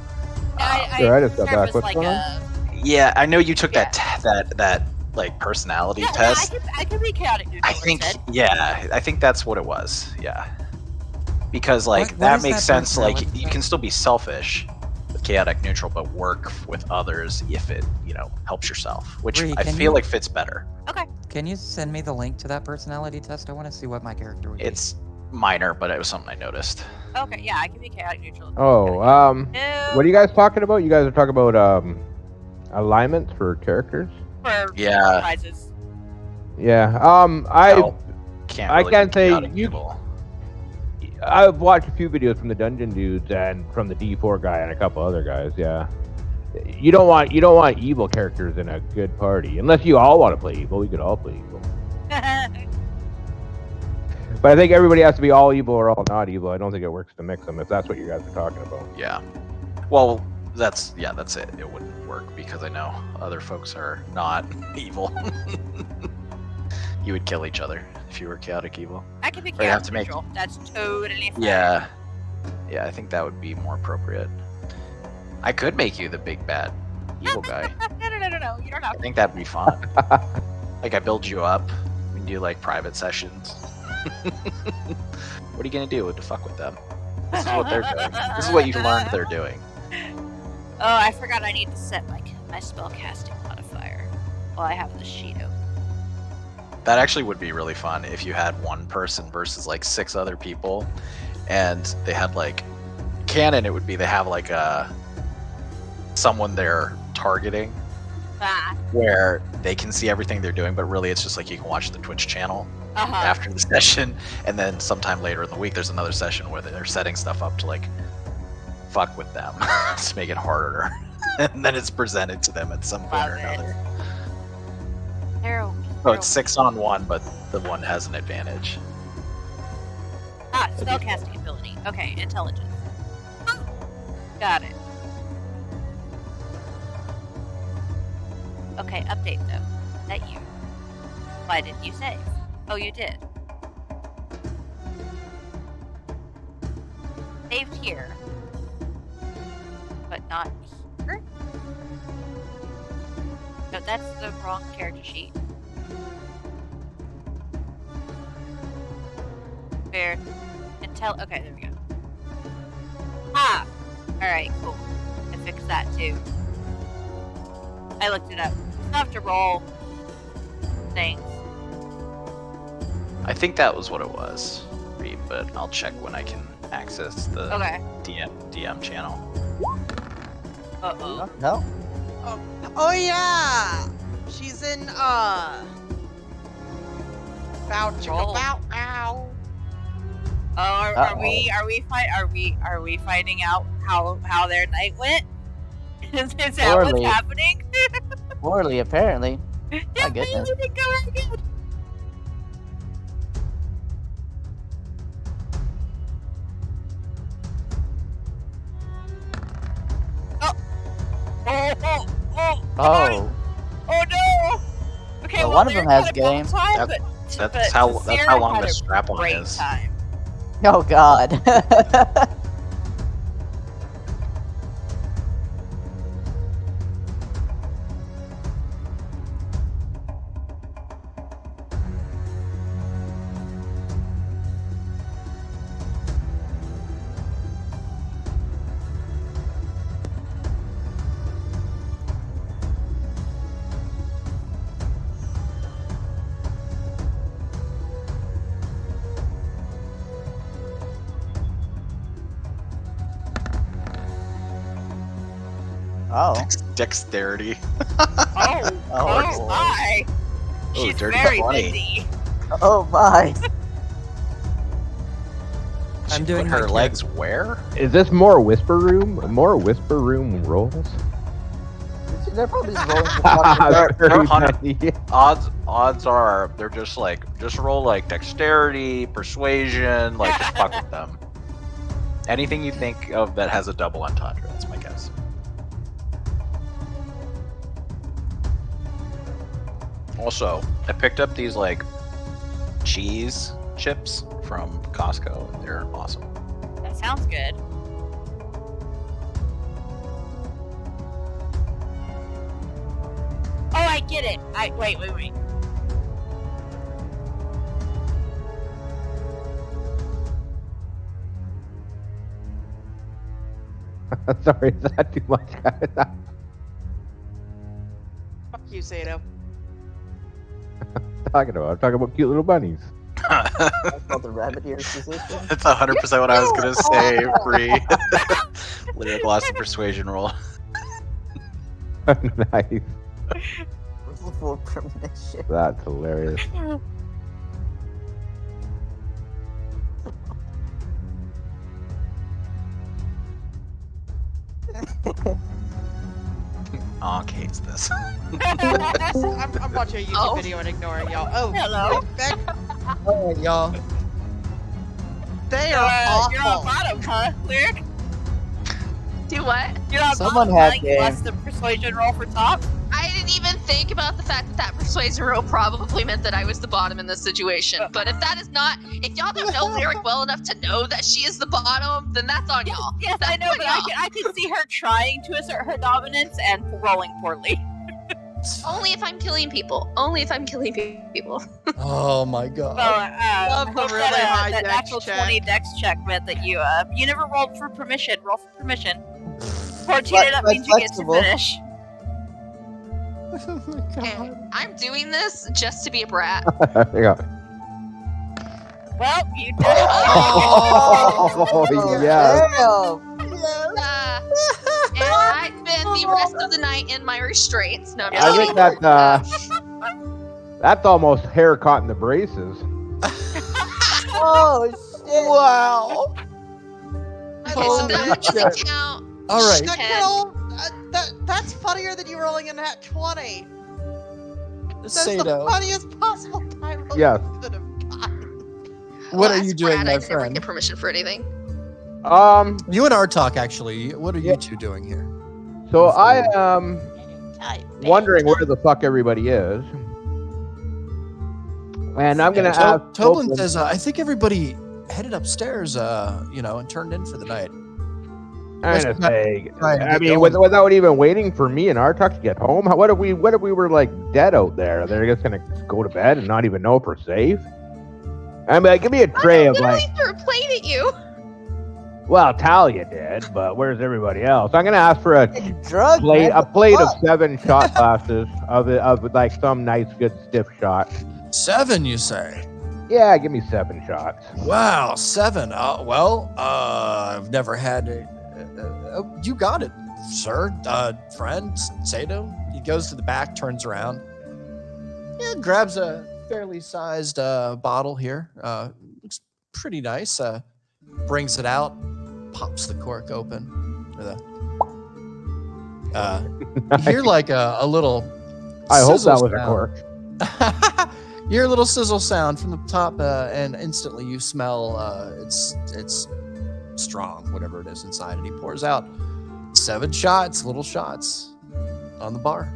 Sure, I just got serve back. as What's like going on? a- Yeah, I know you took that like personality Yeah, test. I can be chaotic neutral I think, instead. yeah, I think that's what it was. Yeah, because like What that is makes that sense. Like personality you can test? still be selfish with chaotic neutral, but work with others if it helps yourself, which Bree, I can feel you- like fits better. Okay. can you send me the link to that personality test? I want to see what my character would be. It's minor, but it was something I noticed. Okay, yeah, I can be chaotic neutral. Oh, No, what are you guys talking about? You guys are talking about alignments for characters. for Yeah. prizes. Yeah. Hell, can't I really can't be say chaotic you- evil. I've watched a few videos from the Dungeon Dudes and from the D4 guy and a couple other guys. Yeah. You don't want evil characters in a good party unless you all want to play evil. We could all play evil. But I think everybody has to be all evil or all not evil. I don't think it works to mix them if that's what you guys are talking about. Yeah. Well, that's it. It wouldn't work because I know other folks are not evil. You would kill each other if you were chaotic evil. I can be Or you have chaotic to make- neutral. That's totally fine. Yeah. Yeah, I think that would be more appropriate. I could make you the big bad evil guy. No. You don't I have think that'd be fun. Like I build you up. We can do like private sessions. What are you gonna do to fuck with them? This is what they're doing. This is what you learned they're doing. Oh, I forgot I need to set my spellcasting modifier while I have the sheet open. That actually would be really fun if you had one person versus like 6 other people, and they had like canon. It would be they have like someone they're targeting Ah. where they can see everything they're doing, but really it's just like you can watch the Twitch channel Uh-huh. after the session, and then sometime later in the week there's another session where they're setting stuff up to like fuck with them to make it harder, and then it's presented to them at some point Love or it. another. Arrow. So it's 6 on 1, but the one has an advantage. Ah, spellcasting ability. Okay, intelligence. Got it. Okay, update though. That you. Why didn't you save? Oh, you did. Saved here. But not here? No, that's the wrong character sheet. Where? Okay, there we go. Ah! Alright, cool. I fixed that too. I looked it up. have to roll things. I think that was what it was, Reed, but I'll check when I can access the Okay. DM channel. Uh-oh. No? Oh yeah! She's in bow Roll. chicka bow ow. Are we finding out how their night went? Is that Poorly. what's happening? Poorly, apparently. Yeah, My goodness. really didn't go very good. Oh. Oh no! Okay, Well, well, one of they're them has kind of bad game. time, That's but how Sarah long had the a strap on great is. time. Oh god. Oh. Dexterity. Oh, Oh, boy. my! Oh, She's dirty very 20. busy. Oh my. I'm She doing put my her turn. legs where? Is this more whisper room? More whisper room rolls? They're probably just rolling for fucking They're Very 100. many. Odds are they're just roll like dexterity, persuasion, like just fuck with them. Anything you think of that has a double entendre, that's my guess. Also, I picked up these like cheese chips from Costco. They're awesome. That sounds good. Oh, I get it. Wait. Sorry, is that too much, guys? Fuck you, Sato. I'm talking about cute little bunnies. That's called the rabbit ears position. That's 100% what I was gonna say, Bree. Lyrical loss of persuasion roll. Nice. For permission. That's hilarious. Onk hates this. I'm watching a YouTube Oh. video and ignoring y'all. Oh, Hello. Beck, All right, y'all. they are You're on awful. bottom, huh, Lyric? Do what? You're on Someone bottom, had huh? game. You lost the persuasion roll for top? I didn't even think about the fact that that persuasion roll probably meant that I was the bottom in this situation. But if that is not, if y'all don't know Lyric well enough to know that she is the bottom, then that's on y'all. Yes, That's I know, on but y'all. I can see her trying to assert her dominance and rolling poorly. Only if I'm killing people. Only if I'm killing people. Oh my god. Well, Love the hope really high that dex natural check. 20 dex check meant that you never rolled for permission. Roll for permission. 14 it up That's means you get to flexible. finish. Oh my And god. I'm doing this just to be a brat. There you go. Well, you did. Oh, yeah. Damn. And I spend the rest of the night in my restraints. No, I'm just I kidding. think that's almost hair caught in the braces. Oh shit. Wow. Okay, so Holy that shit. doesn't count. All right. That kill, that's funnier than you rolling a nat 20. That's the Sato, funniest possible time roll Yes. you could have gotten. what Well, are as you a doing, brat, my I never friend? get permission for anything. You and Artok, actually. What are you two doing here? So I am wondering where the fuck everybody is. And I'm gonna ask Toblin Toblin- says, I think everybody headed upstairs, and turned in for the night. I'm gonna say, Right, I get mean, going. without even waiting for me and Artuk to get home. What if we were like dead out there? They're just gonna go to bed and not even know if we're safe. I mean, like, give me a tray I of like, literally threw a plate at you. Well, Talia did, but where's everybody else? I'm gonna ask for a Drug, plate, man, a what the plate of fuck? 7 shot glasses of like some nice, good stiff shot. 7, you say? Yeah, give me 7 shots. Wow, 7. I've never had it. You got it, sir. Friend, Sato. He goes to the back, turns around. Yeah, grabs a fairly sized bottle here. Looks pretty nice. Brings it out, pops the cork open. You hear like a little. I hope that sizzle was a sound. cork. You hear a little sizzle sound from the top, and instantly you smell it's strong, whatever it is inside, and he pours out 7 shots, little shots, on the bar.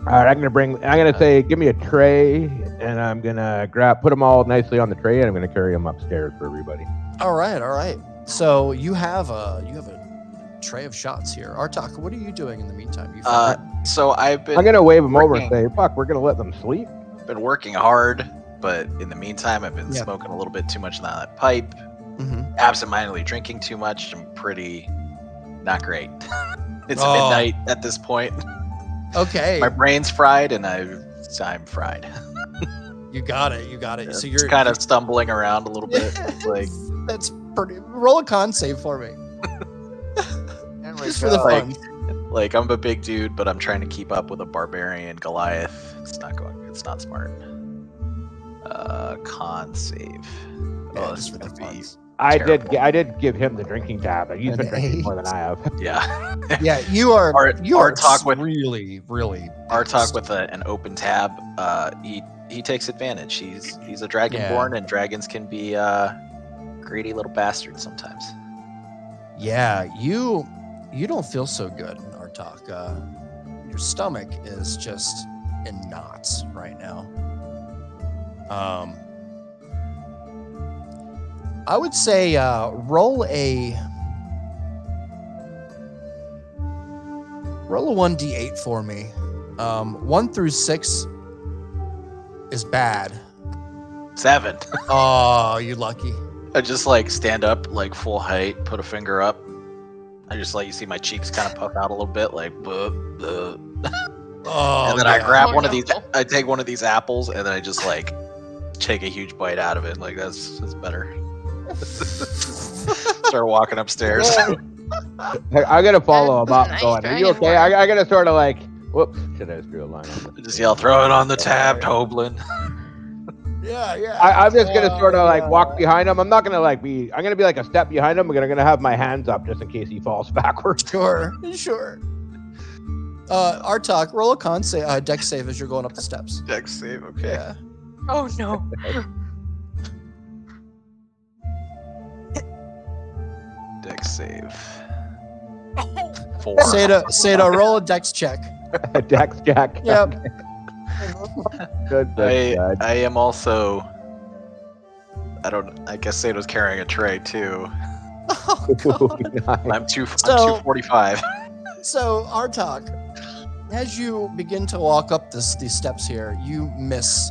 All right, I'm gonna say, give me a tray, and I'm gonna put them all nicely on the tray, and I'm gonna carry them upstairs for everybody. All right. So you have a tray of shots here. Artak, what are you doing in the meantime? So I'm gonna wave them over and working- say, "Fuck, we're gonna let them sleep." been working hard, but in the meantime, I've been smoking a little bit too much of that pipe. Absentmindedly drinking too much. I'm pretty not great. It's midnight at this point. Okay. My brain's fried, and I'm fried. You got it. Yeah, So it's you're kind of stumbling around a little bit. Like that's pretty. Roll a con save for me. Just for the fun. Like I'm a big dude, but I'm trying to keep up with a barbarian Goliath. It's not smart. Con save. Yeah, just for the fun. I did give him the drinking tab, and he's been drinking more than I have. Yeah. Yeah, you are. Our talk with really. Our talk with an open tab. He takes advantage. He's a dragonborn, and dragons can be greedy little bastards sometimes. Yeah, you don't feel so good, Artak. Your stomach is just in knots right now. I would say roll a 1d8 for me. 1 through 6 is bad. 7. Oh, you lucky. I just stand up full height, put a finger up. I just you see my cheeks kind of puff out a little bit, buh. Oh, and then I grab one of these. I take one of these apples, and then I just take a huge bite out of it. That's better. Start walking upstairs. I'm gonna follow him up. Nice Going, are you okay? I gotta sort of whoops. Should I drew a line? Just yell, throw it on the tab, Toblin. Yeah. I'm just gonna sort of walk behind him. I'm not gonna be. I'm gonna be a step behind him. I'm gonna have my hands up just in case he falls backwards. Sure. Artak, roll a con save, dex save as you're going up the steps. Dex save, okay. Yeah. Oh no. Dex save. 4. Sato, roll a dex check. Dex check. Yep. Good. I am also. I guess Sato's carrying a tray too. Oh, God. I'm 245. So, Artak, as you begin to walk up these steps here, you miss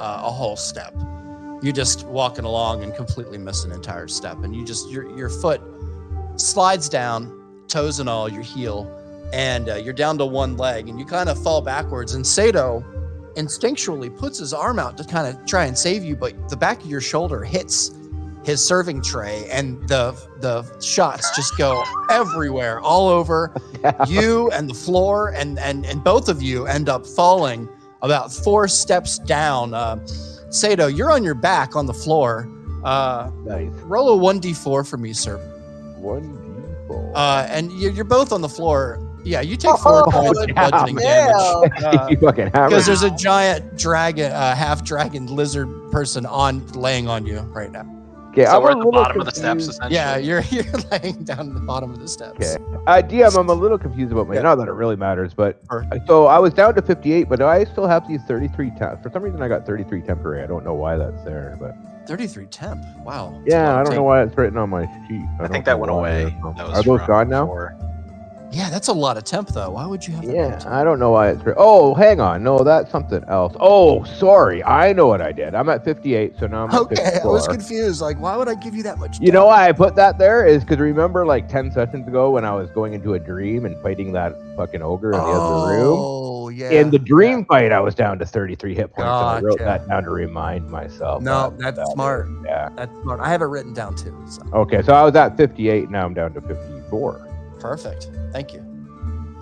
a whole step. You just walking along and completely miss an entire step, and your foot slides down, toes and all, your heel, and you're down to one leg, and you kind of fall backwards. And Sato instinctually puts his arm out to kind of try and save you, but the back of your shoulder hits his serving tray, and the shots just go everywhere, all over you and the floor, and both of you end up falling about 4 steps down. Sato, you're on your back on the floor. Nice. Roll a 1d4 for me, sir. 1d4. And you're both on the floor. Yeah, you take 4 points of bludgeoning damage. You fucking hammer. Because there's a giant dragon, half dragon lizard person laying on you right now. Okay, So I'm we're a at the little bottom of the steps, confused. essentially. Yeah, you're laying down at the bottom of the steps. Okay. DM, I'm a little confused about my. Not that it really matters, but Sure. so I was down to 58, but I still have these 33 temp. For some reason, I got 33 temporary. I don't know why that's there, but 33 temp. Wow. yeah, I don't know why it's written on my sheet. I think don't that know went why away. they're- That was Are those from gone now? before. Yeah, that's a lot of temp though. Why would you have that? Yeah, I don't know why it's. Oh, hang on. No, that's something else. Oh, sorry. I know what I did. I'm at 58, so now I'm at 54. Okay, I was confused. Like, why would I give you that much? You know why I put that there is because remember, like 10 sessions ago, when I was going into a dream and fighting that fucking ogre in the other room. Oh, yeah. In the dream fight, I was down to 33 hit points. And I wrote Gotcha. that down to remind myself. No, that's smart. Yeah, that's smart. I have it written down too. So. Okay, so I was at 58. Now I'm down to 54. Perfect. Thank you.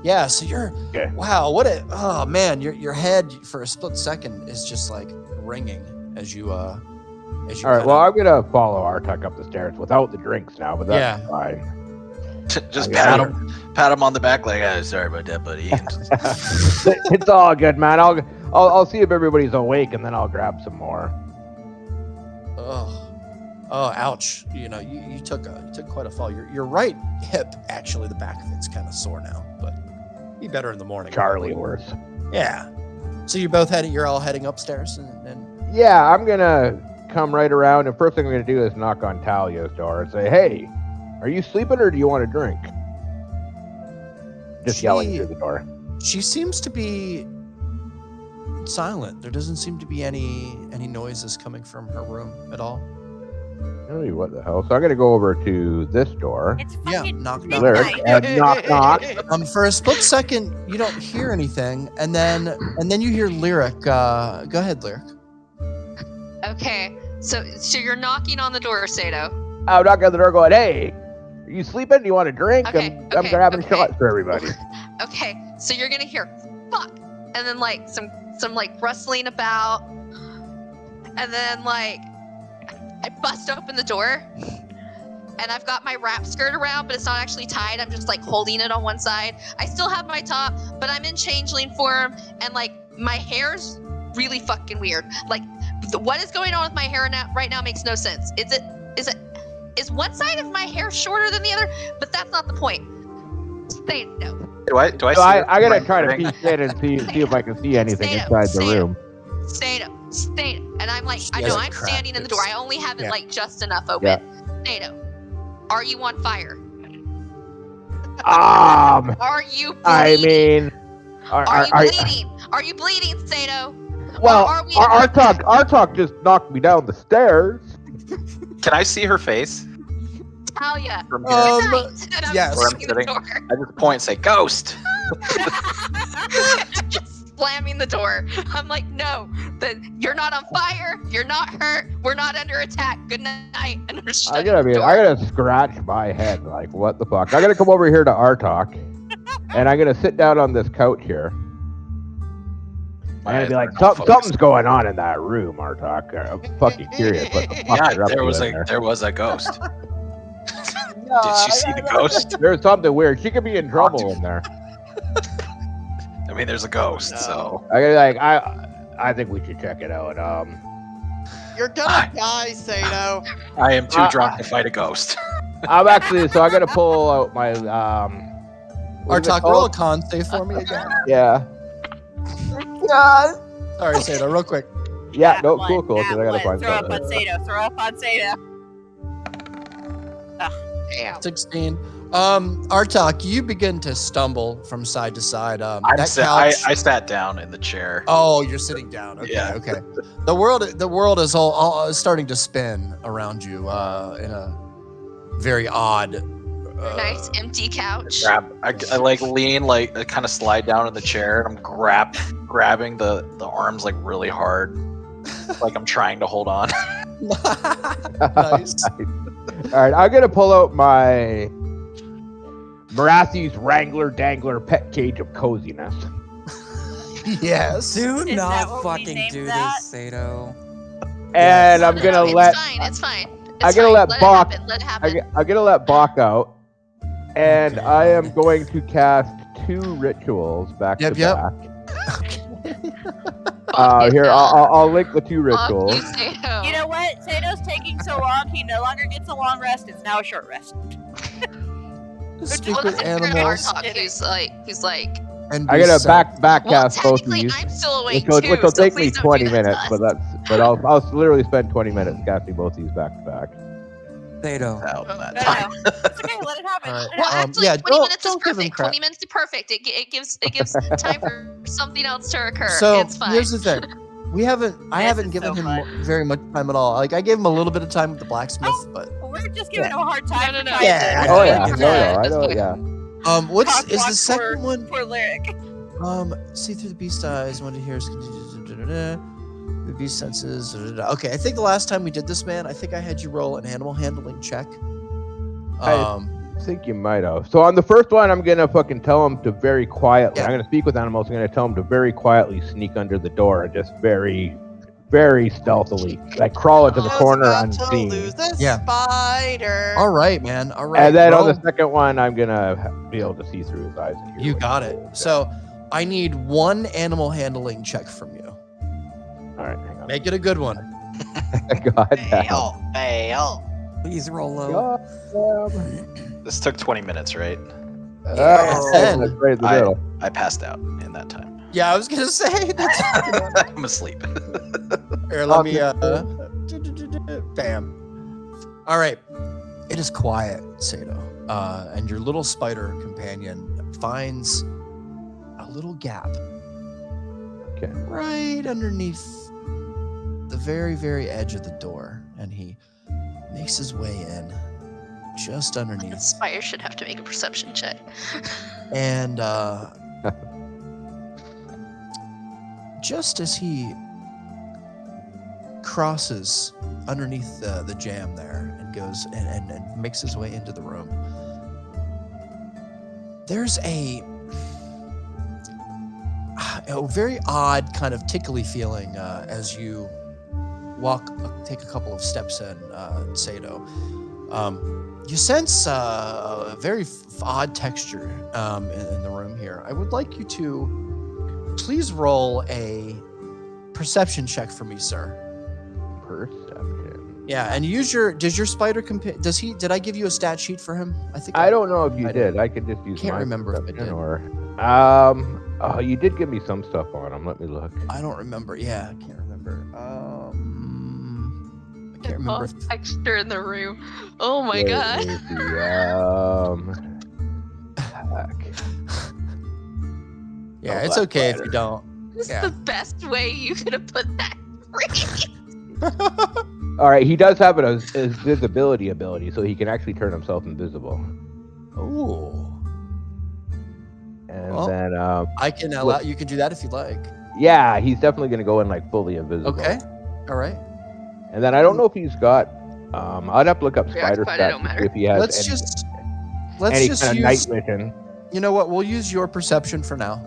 Yeah, so you're Okay. wow, what a oh man, your head for a split second is just like ringing as you All right, well, I'm gonna follow Artuk up the stairs without the drinks now, but that's fine. Just pat him on the back like, oh, sorry about that, buddy. It's all good, man. I'll see if everybody's awake and then I'll grab some more. Oh, ouch. You know, you took quite a fall. Your right hip, actually, the back of it's kind of sore now, but be better in the morning. Charlie worse. Yeah. So you're all heading upstairs and Yeah, I'm gonna come right around, and first thing I'm gonna do is knock on Talia's door and say, "Hey, are you sleeping or do you want a drink?" Just yelling through the door. She seems to be silent. There doesn't seem to be any noises coming from her room at all. Hey, what the hell? So I'm gonna go over to this door. It's Yeah, fucking knock. Lyric, and knock knock. For a split second, you don't hear anything, and then you hear Lyric. Go ahead, Lyric. Okay, so you're knocking on the door, Sato. I'm knocking on the door, going, "Hey, are you sleeping? Do you want a drink? Okay, I'm grabbing shots for everybody." Okay, so you're gonna hear "fuck," and then like some like rustling about, and then like I bust open the door, and I've got my wrap skirt around, but it's not actually tied. I'm just like holding it on one side. I still have my top, but I'm in changeling form, and like my hair's really fucking weird. Like what is going on with my hair right now makes no sense. Is one side of my hair shorter than the other? But that's not the point. Say no. Do I So see I gotta it? try to peek in and see if I can see anything inside the room. Sato. And I'm like, I know hasn't I'm cracked standing in the door. I only have it Yeah. like just enough open. Sato, are you on fire? Are you bleeding? I mean, Are you bleeding? Are you bleeding, Sato? Well, Or are we Artuk just knocked me down the stairs. Can I see her face? Talia. From Good here? night. And I'm yes. Where I'm slamming the sitting? door. I just point and say, "Ghost." I'm just slamming the door. I'm like, no, you're not on fire. You're not hurt. We're not under attack. Good night. And I'm just shutting the door. I gotta scratch my head. Like, what the fuck? I gotta come over here to Artuk, and I'm gonna sit down on this couch here. And I'd be like, something's going on in that room, Artuk. I'm fucking curious what the fuck Yeah, you're up there to was in there. there was a ghost. Did she see the ghost? There's something weird. She could be in trouble in there. I mean, there's a ghost, so I think we should check it out. You're gonna die, Sato. I am too drunk to fight a ghost. I'm actually so I gotta pull out my what is it Artuk, roll a called? con save for me again. Yeah. God. Sorry, Sato, real quick. Yeah, no, That cool, one, cool. that Because I gotta one. find Throw up something. on Sato. Throw up on Sato. Damn. 16. Artuk, you begin to stumble from side to side. I Couch. sat down in the chair. Oh, you're sitting down. Okay, Yeah. okay. The world is all starting to spin around you in a very odd. Nice empty couch. I like lean, like I kind of slide down in the chair, and I'm grabbing the arms like really hard, like I'm trying to hold on. Nice. All right, I'm gonna pull out my Marathi's Wrangler Dangler pet cage of coziness. Yes. Do Is that not what we fucking named do that? this, Sato. And I'm gonna let It's fine. I'm gonna let Bach. Let it happen. I'm gonna let Bach out, and Okay. I am going to cast 2 rituals back to Yep. back. Here, I'll link the 2 rituals. You know what? Sato's taking so long, he no longer gets a long rest. It's now a short rest. Stupid animals. Who's like. And I gotta back Well, cast both of technically, these, I'm still awake which will too. take so me please don't 20 do that to minutes, us. but I'll literally spend 20 minutes casting both these back to back. Beto. out in that I time. know. It's okay. Let it happen. All right. Let it Well, happen. actually, yeah, 20 minutes is don't give him perfect. crap. 20 minutes is perfect. It gives time for something else to occur. So it's fine. here's the thing. I This haven't is given so him fun. very much time at all. Like I gave him a little bit of time with the blacksmith, but We're just giving him a hard time No, for no, no. trying Yeah, to. Oh I yeah, give no, him no, I That's don't. fine. Yeah. what's Talk is the poor- second one? Poor Lyric. See through the beast eyes, one to hear the beast senses. Okay, I think the last time we did this, man, I think I had you roll an animal handling check. I think you might have. So on the first one, I'm gonna fucking tell him to very quietly. Yeah. I'm gonna speak with animals. I'm gonna tell him to very quietly sneak under the door and just very, very stealthily, like crawl into the I was corner about to unseen. lose the Yeah. spider. All right, man. All right. And then on roll. the second one, I'm gonna be able to see through his eyes. And hear You what got he it. says. So I need one animal handling check from you. all right, hang on. Make it a good one. God damn. Fail. Please roll low. God damn. This took 20 minutes, right? Oh, Ten. that's right in the I- middle. I passed out in that time. Yeah, I was gonna say that's I'm asleep. Here, let me bam. All right. It is quiet, Sato. And your little spider companion finds a little gap Okay. right underneath the very, very edge of the door. And he makes his way in just The underneath. spider should have to make a perception check. And just as he crosses underneath the jam there and goes and makes his way into the room, there's a very odd kind of tickly feeling as you take a couple of steps in, Sato. You sense a very odd texture in the room here. I would like you to please roll a perception check for me, sir. Perception. Yeah, and does your spider did I give you a stat sheet for him? I think I don't know if you I did. I could just use Can't my remember if I perception did. or oh, you did give me some stuff on him. Let me look. I don't remember. Yeah, I can't remember. I can't remember. if- Texture in the room. Oh my Wait, god. let me see. Heck. Yeah, Oh, it's black okay if spider. you don't. This Yeah. is the best way you could have put that. All right, he does have his visibility ability, so he can actually turn himself invisible. Ooh. And Well, then, I can allow you can do that if you like. yeah, he's definitely gonna go in like fully invisible. Okay. All right. And then I don't know if he's got. I'd have to look up spider Preoccupied, it stats don't to see matter. if he has Let's any, just any kind of night use. vision. You know what? We'll use your perception for now.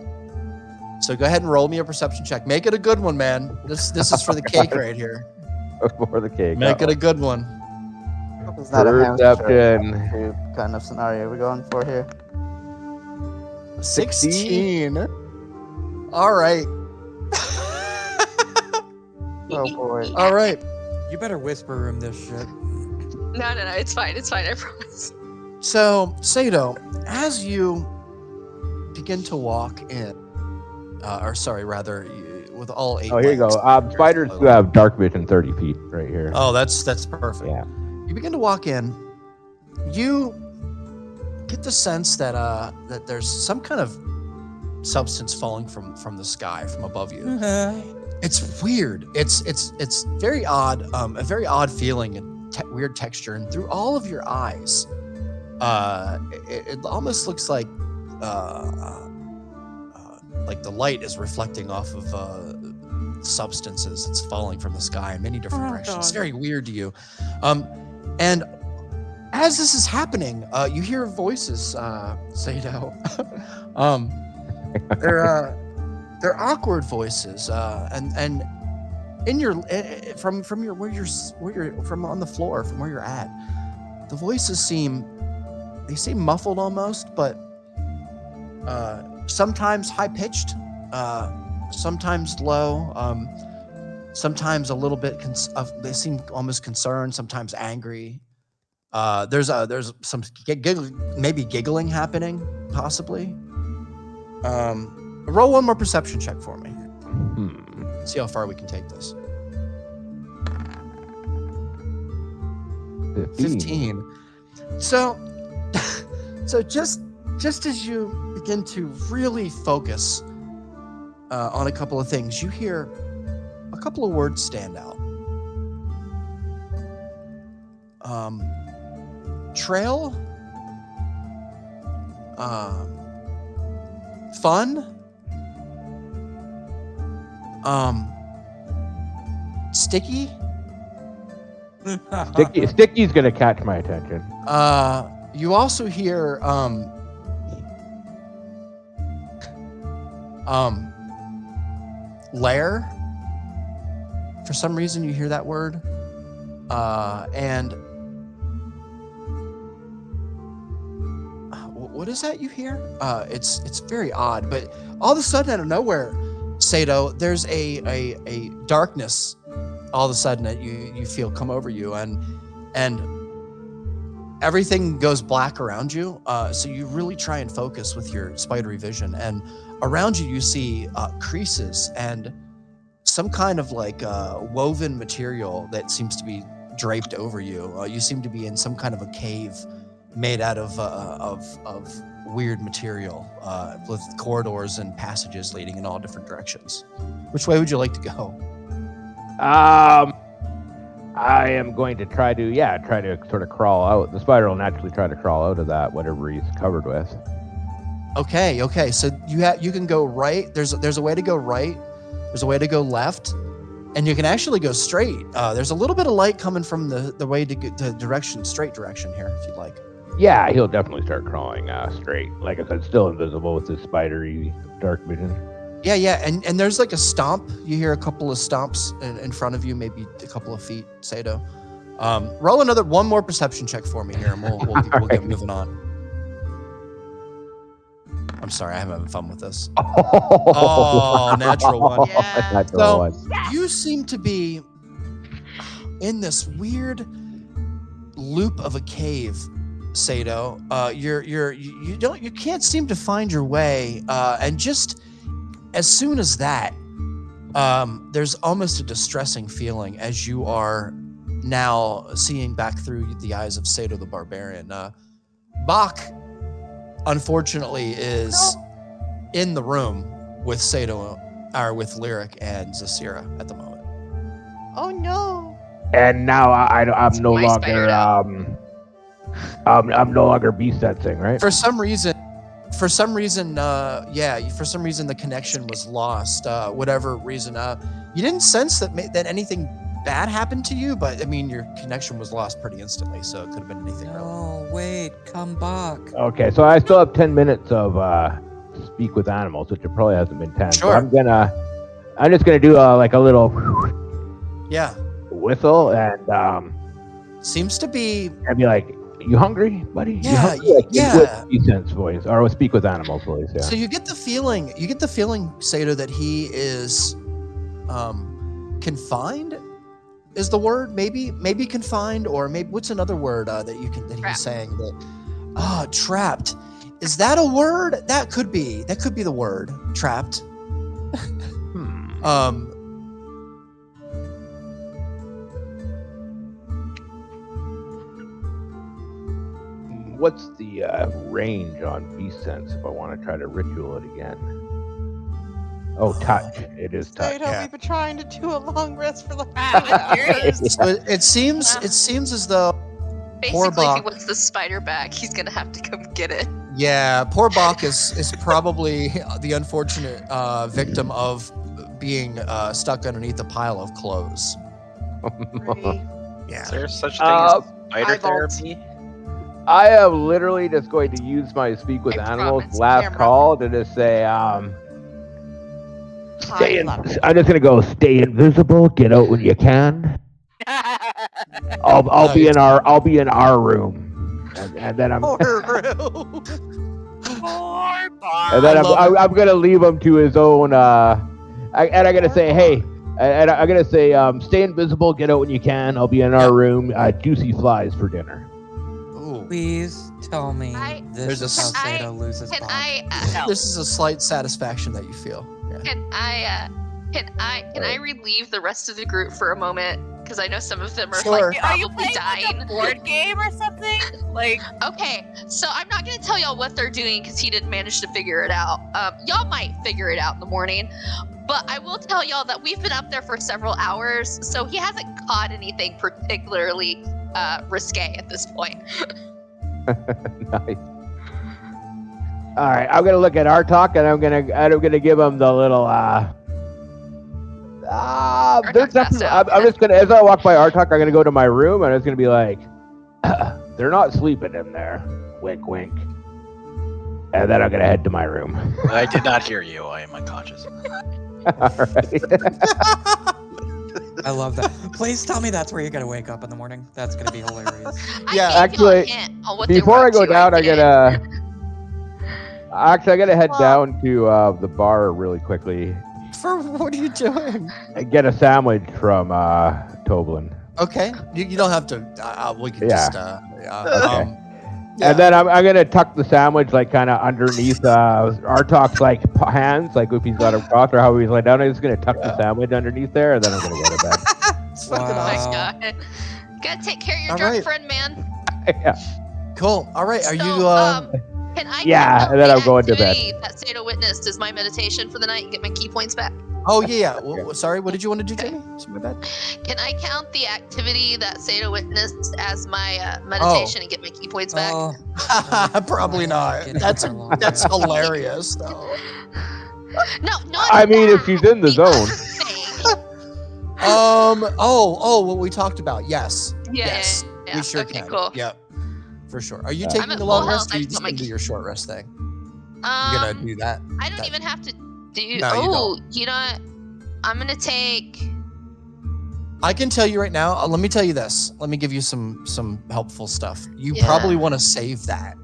So go ahead and roll me a perception check. Make it a good one, man. This is for the cake right here. For the cake. Make it a good one. It's not a Perception. hamster kind of scenario we're going for here. 16. All right. Oh boy. All right. You better whisper him this shit. No, it's fine. It's fine. I promise. So, Sato, as you begin to walk in, with all 8. Oh, here you go. legs, Spiders do have dark vision 30 feet right here. Oh, that's perfect. Yeah. You begin to walk in. You get the sense that that there's some kind of substance falling from the sky from above you. It's weird. It's very odd. A very odd feeling and weird texture. And through all of your eyes, it almost looks like the light is reflecting off of substances that's falling from the sky in many different directions. It's very weird to you. And as this is happening, you hear voices, Sato. They're awkward voices, and in your from where you're from on the floor from where you're at, the voices seem muffled almost, but sometimes high pitched, sometimes low, sometimes a little bit. They seem almost concerned, sometimes angry. There's some giggling happening, possibly. Roll one more perception check for me. See how far we can take this. 15. So, so just as you begin to really focus on a couple of things, you hear a couple of words stand out. Trail, fun, sticky. Sticky's gonna catch my attention. You also hear lair. For some reason you hear that word. And what is that you hear? It's very odd, but all of a sudden out of nowhere, Sato, there's a darkness all of a sudden that you feel come over you, and everything goes black around you. So you really try and focus with your spidery vision, and around you see creases and some kind of like woven material that seems to be draped over you. You seem to be in some kind of a cave made out of weird material with corridors and passages leading in all different directions. Which way would you like to go? I am going to try to sort of crawl out. The spider will naturally try to crawl out of that, whatever he's covered with. Okay. So you can go right. There's a way to go right. There's a way to go left, and you can actually go straight. There's a little bit of light coming from the way to get the straight direction here, if you'd like. Yeah, he'll definitely start crawling straight. Like I said, still invisible with his spidery dark vision. Yeah, and there's like a stomp. You hear a couple of stomps in front of you, maybe a couple of feet, Sato. Roll one more perception check for me here, and we'll get moving on. I'm sorry, I'm having fun with this. Oh, natural one. Yeah. Natural one. You seem to be in this weird loop of a cave, Sato. You can't seem to find your way, and just as soon as that, there's almost a distressing feeling as you are now seeing back through the eyes of Sato the Barbarian. Bach, unfortunately, is in the room with Sato, or with Lyric and Zasira at the moment. Oh no. And now I'm no My spider longer I'm no longer beast sensing, right? For some reason, the connection was lost. Whatever reason, you didn't sense that anything bad happened to you, but I mean, your connection was lost pretty instantly, so it could have been anything. Oh, wait, come back. Okay, so I still have 10 minutes of speak with animals, which it probably hasn't been 10. Sure. So I'm just gonna do like a little whistle, and seems to be. I'd be like, "You hungry, buddy? Yeah, you hungry?" Like, yeah. With beast sense voice, or with speak with animals voice. Yeah. So you get the feeling, Sato, that he is confined. Is the word maybe confined, or maybe what's another word that he's saying that trapped? Is that a word? That could be the word trapped. What's the range on beast sense if I want to try to ritual it again? Oh, touch. It is touch. Sato, we've been trying to do a long rest for like So it seems as though poor Basically, if he Bach, wants the spider back, he's gonna have to come get it. yeah, poor Bach is probably the unfortunate victim of being stuck underneath a pile of clothes. Is there such a thing as spider eyeballs. therapy? I am literally just going to use my speak with I animals promise. last Camera. call to just say, high level. I'm just gonna go stay invisible, get out when you can. I'll be in our room, and then I'm I'm gonna leave him to his own. I gotta say, hey, and I gotta say, stay invisible, get out when you can. I'll be in our room. Juicy flies for dinner. Please tell me There's this is how Sato loses Can Bob. This is a slight satisfaction that you feel. Yeah. Can I relieve the rest of the group for a moment Because I know some of them are Sure. like Are you probably playing dying. like a board game or something? Like, Okay, so I'm not gonna tell y'all what they're doing because he didn't manage to figure it out. Y'all might figure it out in the morning, but I will tell y'all that we've been up there for several hours, so he hasn't caught anything particularly risque at this point. Nice. All right, I'm gonna look at Artok and I'm gonna give him the little there's definitely, I'm just gonna, as I walk by Artok, I'm gonna go to my room and it's gonna be like, they're not sleeping in there. Wink, wink. And then I'm gonna head to my room. I did not hear you. I am unconscious. All right. I love that. Please tell me that's where you're gonna wake up in the morning. That's gonna be hilarious. Yeah, I gave y'all a actually, hint on what they Before were I up go to, down, I did. gotta head Well- down to the bar really quickly For what are you doing? and get a sandwich from Toblin. Okay, you don't have to. We can Yeah. just. Okay. And then I'm gonna tuck the sandwich like kind of underneath Artok's like hands, like if he's got him crossed or how he's laid down. I'm just gonna tuck the sandwich underneath there, and then I'm gonna go to bed. It's fucking Oh my awesome. God. Gotta take care of your All drunk right. friend, man. Yeah. Cool. All right. Are you? So, can I Yeah, count and then the I'm going to bed. activity that Sato witnessed as my meditation for the night and get my key points back? Oh yeah. Sorry. What did you want to do, Jamie? My bad. Can I count the activity that Sato witnessed as my meditation and get my key points back? Oh, Probably not. Getting That's her long that's rest. hilarious though. No, not I mean, if that. she's in the other zone. thing. What we talked about. Yes. Yeah, Yes. yeah. We sure Okay, can. cool. Yep. For sure. Are you I'm taking at the full long health, rest? Or I are you just just want gonna my- do your short rest thing? You're gonna do that. I don't that- even have to do. No, you Oh, you know what? I'm gonna take. I can tell you right now. Let me tell you this. Let me give you some helpful stuff. You Yeah. probably want to save that.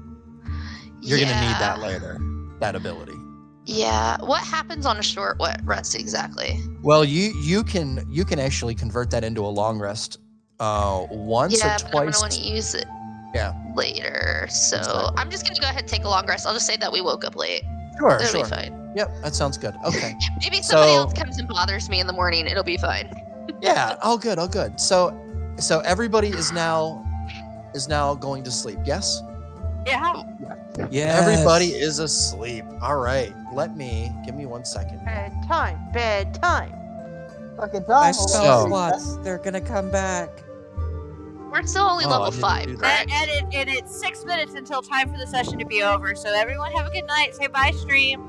You're gonna need Yeah. that later. That ability. Yeah. What happens on a short rest exactly? Well, you can actually convert that into a long rest. Once Yeah, or but I'm twice. gonna want to use it. Yeah. Later. So Exactly. I'm just gonna go ahead and take a long rest. I'll just say that we woke up late. Sure. It'll Sure. be fine. Yep. That sounds good. Okay. Maybe somebody So- else comes and bothers me in the morning. It'll be fine. Yeah. Oh, good. Oh, good. So everybody is now going to sleep. Yes. yeah. Yes. Everybody is asleep. All right. Give me 1 second. Bedtime, bedtime. Fucking My time. spell So- slots, they're gonna come back. We're still only Oh, I level didn't 5, do that. correct? And it's 6 minutes until time for the session to be over. So everyone have a good night. Say bye, stream.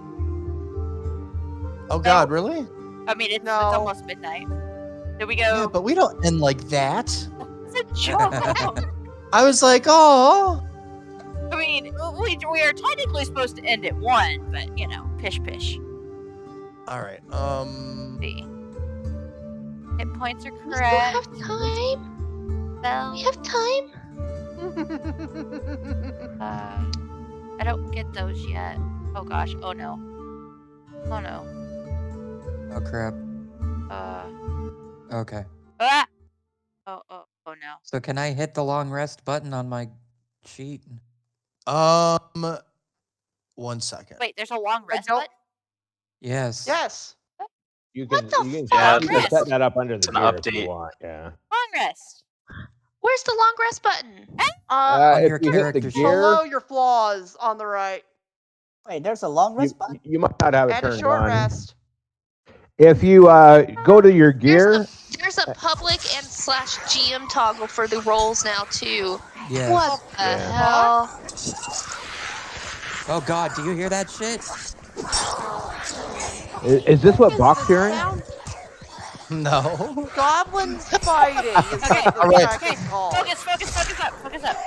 Oh God, really? I mean, it's No. almost midnight. There we Yeah, go. but we don't end like that. It's a joke. I was like, oh. I mean, we are technically supposed to end at 1, but you know, pish pish. All right. See. Hit points are We still correct. have time. Well, We have time. I don't get those yet. Oh gosh. Oh no. Oh no. Oh crap. Uh. Okay. Ah! Oh no. So can I hit the long rest button on my sheet? 1 second. Wait, there's a long rest don't- button? Yes. Yes. You What can, the you can, fuck? you can set that up under the an gear if you update. want. Yeah. Long rest. Where's the long rest button? On If your you hit the character sheet. gear, Below your flaws on the right. Wait, there's a long rest button? you might not have it And a turned short on. rest. If you go to your gear, There's a public and /GM toggle for the roles now too. Yes. What the Yeah. hell? Oh god, do you hear that shit? is this what Is box the hearing? sound- No. Goblins fighting is Okay, what the all right. track Okay, is called. focus up.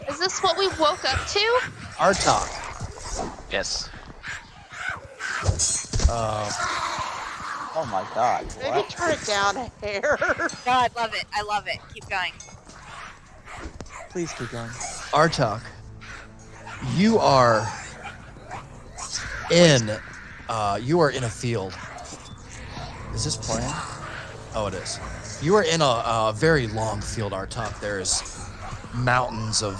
Is this what we woke up to? Our talk. Yes. Oh my god. Maybe What? turn it down a hair. God, love it. I love it. Keep going. Please keep going. Artok, you are in a field. Is this playing? Oh, it is. You are in a very long field, Artok. There's mountains of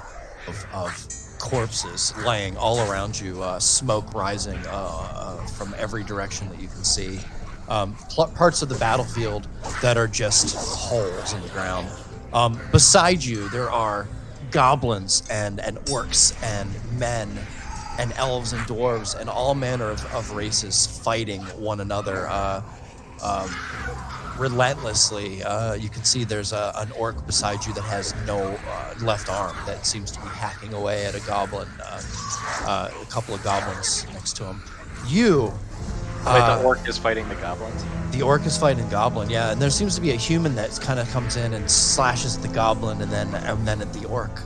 corpses laying all around you, smoke rising from every direction that you can see. parts of the battlefield that are just holes in the ground. Beside you, there are goblins and orcs and men and elves and dwarves and all manner of races fighting one another relentlessly. You can see there's an orc beside you that has no left arm that seems to be hacking away at a goblin, a couple of goblins next to him. Wait, the orc is fighting the goblins? The orc is fighting the goblin, yeah, and there seems to be a human that kind of comes in and slashes at the goblin and then at the orc.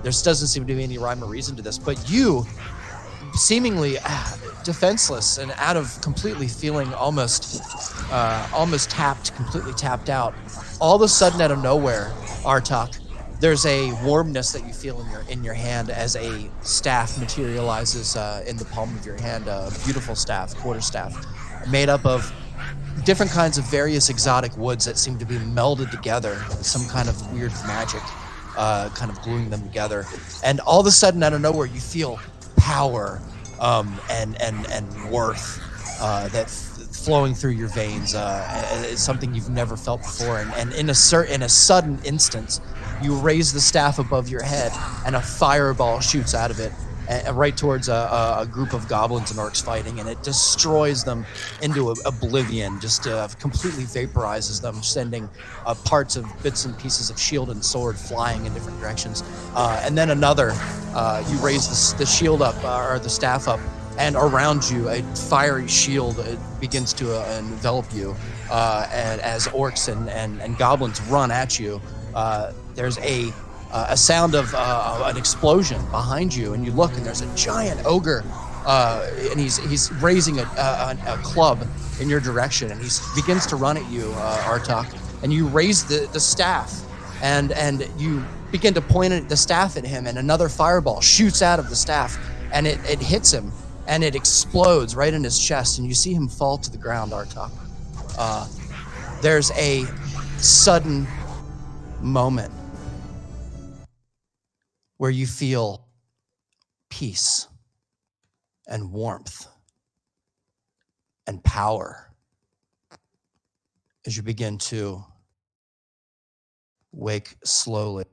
There doesn't seem to be any rhyme or reason to this, but you, seemingly defenseless and out of completely feeling almost completely tapped out, all of a sudden out of nowhere, Artak, there's a warmness that you feel in your hand as a staff materializes in the palm of your hand, a beautiful staff, quarterstaff, made up of different kinds of various exotic woods that seem to be melded together with some kind of weird magic, kind of gluing them together. And all of a sudden out of nowhere, you feel power and worth flowing through your veins. It's something you've never felt before. And in a sudden instance, you raise the staff above your head, and a fireball shoots out of it, right towards a group of goblins and orcs fighting, and it destroys them into oblivion, just completely vaporizes them, sending parts of bits and pieces of shield and sword flying in different directions. And then another, you raise the shield up, or the staff up, and around you, a fiery shield begins to envelop you. And as orcs and goblins run at you, there's a sound of an explosion behind you, and you look, and there's a giant ogre, and he's raising a club in your direction, and he begins to run at you, Artak. And you raise the staff, and you begin to point the staff at him, and another fireball shoots out of the staff, and it hits him, and it explodes right in his chest, and you see him fall to the ground, Artak. There's a sudden moment where you feel peace and warmth and power as you begin to wake slowly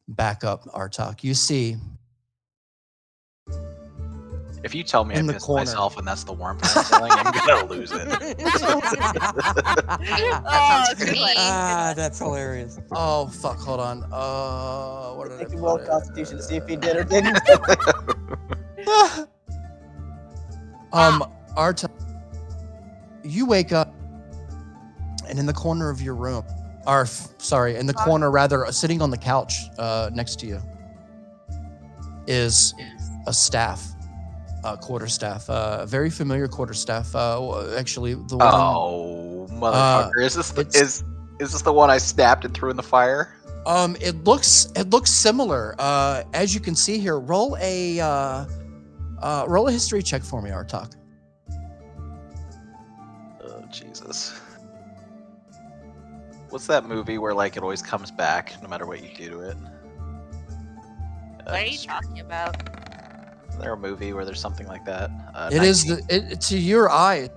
back up, Artak. You see, if you tell me I in the pissed corner. myself and that's the warmth I'm feeling, I'm gonna lose it. That sounds great. That's hilarious. Oh fuck! Hold on. What did I Make him put roll it? Constitution to see if he did or didn't. Arta, you wake up, and in the corner of your room, in the corner rather, sitting on the couch next to you, is a staff, quarterstaff, a very familiar quarterstaff. Actually, the one. Oh, motherfucker! Is this the one I snapped and threw in the fire? It looks similar. As you can see here, roll a history check for me, Artak. Oh Jesus! What's that movie where like it always comes back no matter what you do to it? What are you talking about? Is there a movie where there's something like that? It is to your eye,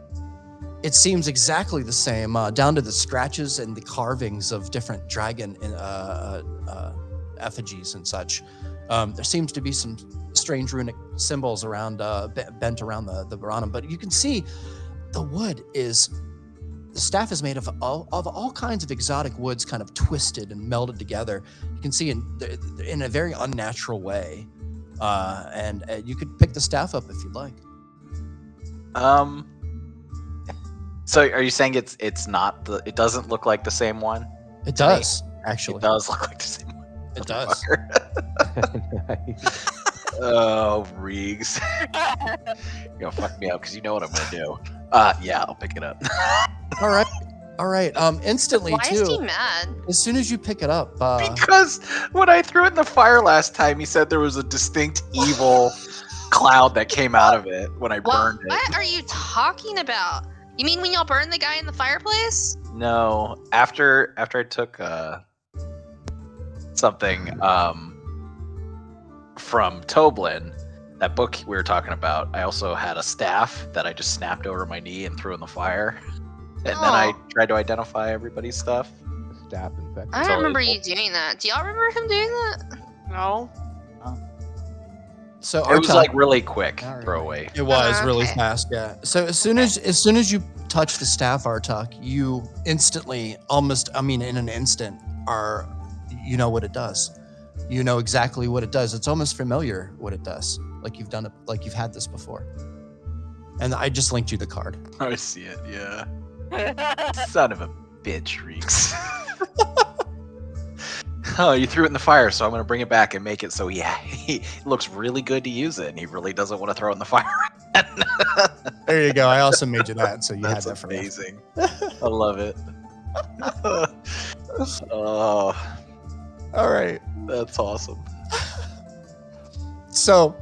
it seems exactly the same, down to the scratches and the carvings of different dragon effigies and such. There seems to be some strange runic symbols around, bent around the bottom, but you can see the staff is made of all kinds of exotic woods, kind of twisted and melded together. You can see in a very unnatural way. And you could pick the staff up if you'd like. So are you saying it's not it doesn't look like the same one? It does, actually. It does look like the same one. It does. Nice. Oh, Reegs. You're gonna fuck me up because you know what I'm gonna do. Yeah, I'll pick it up. All right. Instantly Why too. is he mad? As soon as you pick it up, Because when I threw it in the fire last time, he said there was a distinct evil cloud that came out of it when I burned it. What are you talking about? You mean when y'all burned the guy in the fireplace? No, after I took something from Toblin, that book we were talking about, I also had a staff that I just snapped over my knee and threw in the fire. And then I tried to identify everybody's stuff. Staff infection. I don't remember you doing that. Do y'all remember him doing that? No. So It was Artok- like really quick Not really. throwaway. It was really Okay. fast, yeah. So as soon as you touch the staff, Artok, you instantly, in an instant, you know what it does. You know exactly what it does. It's almost familiar what it does. Like you've done it, like you've had this before. And I just linked you the card. I see it, yeah. Son of a bitch, Reeks. Oh, you threw it in the fire, so I'm going to bring it back and make it so he looks really good to use it, and he really doesn't want to throw it in the fire. There you go. I also made you that, so you That's had that for me. amazing. I love it. Oh, All right. that's awesome. So,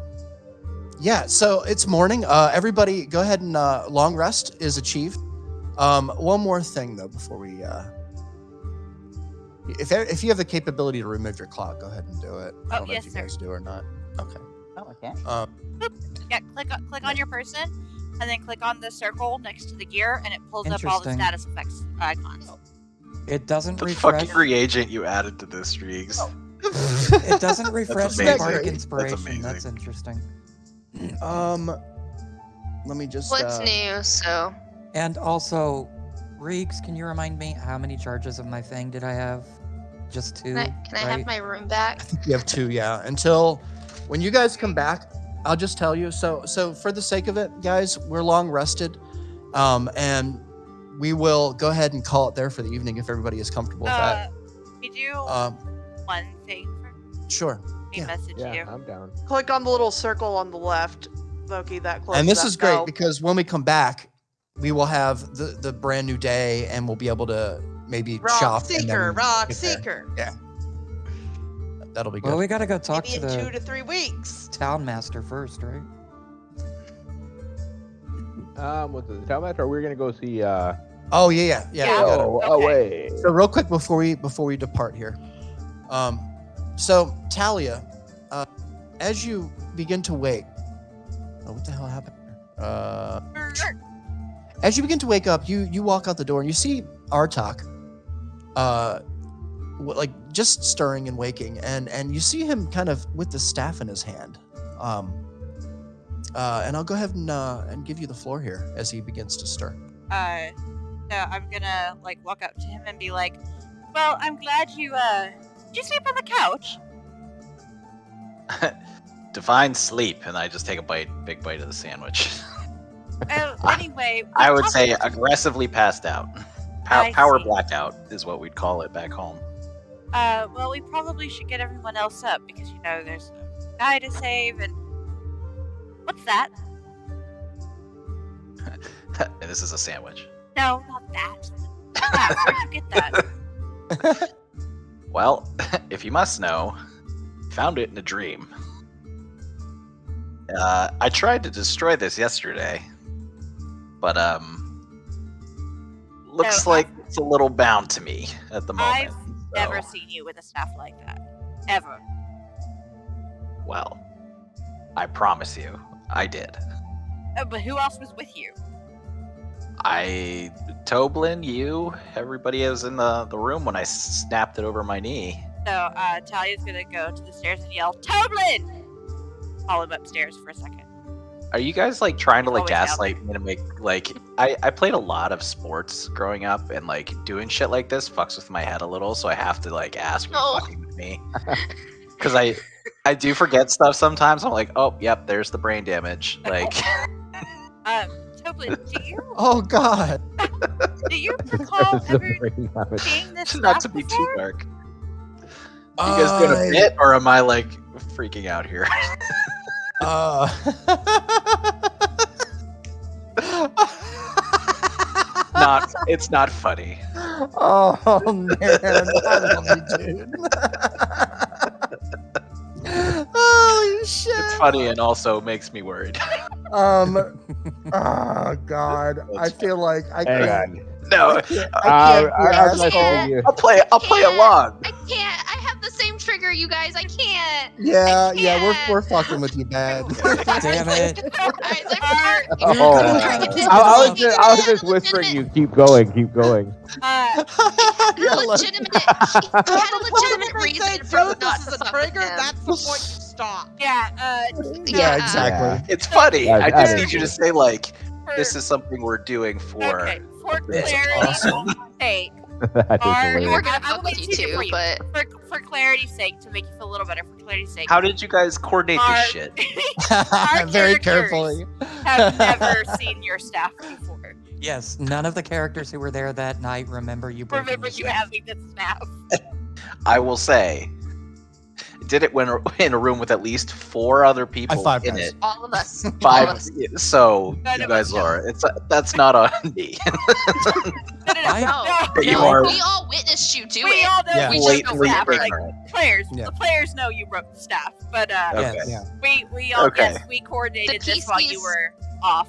yeah. So it's morning. Everybody, go ahead and long rest is achieved. One more thing though before we. If you have the capability to remove your clock, go ahead and do it. I Oh, don't know yes, if you guys do or not. Okay. Oh, okay. Yeah, click on your person, and then click on the circle next to the gear, and it pulls up all the Interesting. status effects icons. It doesn't The refresh. fucking reagent you added to this, Reeks. It doesn't refresh the amazing. bardic That's inspiration. amazing. That's interesting. Let me just. What's new? So And also, Reeks, can you remind me how many charges of my fang did I have? Just 2. can I have right? my room back? You have 2, yeah. Until when you guys come back, I'll just tell you. So for the sake of it, guys, we're long rested, and we will go ahead and call it there for the evening if everybody is comfortable with that. We do one thing for Sure. me Yeah. message Yeah, you. I'm down. Click on the little circle on the left, Loki. That closes. And this that is great bell. because when we come back, we will have the brand new day, and we'll be able to maybe Rock shop. Seeker, and then Rock get there. Seeker. That'll be good. Well, we gotta go talk Maybe to in 2 the to 3 weeks. town master first, right? With the town master, we're gonna go see. Oh yeah. we gotta- Oh, Okay. away. So real quick before we depart here, so Talia, as you begin to wake, what the hell happened here? As you begin to wake up, you walk out the door and you see Artok, like just stirring and waking, and you see him kind of with the staff in his hand. And I'll go ahead and give you the floor here as he begins to stir. So I'm gonna like walk up to him and be like, "Well, I'm glad you did you sleep on the couch?" Define sleep, and I just take a big bite of the sandwich. Anyway, we I would talked- say aggressively passed out. I Power see. blackout is what we'd call it back home. well, we probably should get everyone else up because there's a guy to save and what's that? And this is a sandwich. No, not that. Wow, where'd you get that? Well, if you must know, found it in a dream. I tried to destroy this yesterday, but looks No, like it's a little bound to me at the moment. I've never so, seen you with a staff like that. Ever. Well, I promise you, I did. But who else was with you? Toblin, you, everybody was in the room when I snapped it over my knee. So, Talia's gonna go to the stairs and yell, "Toblin!" Call him upstairs for a second. Are you guys like trying to like Always down gaslight me to make like I played a lot of sports growing up, and like doing shit like this fucks with my head a little, so I have to like ask No. you fucking with me. Because I do forget stuff sometimes. I'm like, oh yep, there's the brain damage. Like Toblin, Oh God! do you recall The ever brain damage. seeing this not staff to be before? too dark. You guys doing a bit, or am I like freaking out here? It's not funny. Oh man, I love you, dude. Oh shit! It's funny and also makes me worried. Oh God, I feel like I Hang can't. on. No, I can't be I'm asshole. not telling you. I'll play can't. along. I can't. I have the same trigger trigger, you guys. I can't. Yeah, I yeah, can't. we're fucking with you bad. Damn it. Alright, so sorry. Oh, Sorry. I was just whispering you. Keep going. Keep going. Had Yeah, a look. legitimate, he had a legitimate They say, reason for dude, not this to is a fuck with trigger. him. That's the point you stop. Yeah, Yeah, exactly. It's funny. Yeah, I that just is need you to true. say like, For- this is something we're doing for. Okay, for It's clarity's awesome. sake, That is Our- We were hilarious. gonna I will fuck with make you it for too, you. but for clarity's sake, to make you feel a little better, for clarity's sake, How did you guys coordinate Our- this shit? Very characters carefully. have never seen your staff before. Yes, none of the characters who were there that night remember you breaking Remember the you staff. having the staff. I will say, did it when in a room with at least 4 other people five, in guys. it. all of us. All of 5. us. So None you of us guys know. are. That's not on me. No, You no, are we all witnessed you do We it. all know Yeah. We you just broke don't the Blatantly staff. remember. Like ignorant. players, Yeah. the players know you broke the staff, but Okay. Yes, yeah. we all Okay. yes we coordinated The this while you PCs were off.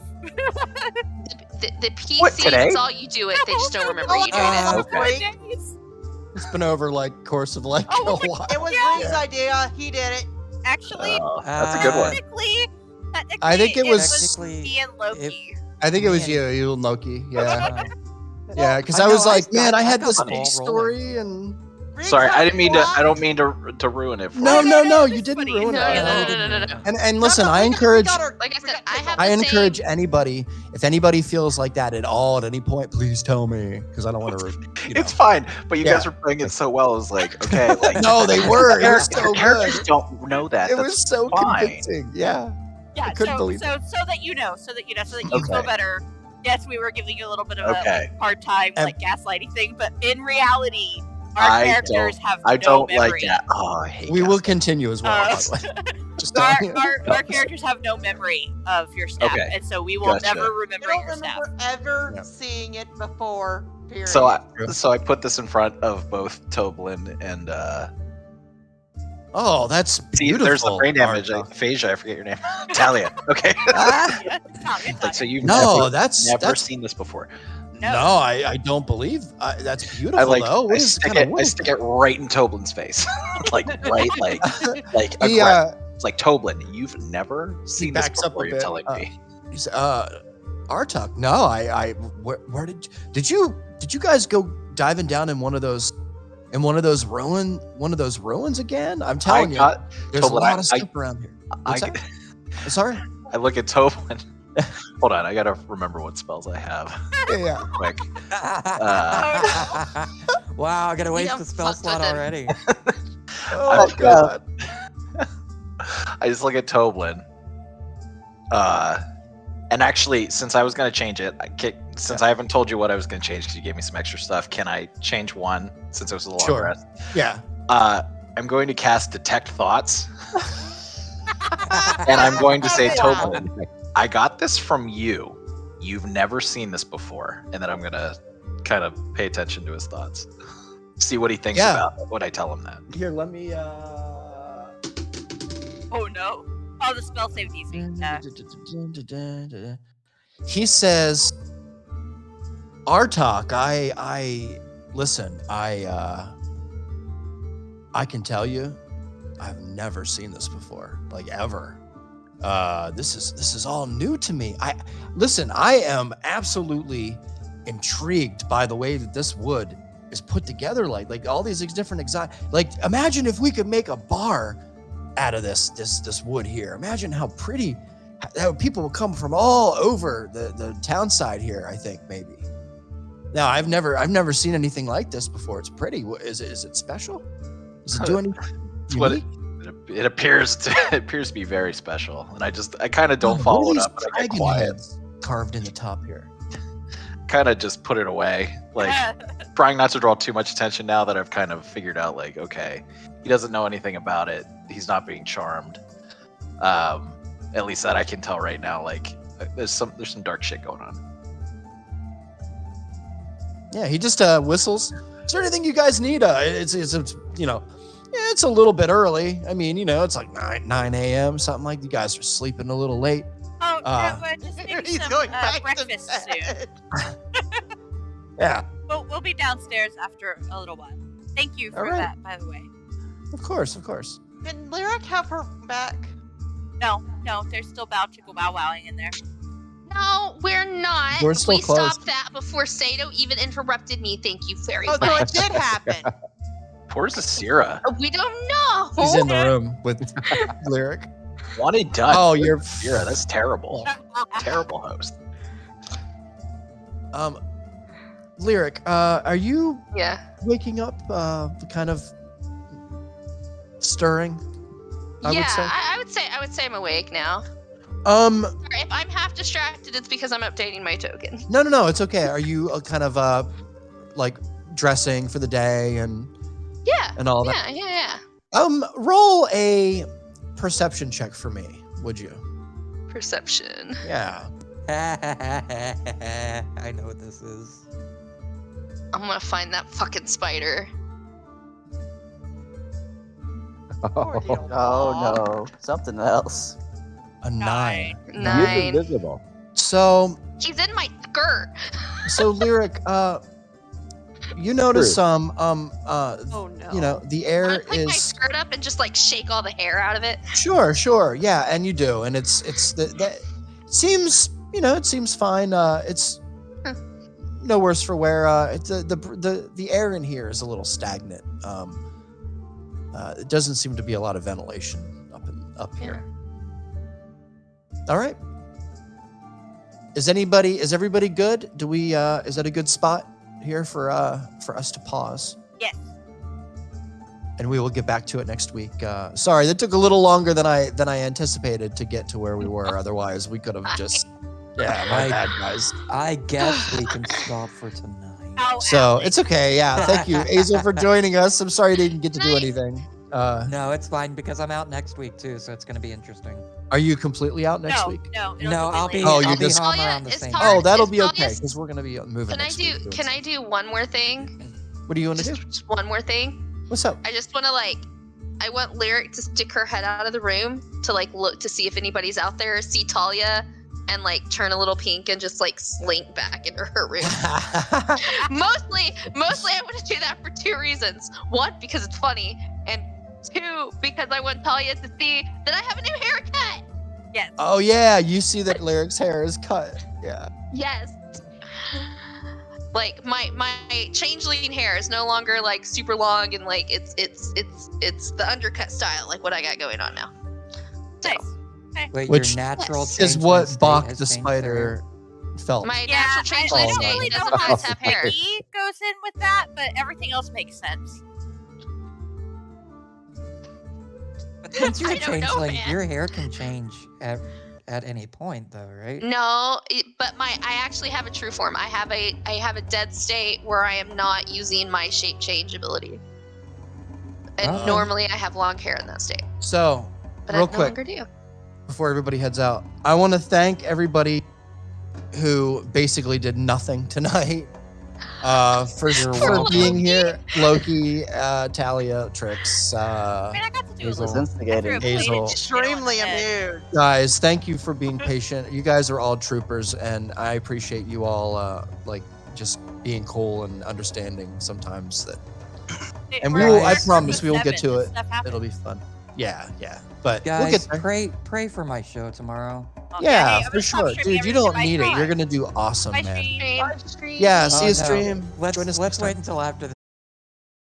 The PC What, today? saw you do it. They just don't remember Oh, you doing it. Okay. It's been over like course of like Oh a my while. It was Yeah. Ray's idea. He did it. Actually, That's a good one. technically, I think it was- Technically, me and Loki. I think it was Man. you Loki. Yeah, Uh, yeah. Because I I was know, I like, man, got- I I had got this the big ball story, and Sorry, I didn't mean to. I don't mean. mean to ruin it for no, you. no, this you is didn't funny. ruin No, it. no. And listen, I encourage. Like I said, I have I the same- encourage anybody, if anybody feels like that at all at any point, please tell me, because I don't want to. It's fine, but you Yeah. guys were playing it so well. I was like, okay, like No, they were. It was so characters good. don't know that. It That's was so fine. convincing. Yeah. Yeah, I couldn't so, believe so so that you know, so that you feel Okay. better. Yes, we were giving you a little bit of a Okay. like, hard time, And- like gaslighting thing, but in reality, our I characters have I no don't memory. like that. Oh, I hate. We will gaslighting. continue as well. Uh, by the way. Just Our, telling you. our characters have no memory of your staff, Okay. and so we will Gotcha. never I remember don't your staff. remember ever Yeah. seeing it before. Period. So I put this in front of both Toblin and Oh, that's see. beautiful. There's the brain damage. Arta. Phasia, I forget your name. Talia. Okay. Ah, Yeah, it's not, it's Like, not. so you've no, that's never seen this before. no, I don't believe that's beautiful. I like. though. What I is stick kind of it. I what is stick it right in Toblin's face, like right, like He, aggressive. It's like Toblin. You've never seen this backs up before. a You're bit. telling me. he's, Artuk. No, where did you guys go diving down in one of those ruins again? I'm telling you, got there's a Toblin, lot of stuff around here. I, What's that? Sorry. I look at Toblin. Hold on, I gotta remember what spells I have. Yeah. Quick. Wow, I gotta waste Yeah, the spell fucked slot with it. already. Oh god. I just look at Toblin. And actually, since I was gonna change it, since I haven't told you what I was gonna change because you gave me some extra stuff, can I change one since it was a long Sure. rest? Yeah. I'm going to cast Detect Thoughts, and I'm going to say, Wow. Toblin, I got this from you. You've never seen this before, and then I'm gonna kind of pay attention to his thoughts, see what he thinks Yeah. about it when I tell him that. Here, let me. Oh no! Oh, the spell saved easy. He says, Artok, I listen, I can tell you, I've never seen this before, like ever. This is all new to me. I am absolutely intrigued by the way that this wood is put together, like all these different like imagine if we could make a bar out of this wood here. Imagine how pretty, how people will come from all over the town side here. I think maybe. Now I've never seen anything like this before. It's pretty. Is it special? Does it do anything? It's what unique? it appears to be very special, and I kind of don't What are follow it these up. But I get dragon quiet. heads carved in the top here. Kind of just put it away, like trying not to draw too much attention now that I've kind of figured out, like, okay, he doesn't know anything about it. He's not being charmed. At least that I can tell right now. Like, there's some dark shit going on. Yeah, he just whistles. Is there anything you guys need? It's it's a little bit early. I mean, it's like 9 a.m. something like. You guys are sleeping a little late. Oh, Uh, no, just maybe He's some going back to breakfast soon. bed. Yeah. We'll be downstairs after a little while. Thank you for All right. that, by the way. Of course, of course. Can Lyric have her back? No, they're still about to go wowing in there. No, we're not. We're still we closed. stopped that before Sato even interrupted me. Thank you very Oh, much. so it did happen. Where's Asira? We don't know. He's in the room with Lyric. One and done. Oh, you're Asira. That's terrible. Terrible host. Lyric. Are you Yeah. waking up? Kind of stirring. I yeah, would say. I would say I'm awake now. Um. Or if I'm half distracted, it's because I'm updating my token. No. It's okay. Are you kind of like dressing for the day and all that? Yeah. Roll a perception check for me, would you? Perception. Yeah. I know what this is. I'm gonna find that fucking spider. Oh no, something else. A 9. He's 9. invisible. So He's in my skirt. Lyric, you notice Oh no. you know, the I'm air gonna pick my is skirt up and just like shake all the hair out of it. sure, yeah, and you do, and it's that seems, you know, it seems fine. It's no worse for wear. It's the air in here is a little stagnant. It doesn't seem to be a lot of ventilation up here. All right. Is everybody good? Do we is that a good spot here for us to pause? Yes. And we will get back to it next week. Sorry, that took a little longer than I anticipated to get to where we were. Otherwise, we could have just my bad, guys. I guess we can stop for tonight. So it's okay. Yeah, thank you, Azel, for joining us. I'm sorry you didn't get to do anything. No, it's fine because I'm out next week too, so it's going to be interesting. Are you completely out next week? No, I'll be. Oh, I'll you're be just- home Talia, around the is same. Talia- Oh, that'll is be okay Talia- because we're gonna be moving. Can I next do? week. Can I do one more thing? What do you want to do? Just one more thing. What's up? I just want to I want Lyric to stick her head out of the room to look to see if anybody's out there, see Talia, and turn a little pink and just slink back into her room. mostly I want to do that for 2 reasons. 1, because it's funny, and 2, because I want Talia to see that I have a new haircut. Yes. Oh yeah, you see that Lyric's hair is cut. Yeah. Yes. My changeling hair is no longer super long and it's the undercut style what I got going on now. So, Wait, Which your natural is changeling what state Bach has the changed spider felt. my Yeah, natural I changeling don't state really know doesn't how always have hair. he goes in with that, but everything else makes sense. But since you're I a don't know, changeling, man. your hair can change at any point, though, right? No, but I actually have a true form. I have a dead state where I am not using my shape change ability. And Oh. normally I have long hair in that state. So, But real I no quick, longer do. before everybody heads out, I want to thank everybody who basically did nothing tonight for being here. Loki, Talia, Trix, I got to do a Hazel. little. Instigating. I threw a blade Hazel. at Extremely Taylor instead. amused. Guys, thank you for being patient. You guys are all troopers, and I appreciate you all just being cool and understanding sometimes that. And we We're will. I at promise we will Christmas get to 7, it. this stuff happens. It'll be fun. Yeah. But Guys, we'll get there. pray for my show tomorrow. Okay, Yeah, hey, I'm for gonna stop sure, streaming dude. You everything don't by need it. Friday. You're gonna do awesome, Bye, man. stream. Yeah, see Oh, you no. stream. Let's Join us wait next time. until after